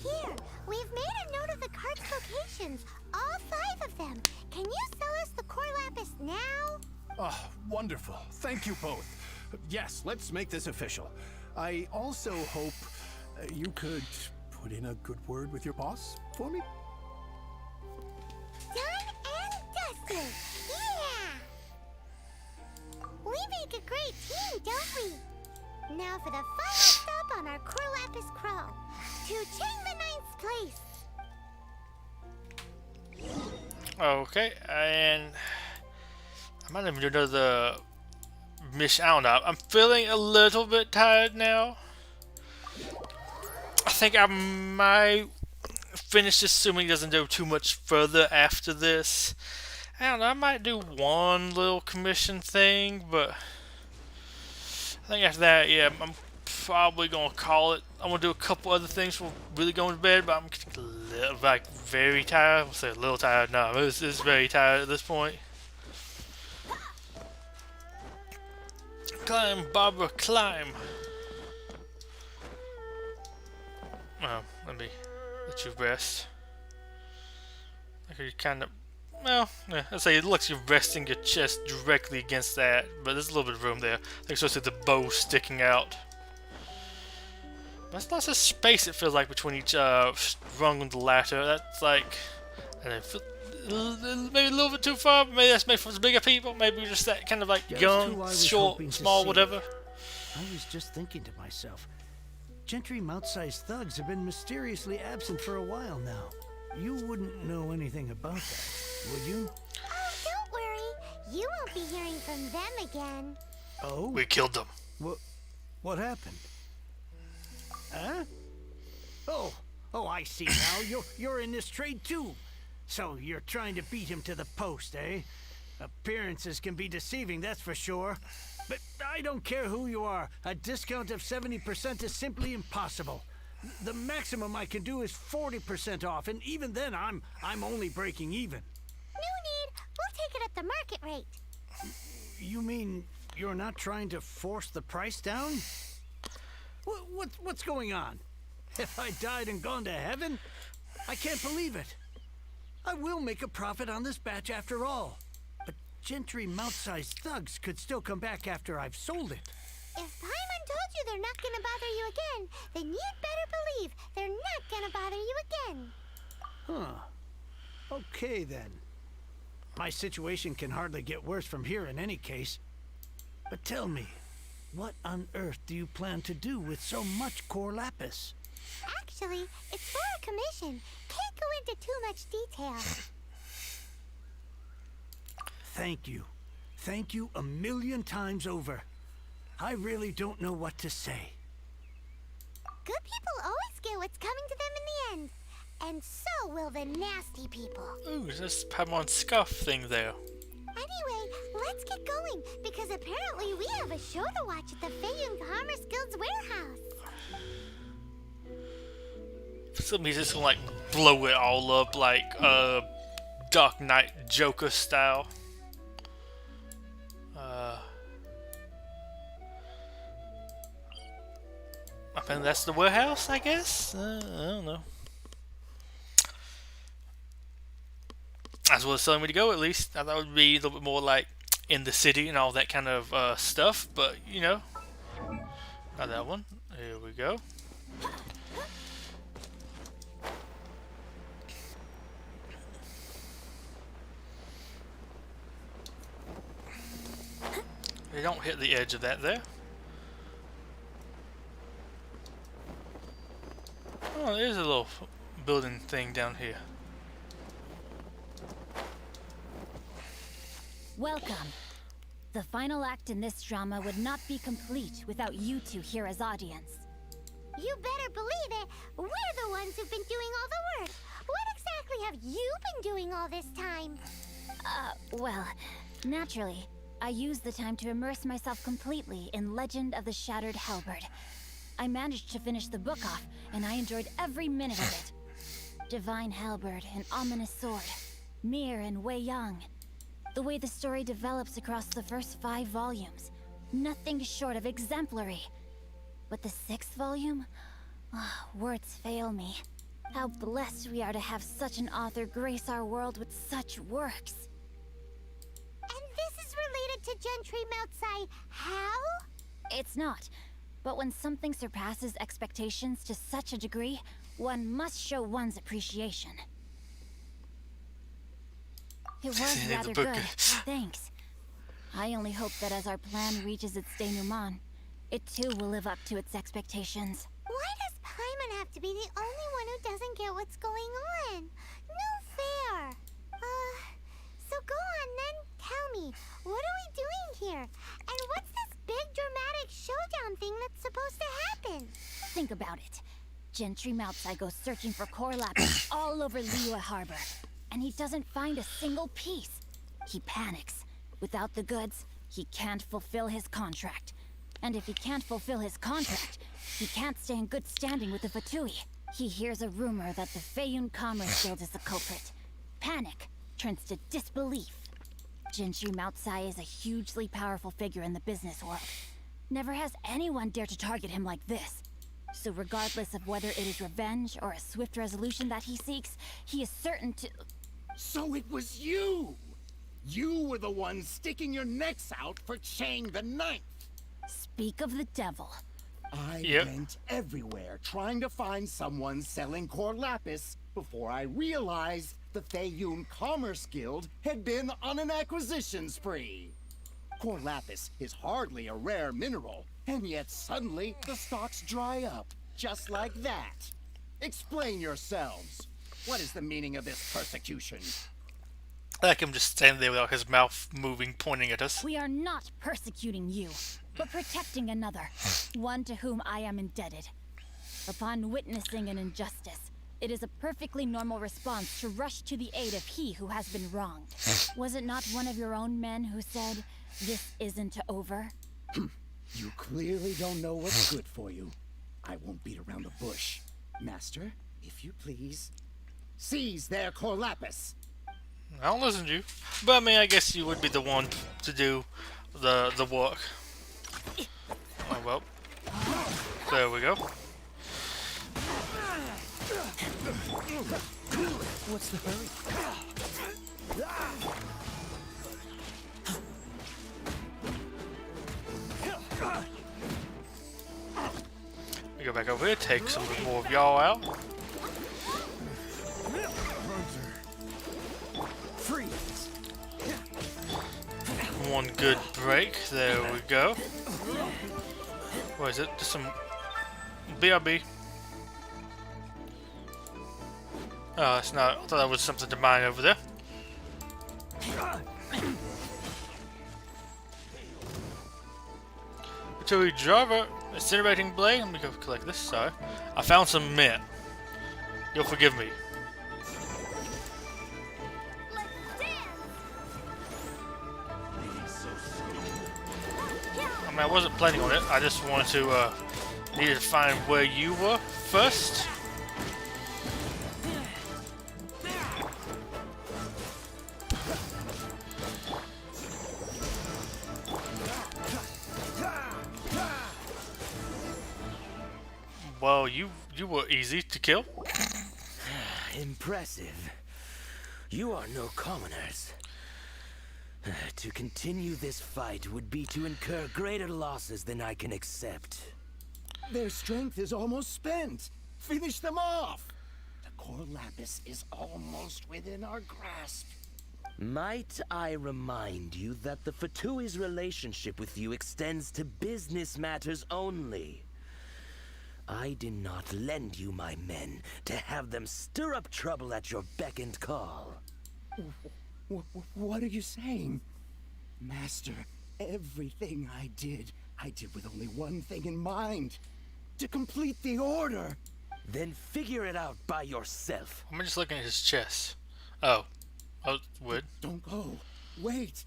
G: Here, we've made a note of the cart's locations. All 5 of them. Can you sell us the core lapis now?
N: Oh, wonderful. Thank you both. Yes, let's make this official. I also hope you could put in a good word with your boss for me?
G: Done and dusted! Yeah! We make a great team, don't we? Now for the final stop on our core lapis crawl. To Chang the 9th's place.
A: Okay, and I might even do another mission. I don't know. I'm feeling a little bit tired now. I think I might finish this, assuming it doesn't go too much further after this. I don't know. I might do one little commission thing, but I think after that, yeah, I'm probably gonna call it. I'm gonna do a couple other things before really going to bed, but I'm like very tired. I'll say a little tired. No, it's very tired at this point. Climb, Barbara, climb. Let me let you rest. I could kind of, well, yeah, I'd say it looks like you're resting your chest directly against that, but there's a little bit of room there. I think it's supposed to be the bow sticking out. That's lots of space it feels like between each rung of the ladder. That's like, maybe a little bit too far. Maybe that's made for bigger people. Maybe just that kind of like young, short, small, whatever.
F: I was just thinking to myself, gentry mouth-sized thugs have been mysteriously absent for a while now. You wouldn't know anything about that, would you?
G: Oh, don't worry. You won't be hearing from them again.
F: Oh?
A: We killed them.
F: What happened? Huh? Oh, I see now. You're in this trade too. So you're trying to beat him to the post, eh? Appearances can be deceiving, that's for sure. But I don't care who you are. A discount of 70% is simply impossible. The maximum I can do is 40% off, and even then I'm only breaking even.
G: No need. We'll take it at the market rate.
F: You mean you're not trying to force the price down? What's going on? Have I died and gone to heaven? I can't believe it. I will make a profit on this batch after all. But gentry mouth-sized thugs could still come back after I've sold it.
G: If Paimon told you they're not gonna bother you again, then you'd better believe they're not gonna bother you again.
F: Huh. Okay then. My situation can hardly get worse from here in any case. But tell me, what on earth do you plan to do with so much core lapis?
G: Actually, it's for a commission. Can't go into too much detail.
F: Thank you. thank you a million times over. I really don't know what to say.
G: Good people always get what's coming to them in the end. And so will the nasty people.
A: Ooh, this Pokemon Scuff thing there.
G: Anyway, let's get going, because apparently we have a show to watch at the Feiyun Commerce Guild's warehouse.
A: Somebody's just gonna like blow it all up like Dark Knight Joker style. I think that's the warehouse, I guess? I don't know. That's what it's telling me to go, at least. I thought it would be a little bit more like in the city and all that kind of stuff, but you know. Not that one. Here we go. They don't hit the edge of that there. Oh, there's a little building thing down here.
C: Welcome. The final act in this drama would not be complete without you two here as audience.
G: You better believe it. We're the ones who've been doing all the work. What exactly have you been doing all this time?
C: Well, naturally, I used the time to immerse myself completely in Legend of the Shattered Halberd. I managed to finish the book off, and I enjoyed every minute of it. Divine Halberd, an ominous sword. Mir and Wei Yang. The way the story develops across the first 5 volumes. Nothing short of exemplary. But the 6th volume? Words fail me. How blessed we are to have such an author grace our world with such works.
G: And this is related to Gentry Moutsai how?
C: It's not. But when something surpasses expectations to such a degree, one must show one's appreciation. It was rather good, thanks. I only hope that as our plan reaches its denouement, it too will live up to its expectations.
G: Why does Paimon have to be the only one who doesn't get what's going on? No fair. So go on then, tell me, what are we doing here? And what's this big dramatic showdown thing that's supposed to happen?
C: Think about it. Gentry Moutsai goes searching for core lapis all over Liyue Harbor, and he doesn't find a single piece. He panics. Without the goods, he can't fulfill his contract. And if he can't fulfill his contract, he can't stay in good standing with the Fatui. He hears a rumor that the Feiyun Commerce Guild is the culprit. Panic turns to disbelief. Genshi Moutsai is a hugely powerful figure in the business world. Never has anyone dared to target him like this. So regardless of whether it is revenge or a swift resolution that he seeks, he is certain to...
I: So it was you! You were the one sticking your necks out for Chang the Ninth!
C: Speak of the devil.
K: I went everywhere trying to find someone selling core lapis before I realized the Feiyun Commerce Guild had been on an acquisition spree. Core lapis is hardly a rare mineral, and yet suddenly the stocks dry up, just like that. Explain yourselves. What is the meaning of this persecution?
A: Like him just standing there without his mouth moving, pointing at us.
C: We are not persecuting you, but protecting another, one to whom I am indebted. Upon witnessing an injustice, it is a perfectly normal response to rush to the aid of he who has been wronged. Was it not one of your own men who said, "This isn't over"?
K: You clearly don't know what's good for you. I won't beat around the bush. Master, if you please, seize their core lapis.
A: I don't listen to you. But I mean, I guess you would be the one to do the work. Oh well. There we go.
B: What's the hurry?
A: We go back over here, take some more of y'all out.
B: Freeze.
A: One good break. There we go. What is it? Just some BRB. Oh, it's not. I thought that was something to mine over there. Fatui driver, incinerating blade. Let me go collect this. Sorry, I found some mint. You'll forgive me. I mean, I wasn't planning on it. I just wanted to needed to find where you were first. Well, you were easy to kill.
L: Impressive. You are no commoners. To continue this fight would be to incur greater losses than I can accept.
I: Their strength is almost spent. Finish them off. The core lapis is almost within our grasp.
L: Might I remind you that the Fatui's relationship with you extends to business matters only? I did not lend you my men to have them stir up trouble at your beck and call.
I: What are you saying? Master, everything I did with only one thing in mind. To complete the order.
L: Then figure it out by yourself.
A: I'm just looking at his chest. Oh, wood.
I: Don't go. Wait.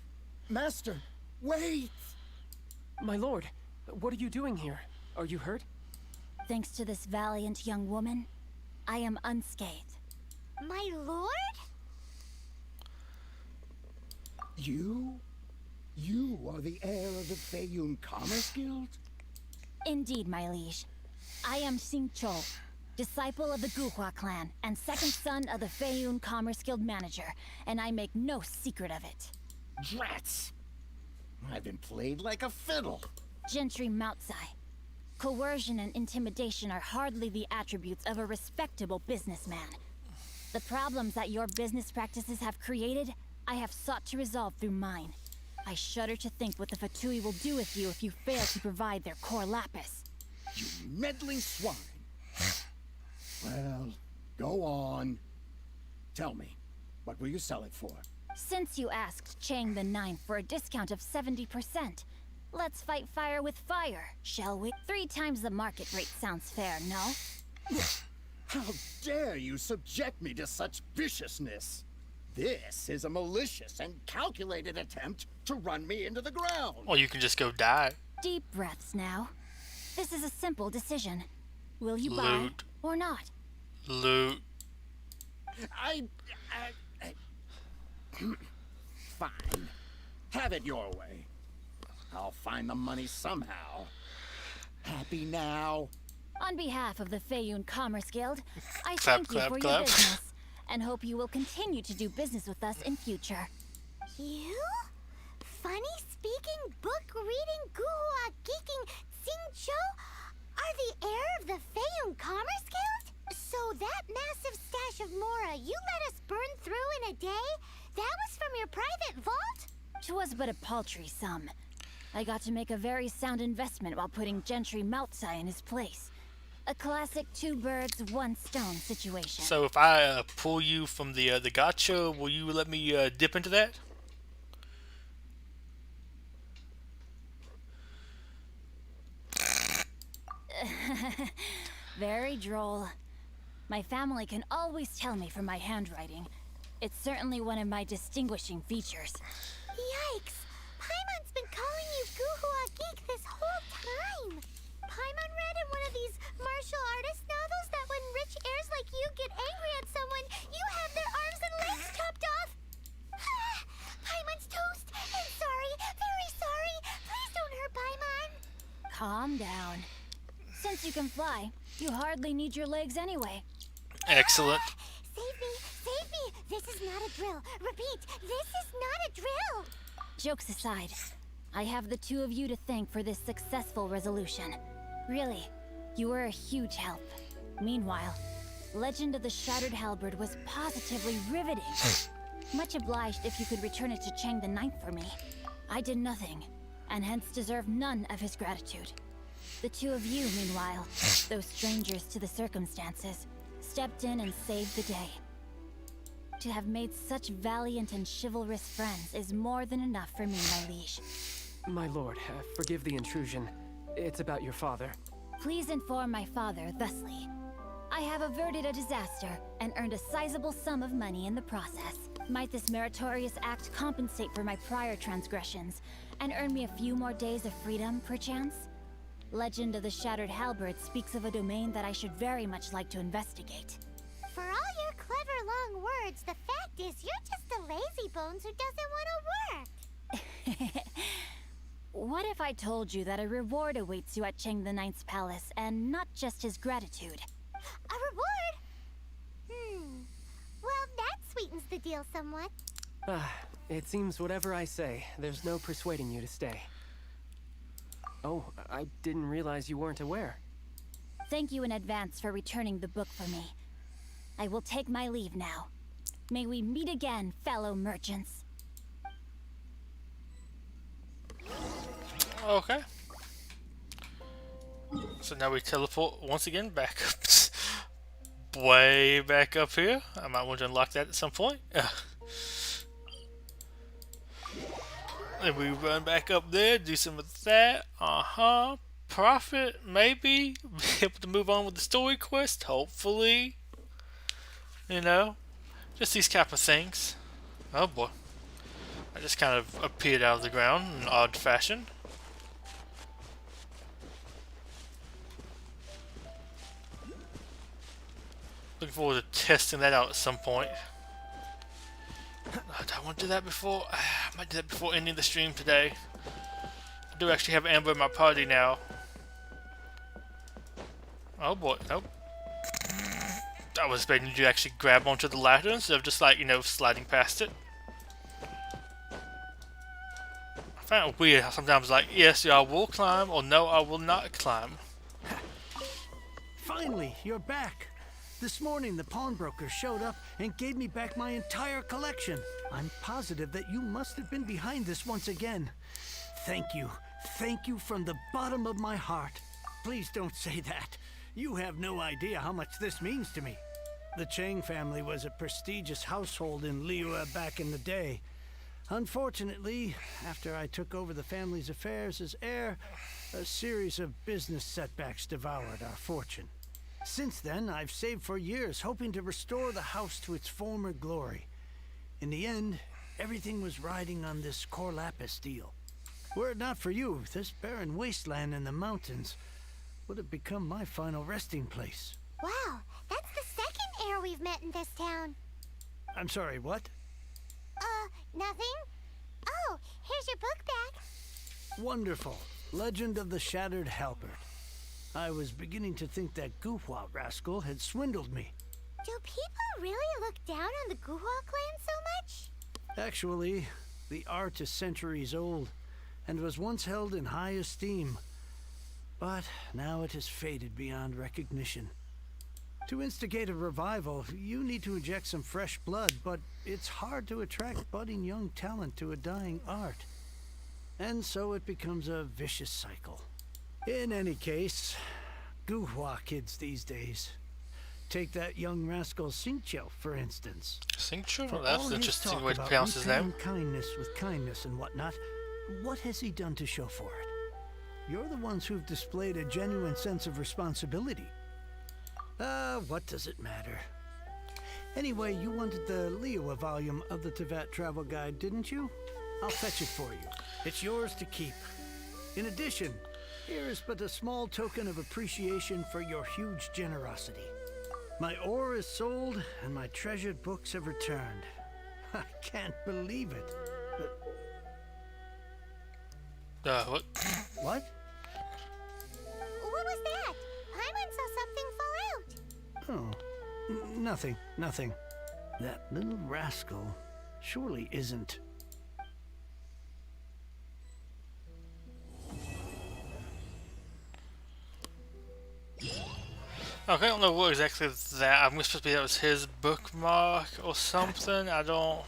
I: Master, wait.
B: My lord, what are you doing here? Are you hurt?
C: Thanks to this valiant young woman, I am unscathed.
G: My lord?
I: You? You are the heir of the Feiyun Commerce Guild?
C: Indeed, my liege. I am Xingqiu, disciple of the Guhua clan and second son of the Feiyun Commerce Guild manager, and I make no secret of it.
I: Drats! I've been played like a fiddle.
C: Gentry Moutsai. Coercion and intimidation are hardly the attributes of a respectable businessman. The problems that your business practices have created, I have sought to resolve through mine. I shudder to think what the Fatui will do with you if you fail to provide their core lapis.
I: You meddling swine. Well, go on. Tell me, what will you sell it for?
C: Since you asked Chang the Ninth for a discount of 70%, let's fight fire with fire, shall we? 3 times the market rate sounds fair, no?
I: How dare you subject me to such viciousness? This is a malicious and calculated attempt to run me into the ground.
A: Or you can just go die.
C: Deep breaths now. This is a simple decision. Will you buy or not?
A: Loot.
I: Fine. Have it your way. I'll find the money somehow. Happy now?
C: On behalf of the Feiyun Commerce Guild, I
A: Clap,
C: thank you
A: clap,
C: for
A: clap.
C: your business, and hope you will continue to do business with us in future.
G: You? Funny-speaking, book-reading, guhua geeking Xingqiu are the heir of the Feiyun Commerce Guild? So that massive stash of Mora you let us burn through in a day? That was from your private vault?
C: 'Twas but a paltry sum. I got to make a very sound investment while putting Gentry Moutsai in his place. A classic 2 birds, 1 stone situation.
A: So if I pull you from the gacha, will you let me dip into that?
C: Very droll. My family can always tell me from my handwriting. It's certainly one of my distinguishing features.
G: Yikes! Paimon's been calling you Guhua Geek this whole time! Paimon read in one of these martial artist novels that when rich heirs like you get angry at someone, you have their arms and legs chopped off! Paimon's toast! I'm sorry, very sorry! Please don't hurt Paimon!
C: Calm down. Since you can fly, you hardly need your legs anyway.
A: Excellent.
G: Save me! Save me! This is not a drill! Repeat, this is not a drill!
C: Jokes aside, I have the 2 of you to thank for this successful resolution. Really, you were a huge help. Meanwhile, Legend of the Shattered Halberd was positively riveting. Much obliged if you could return it to Chang the Ninth for me. I did nothing, and hence deserve none of his gratitude. The 2 of you, meanwhile, though strangers to the circumstances, stepped in and saved the day. To have made such valiant and chivalrous friends is more than enough for me, my liege.
B: My lord, forgive the intrusion. It's about your father.
C: Please inform my father thusly. I have averted a disaster and earned a sizable sum of money in the process. Might this meritorious act compensate for my prior transgressions and earn me a few more days of freedom, perchance? Legend of the Shattered Halberd speaks of a domain that I should very much like to investigate.
G: For all your clever long words, the fact is you're just a lazy bones who doesn't want to work.
C: What if I told you that a reward awaits you at Cheng the Ninth's palace, and not just his gratitude?
G: A reward? Well, that sweetens the deal somewhat.
B: It seems whatever I say, there's no persuading you to stay. Oh, I didn't realize you weren't aware.
C: Thank you in advance for returning the book for me. I will take my leave now. May we meet again, fellow merchants.
A: Okay. So now we teleport once again back up. Way back up here. I might want to unlock that at some point. And we run back up there, do some of that. Profit, maybe. Be able to move on with the story quest, hopefully. You know, just these type of things. Oh boy. I just kind of appeared out of the ground in an odd fashion. Looking forward to testing that out at some point. Do I want to do that before? I might do that before ending the stream today. I do actually have Amber in my party now. Oh boy, nope. I was expecting you to actually grab onto the ladder instead of just like, you know, sliding past it. I find it weird how sometimes like, yes, I will climb, or no, I will not climb.
F: Finally, you're back. This morning, the pawnbroker showed up and gave me back my entire collection. I'm positive that you must have been behind this once again. Thank you. Thank you from the bottom of my heart. Please don't say that. You have no idea how much this means to me. The Chang family was a prestigious household in Liyue back in the day. Unfortunately, after I took over the family's affairs as heir, a series of business setbacks devoured our fortune. Since then, I've saved for years, hoping to restore the house to its former glory. In the end, everything was riding on this core lapis deal. Were it not for you, this barren wasteland in the mountains would have become my final resting place.
G: Wow, that's the second heir we've met in this town.
F: I'm sorry, what?
G: Nothing? Oh, here's your book back.
F: Wonderful. Legend of the Shattered Halberd. I was beginning to think that Guhua rascal had swindled me.
G: Do people really look down on the Guhua clan so much?
F: Actually, the art is centuries old and was once held in high esteem. But now it has faded beyond recognition. To instigate a revival, you need to inject some fresh blood, but it's hard to attract budding young talent to a dying art. And so it becomes a vicious cycle. In any case, Guhua kids these days. Take that young rascal Xingqiu, for instance.
A: Xingqiu?
F: For
A: That's
F: all
A: an
F: his
A: interesting
F: talk
A: way to
F: about
A: pronounce his name.
F: repaying kindness with kindness and whatnot, what has he done to show for it? You're the ones who've displayed a genuine sense of responsibility. What does it matter? Anyway, you wanted the Liyue volume of the Teyvat Travel Guide, didn't you? I'll fetch it for you. It's yours to keep. In addition, here is but a small token of appreciation for your huge generosity. My ore is sold, and my treasured books have returned. I can't believe it.
A: What?
F: What?
G: What was that? Paimon saw something fall out.
F: Oh, nothing. That little rascal surely isn't.
A: Okay, I don't know what exactly that. I'm supposed to be that was his bookmark or something. I don't.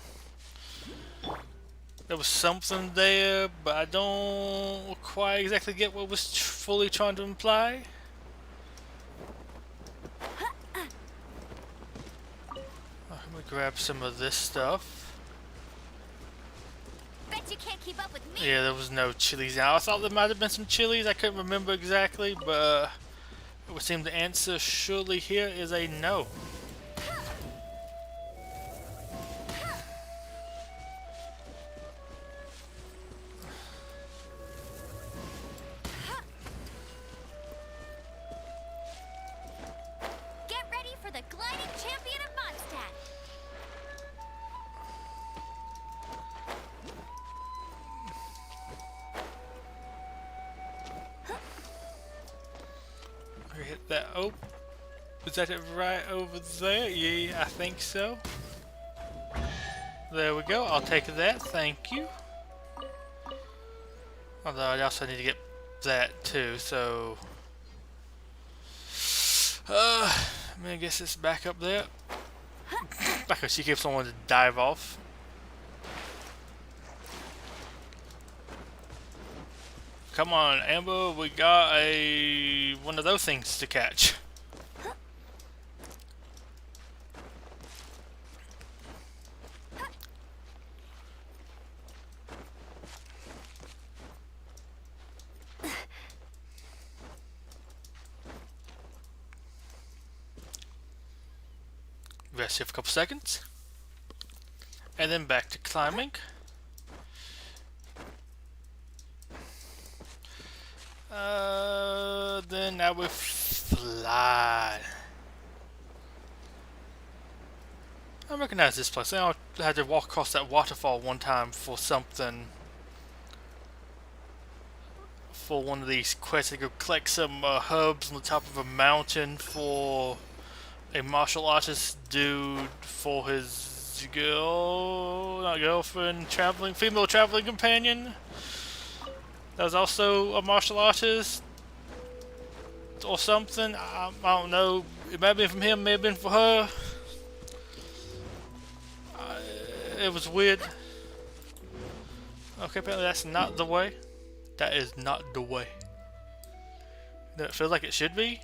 A: There was something there, but I don't quite exactly get what was fully trying to imply. Let me grab some of this stuff.
C: Betuor
G: you can't keep up with me.
A: Yeah, there was no chilies. Now, I thought there might have been some chilies. I couldn't remember exactly, but it would seem the answer surely here is a no.
G: Get ready for the gliding champion of Mondstadt.
A: I hit that. Oh, is that it right over there? Yeah, I think so. There we go. I'll take that. Thank you. Although I also need to get that too. So, I mean, I guess it's back up there. Back up. She keeps on wanting to dive off. Come on, Amber, we got one of those things to catch. Rest here for a couple seconds. And then back to climbing. Then now we fly. I recognize this place. I had to walk across that waterfall one time for something. For one of these quests, to go collect some herbs on the top of a mountain for a martial artist dude for his not girlfriend, female traveling companion. That was also a martial artist or something. I don't know. It might have been from him, may have been for her. It was weird. Okay, apparently that's not the way. That is not the way. Does it feel like it should be?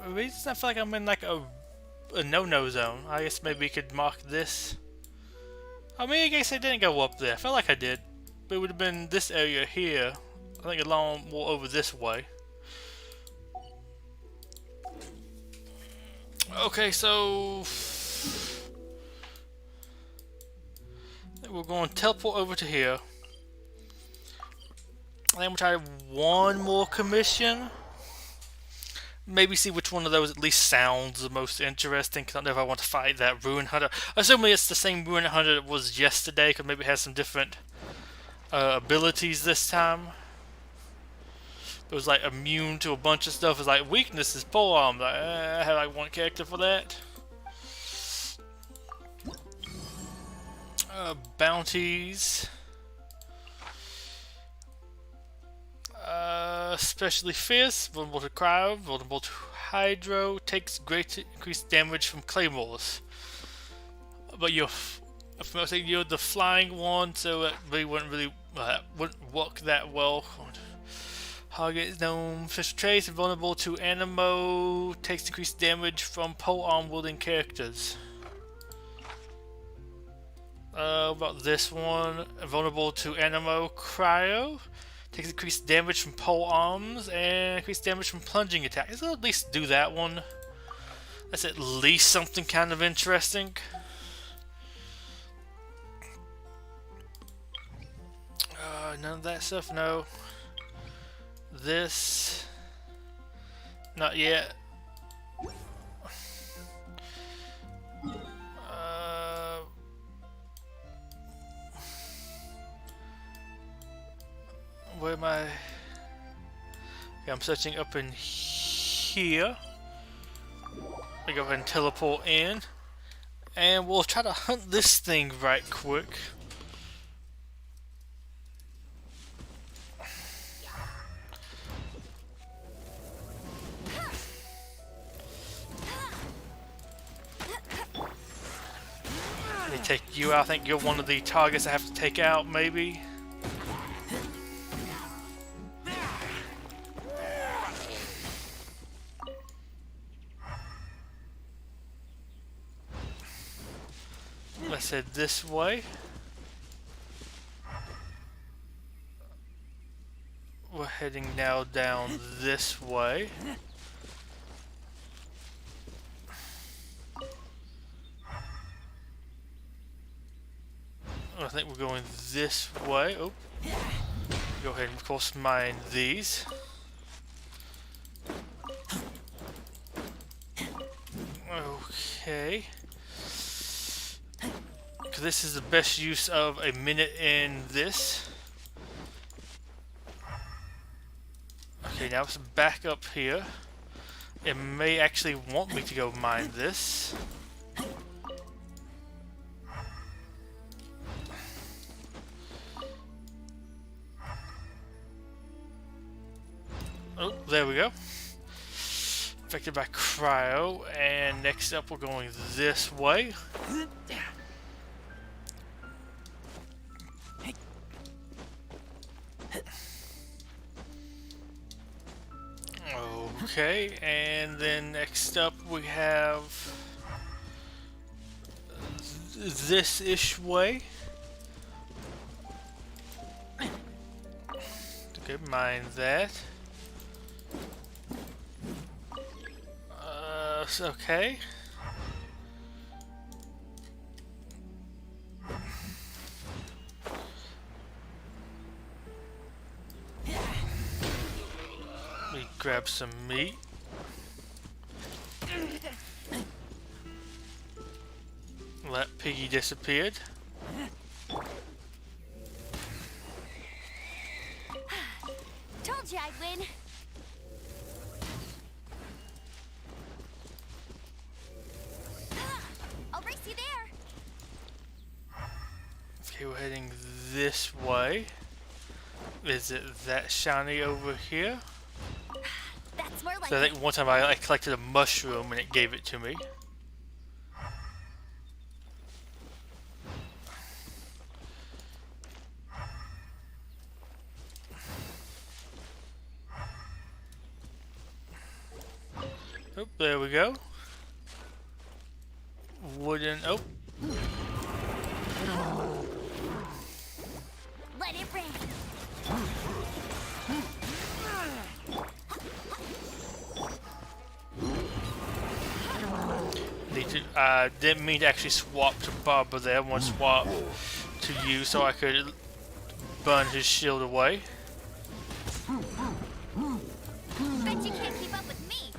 A: The reason I feel like I'm in like a no-no zone. I guess maybe we could mark this. I mean, I guess I didn't go up there. I felt like I did. But it would have been this area here. I think a lot more over this way. Okay, so we're going to teleport over to here. I think we'll try one more commission. Maybe see which one of those at least sounds the most interesting, because I don't know if I want to fight that Ruin Hunter. Assuming it's the same Ruin Hunter that was yesterday, because maybe it has some different abilities this time. It was like immune to a bunch of stuff. It's like weakness is polearm. Like, I have like one character for that. Bounties. Especially fierce, vulnerable to cryo, vulnerable to hydro, takes great increased damage from claymores. But you're the flying one, so it really wouldn't work that well. Target gnome, special trace, vulnerable to animo, takes increased damage from polearm wielding characters. About this one, vulnerable to animo, cryo. Takes increased damage from pole arms and increased damage from plunging attacks. Let's at least do that one. That's at least something kind of interesting. None of that stuff, no. This. Not yet. Where am I? Okay, I'm searching up in here. I go ahead and teleport in. And we'll try to hunt this thing right quick. Let me take you out. I think you're one of the targets I have to take out, maybe. Let's head this way. We're heading now down this way. I think we're going this way. Oh, go ahead and of course mine these. Okay. Because this is the best use of a minute in this. Okay, now it's back up here. It may actually want me to go mine this. Oh, there we go. Affected by cryo, and next up we're going this way. Okay, and then next up we have this-ish way. Okay, mine that. Okay. Let me grab some meat. That piggy disappeared.
G: Told you I'd win. I'll race you there.
A: Okay, we're heading this way. Is it that shiny over here?
G: That's more like
A: So I think one time I collected a mushroom and it gave it to me. Oh, there we go. Wooden. Oh.
G: Let it rain.
A: Need to. Didn't mean to actually swap to Barbara there. I want to swap to you so I could burn his shield away.
G: Bet you can't keep up with me.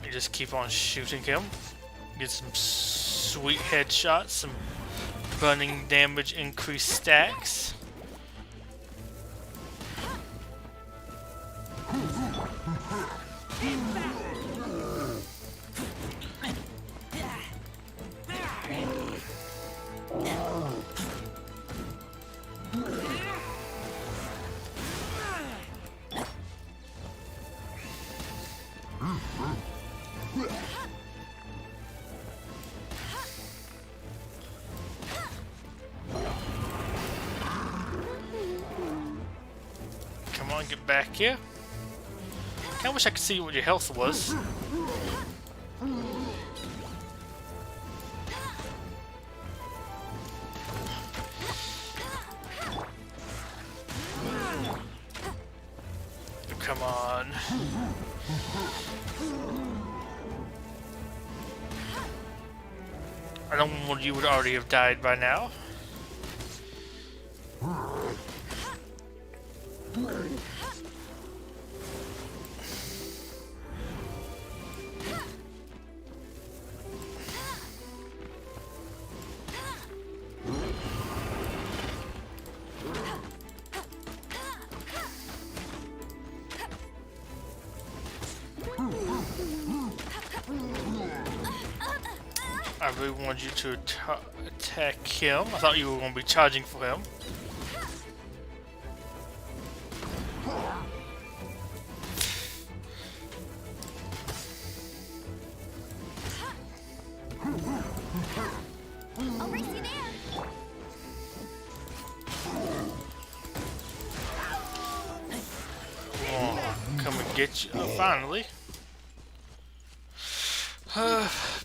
A: You just keep on shooting him. Get some sweet headshots, some burning damage increased stacks. Come on, get back here. I wish I could see what your health was. Come on. I don't want you would already have died by now. I really wanted you to attack him. I thought you were going to be charging for him.
G: I'll race you there.
A: Oh, come and get you. Oh, finally.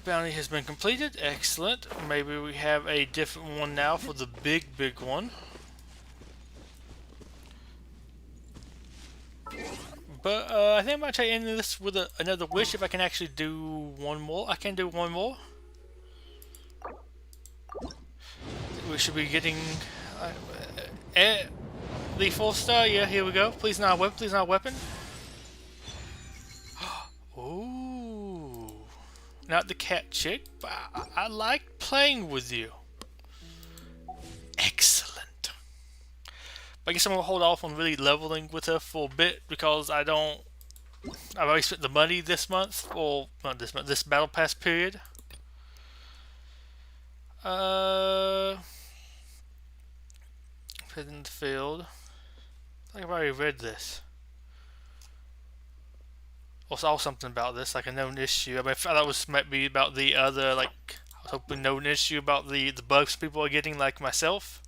A: bounty has been completed. Excellent. Maybe we have a different one now for the big one. But I think I might try to end this with another wish if I can actually do one more. I can do one more. We should be getting the 4-star. Yeah, here we go. Please not a weapon. Please not a weapon. Ooh, not the cat chick, but I like playing with you. Excellent. I guess I'm gonna hold off on really leveling with her for a bit because I've already spent the money this month, or not this month, this battle pass period. Put in the field. I think I've already read this. Or saw something about this, like a known issue. I mean, I thought it was might be about the other, like, I was hoping known issue about the bugs people are getting, like myself.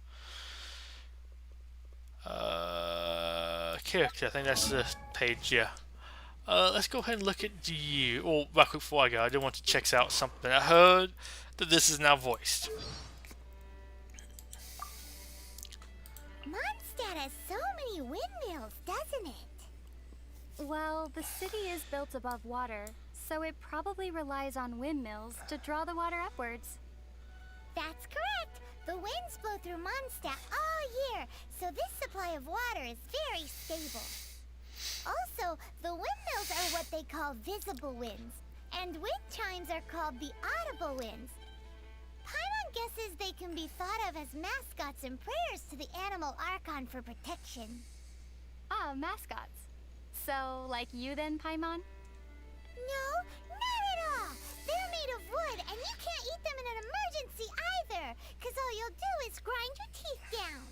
A: Character, I think that's the page, yeah. Let's go ahead and look at you. Oh, right quick before I go, I do want to check out something. I heard that this is now voiced.
G: Mondstadt has so many windmills, doesn't it?
O: Well, the city is built above water, so it probably relies on windmills to draw the water upwards.
G: That's correct. The winds blow through Mondstadt all year, so this supply of water is very stable. Also, the windmills are what they call visible winds, and wind chimes are called the audible winds. Paimon guesses they can be thought of as mascots and prayers to the animal Archon for protection.
O: Ah, mascots. So, like you then, Paimon?
G: No, not at all. They're made of wood, and you can't eat them in an emergency either, because all you'll do is grind your teeth down.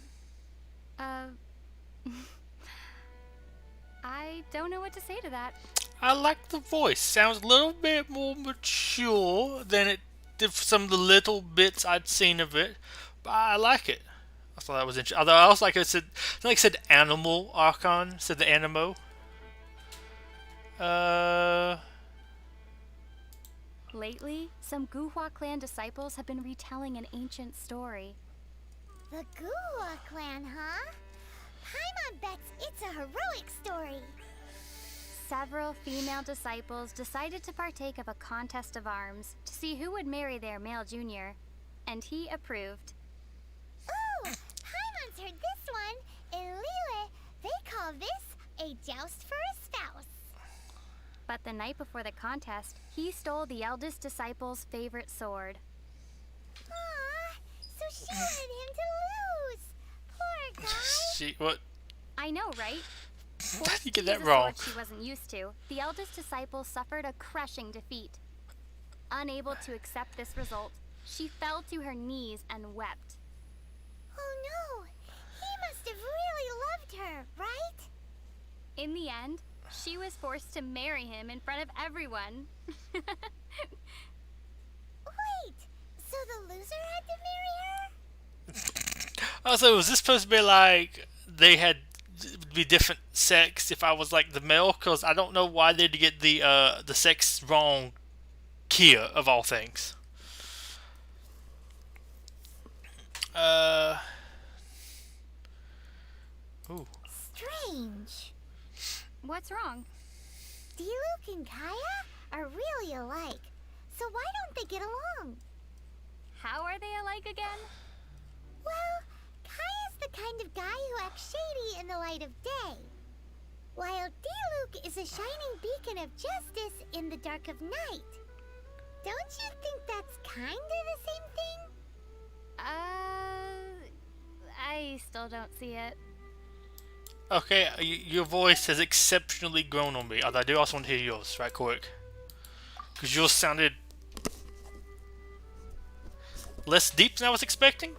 O: I don't know what to say to that.
A: I like the voice. Sounds a little bit more mature than it did for some of the little bits I'd seen of it, but I like it. I thought that was interesting. Although I also like it said animal Archon, said the animo.
O: Lately, some Guhua clan disciples have been retelling an ancient story.
G: The Guhua clan, huh? Paimon bets it's a heroic story.
O: Several female disciples decided to partake of a contest of arms to see who would marry their male junior, and he approved.
G: Ooh, Paimon's heard this one. In Liyue, they call this a joust for a spouse.
O: But the night before the contest, he stole the eldest disciple's favorite sword.
G: Aww, so she wanted him to lose. Poor guy.
A: What?
O: I know, right?
A: How did you get
O: To use
A: that
O: a
A: wrong?
O: sword she wasn't used to, the eldest disciple suffered a crushing defeat. Unable to accept this result, she fell to her knees and wept.
G: Oh no, he must have really loved her, right?
O: In the end, she was forced to marry him in front of everyone.
G: Wait, so the loser had to marry her?
A: Also, was this supposed to be like they had be different sex if I was like the male? Because I don't know why they'd get the sex wrong here of all things. Ooh.
G: Strange.
O: What's wrong?
G: Diluc and Kaya are really alike, so why don't they get along?
O: How are they alike again?
G: Well, Kaya's the kind of guy who acts shady in the light of day, while Diluc is a shining beacon of justice in the dark of night. Don't you think that's kinda the same thing?
O: I still don't see it.
A: Okay, your voice has exceptionally grown on me. Although I do also want to hear yours, right quick. Because yours sounded less deep than I was expecting.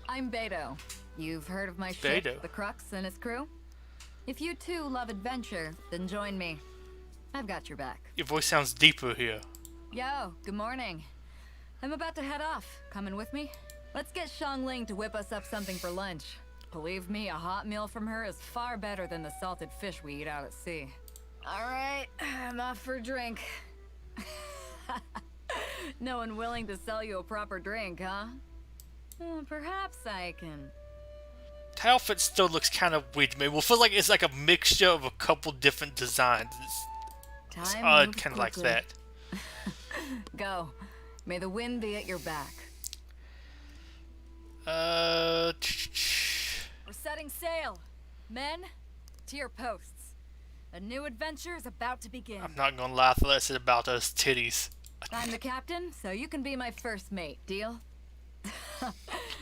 P: I'm Beto. You've heard of my
A: Beto.
P: ship, the Crux, and its crew? If you too love adventure, then join me. I've got your back.
A: Your voice sounds deeper here.
P: Yo, good morning. I'm about to head off. Coming with me? Let's get Xiangling to whip us up something for lunch. Believe me, a hot meal from her is far better than the salted fish we eat out at sea. All right, I'm off for a drink. No one willing to sell you a proper drink, huh? Perhaps I can.
A: The outfit still looks kind of weird to me. Well, feels like it's like a mixture of a couple different designs. It's odd, kind of like that.
P: Go. May the wind be at your back.
A: Uh.
P: We're setting sail. Men, to your posts. A new adventure is about to begin.
A: I'm not gonna lie, unless it's about those titties.
P: I'm the captain, so you can be my first mate. Deal?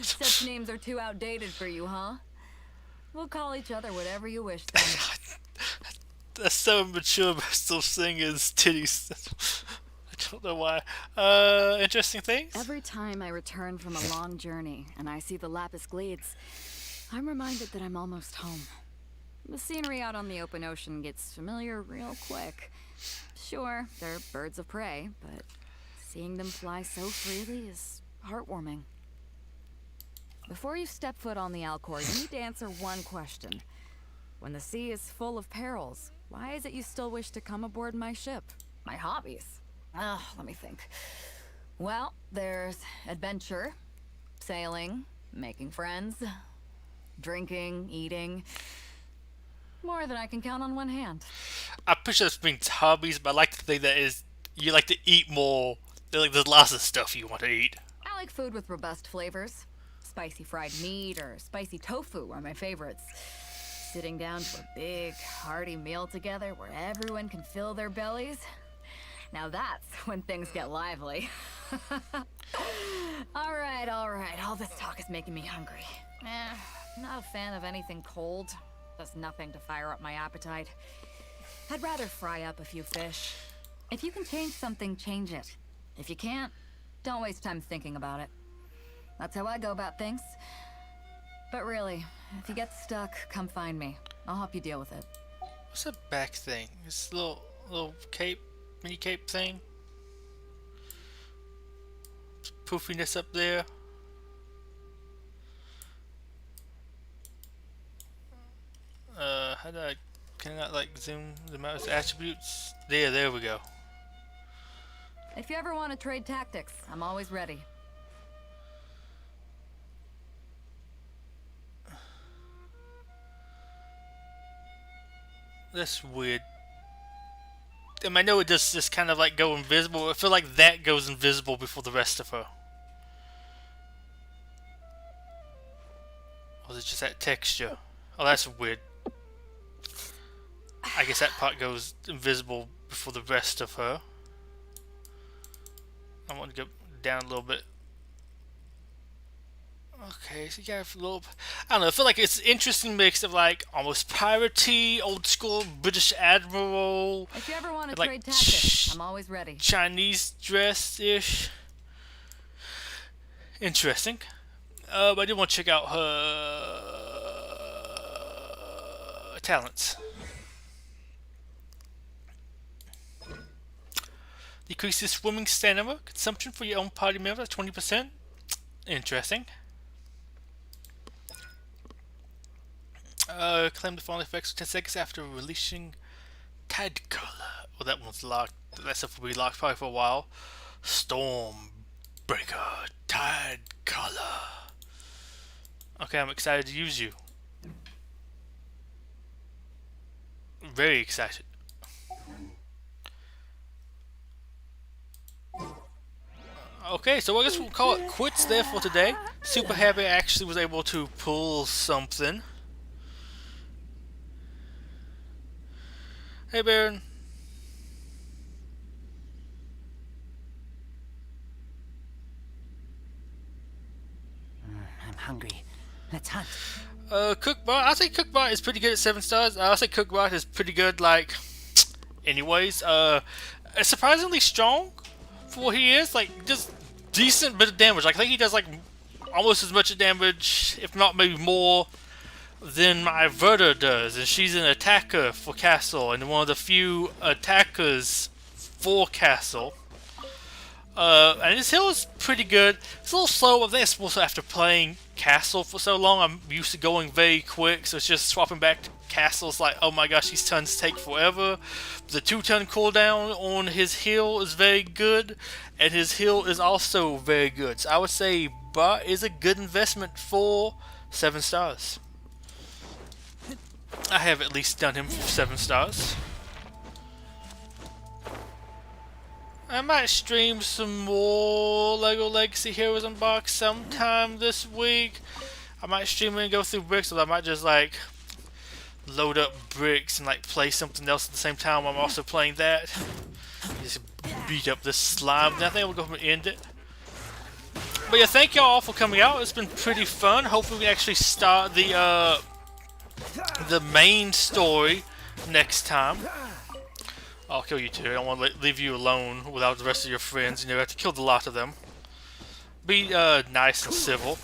P: Such names are too outdated for you, huh? We'll call each other whatever you wish then.
A: That's so immature, but still saying is titties. I don't know why. Interesting things?
P: Every time I return from a long journey and I see the Lapis Glades, I'm reminded that I'm almost home. The scenery out on the open ocean gets familiar real quick. Sure, they're birds of prey, but seeing them fly so freely is heartwarming. Before you step foot on the Alcor, you need to answer one question. When the sea is full of perils, why is it you still wish to come aboard my ship? My hobbies? Let me think. Well, there's adventure, sailing, making friends, drinking, eating. More than I can count on one hand.
A: I picture this being hobbies, but I like to think that is you like to eat more. Like there's lots of stuff you want to eat.
P: I like food with robust flavors. Spicy fried meat or spicy tofu are my favorites. Sitting down to a big, hearty meal together where everyone can fill their bellies. Now that's when things get lively. All right. All this talk is making me hungry. Not a fan of anything cold. Does nothing to fire up my appetite. I'd rather fry up a few fish. If you can change something, change it. If you can't, don't waste time thinking about it. That's how I go about things. But really, if you get stuck, come find me. I'll help you deal with it.
A: What's that back thing? This little cape, mini cape thing? Poofiness up there. Can I not like zoom the mouse attributes? There we go.
P: If you ever want to trade tactics, I'm always ready.
A: That's weird. I know it does just kind of like go invisible. I feel like that goes invisible before the rest of her. Or is it just that texture? Oh, that's weird. I guess that part goes invisible before the rest of her. I want to go down a little bit. Okay, so you got a little... I don't know, I feel like it's an interesting mix of like almost piratey, old school British admiral.
P: If you ever want to
A: like
P: trade tactics, I'm always ready.
A: Chinese dress-ish. Interesting. But I did want to check out her talents. Decreases swimming stamina consumption for your own party member 20%. Interesting. Claim the following effects for 10 seconds after releasing Tide Color. Well, that one's locked. That stuff will be locked probably for a while. Stormbreaker Tide Color. Okay, I'm excited to use you. Very excited. Okay, so I guess we'll call it quits there for today. Super happy I actually was able to pull something. Hey, Baron.
B: I'm hungry. Let's hunt.
A: Cookbot. I'll say Cookbot is pretty good at 7 stars. I'll say Cookbot is pretty good, like, anyways. Surprisingly strong for what he is. Like, just decent bit of damage. Like, I think he does, like, almost as much damage, if not maybe more, than my Verda does. And she's an attacker for Castle, and one of the few attackers for Castle. And his heal is pretty good. It's a little slow, but I think it's also after playing castle for so long. I'm used to going very quick, so it's just swapping back to castles like, oh my gosh, these turns take forever. The 2-turn cooldown on his heal is very good, and his heal is also very good. So I would say Bart is a good investment for 7 stars. I have at least done him for 7 stars. I might stream some more LEGO Legacy Heroes Unboxed sometime this week. I might stream it and go through bricks, or I might just like load up bricks and like play something else at the same time while I'm also playing that. Just beat up this slime. Then I think we'll go ahead and end it. But yeah, thank y'all all for coming out. It's been pretty fun. Hopefully we can actually start the main story next time. I'll kill you too. I don't want to leave you alone without the rest of your friends. You know, you have to kill the lot of them. Be nice and civil.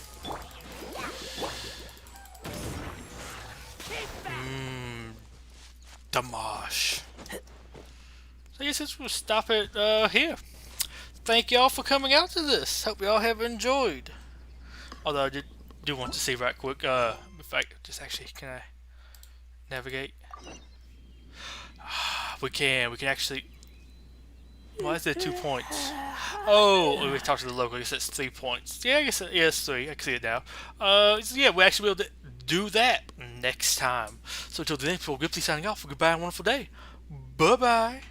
A: Damage. So I guess we'll stop it here. Thank y'all for coming out to this. Hope y'all have enjoyed. Although I do want to see right quick. If I just actually, can I navigate? We can actually. Why is there 2 points? Oh, we talked to the local. I guess it's 3 points. Yeah, I guess it's 3. I can see it now. So yeah, we actually be able to do that next time. So until then, Betuor Gripley signing off. Goodbye and wonderful day. Bye bye.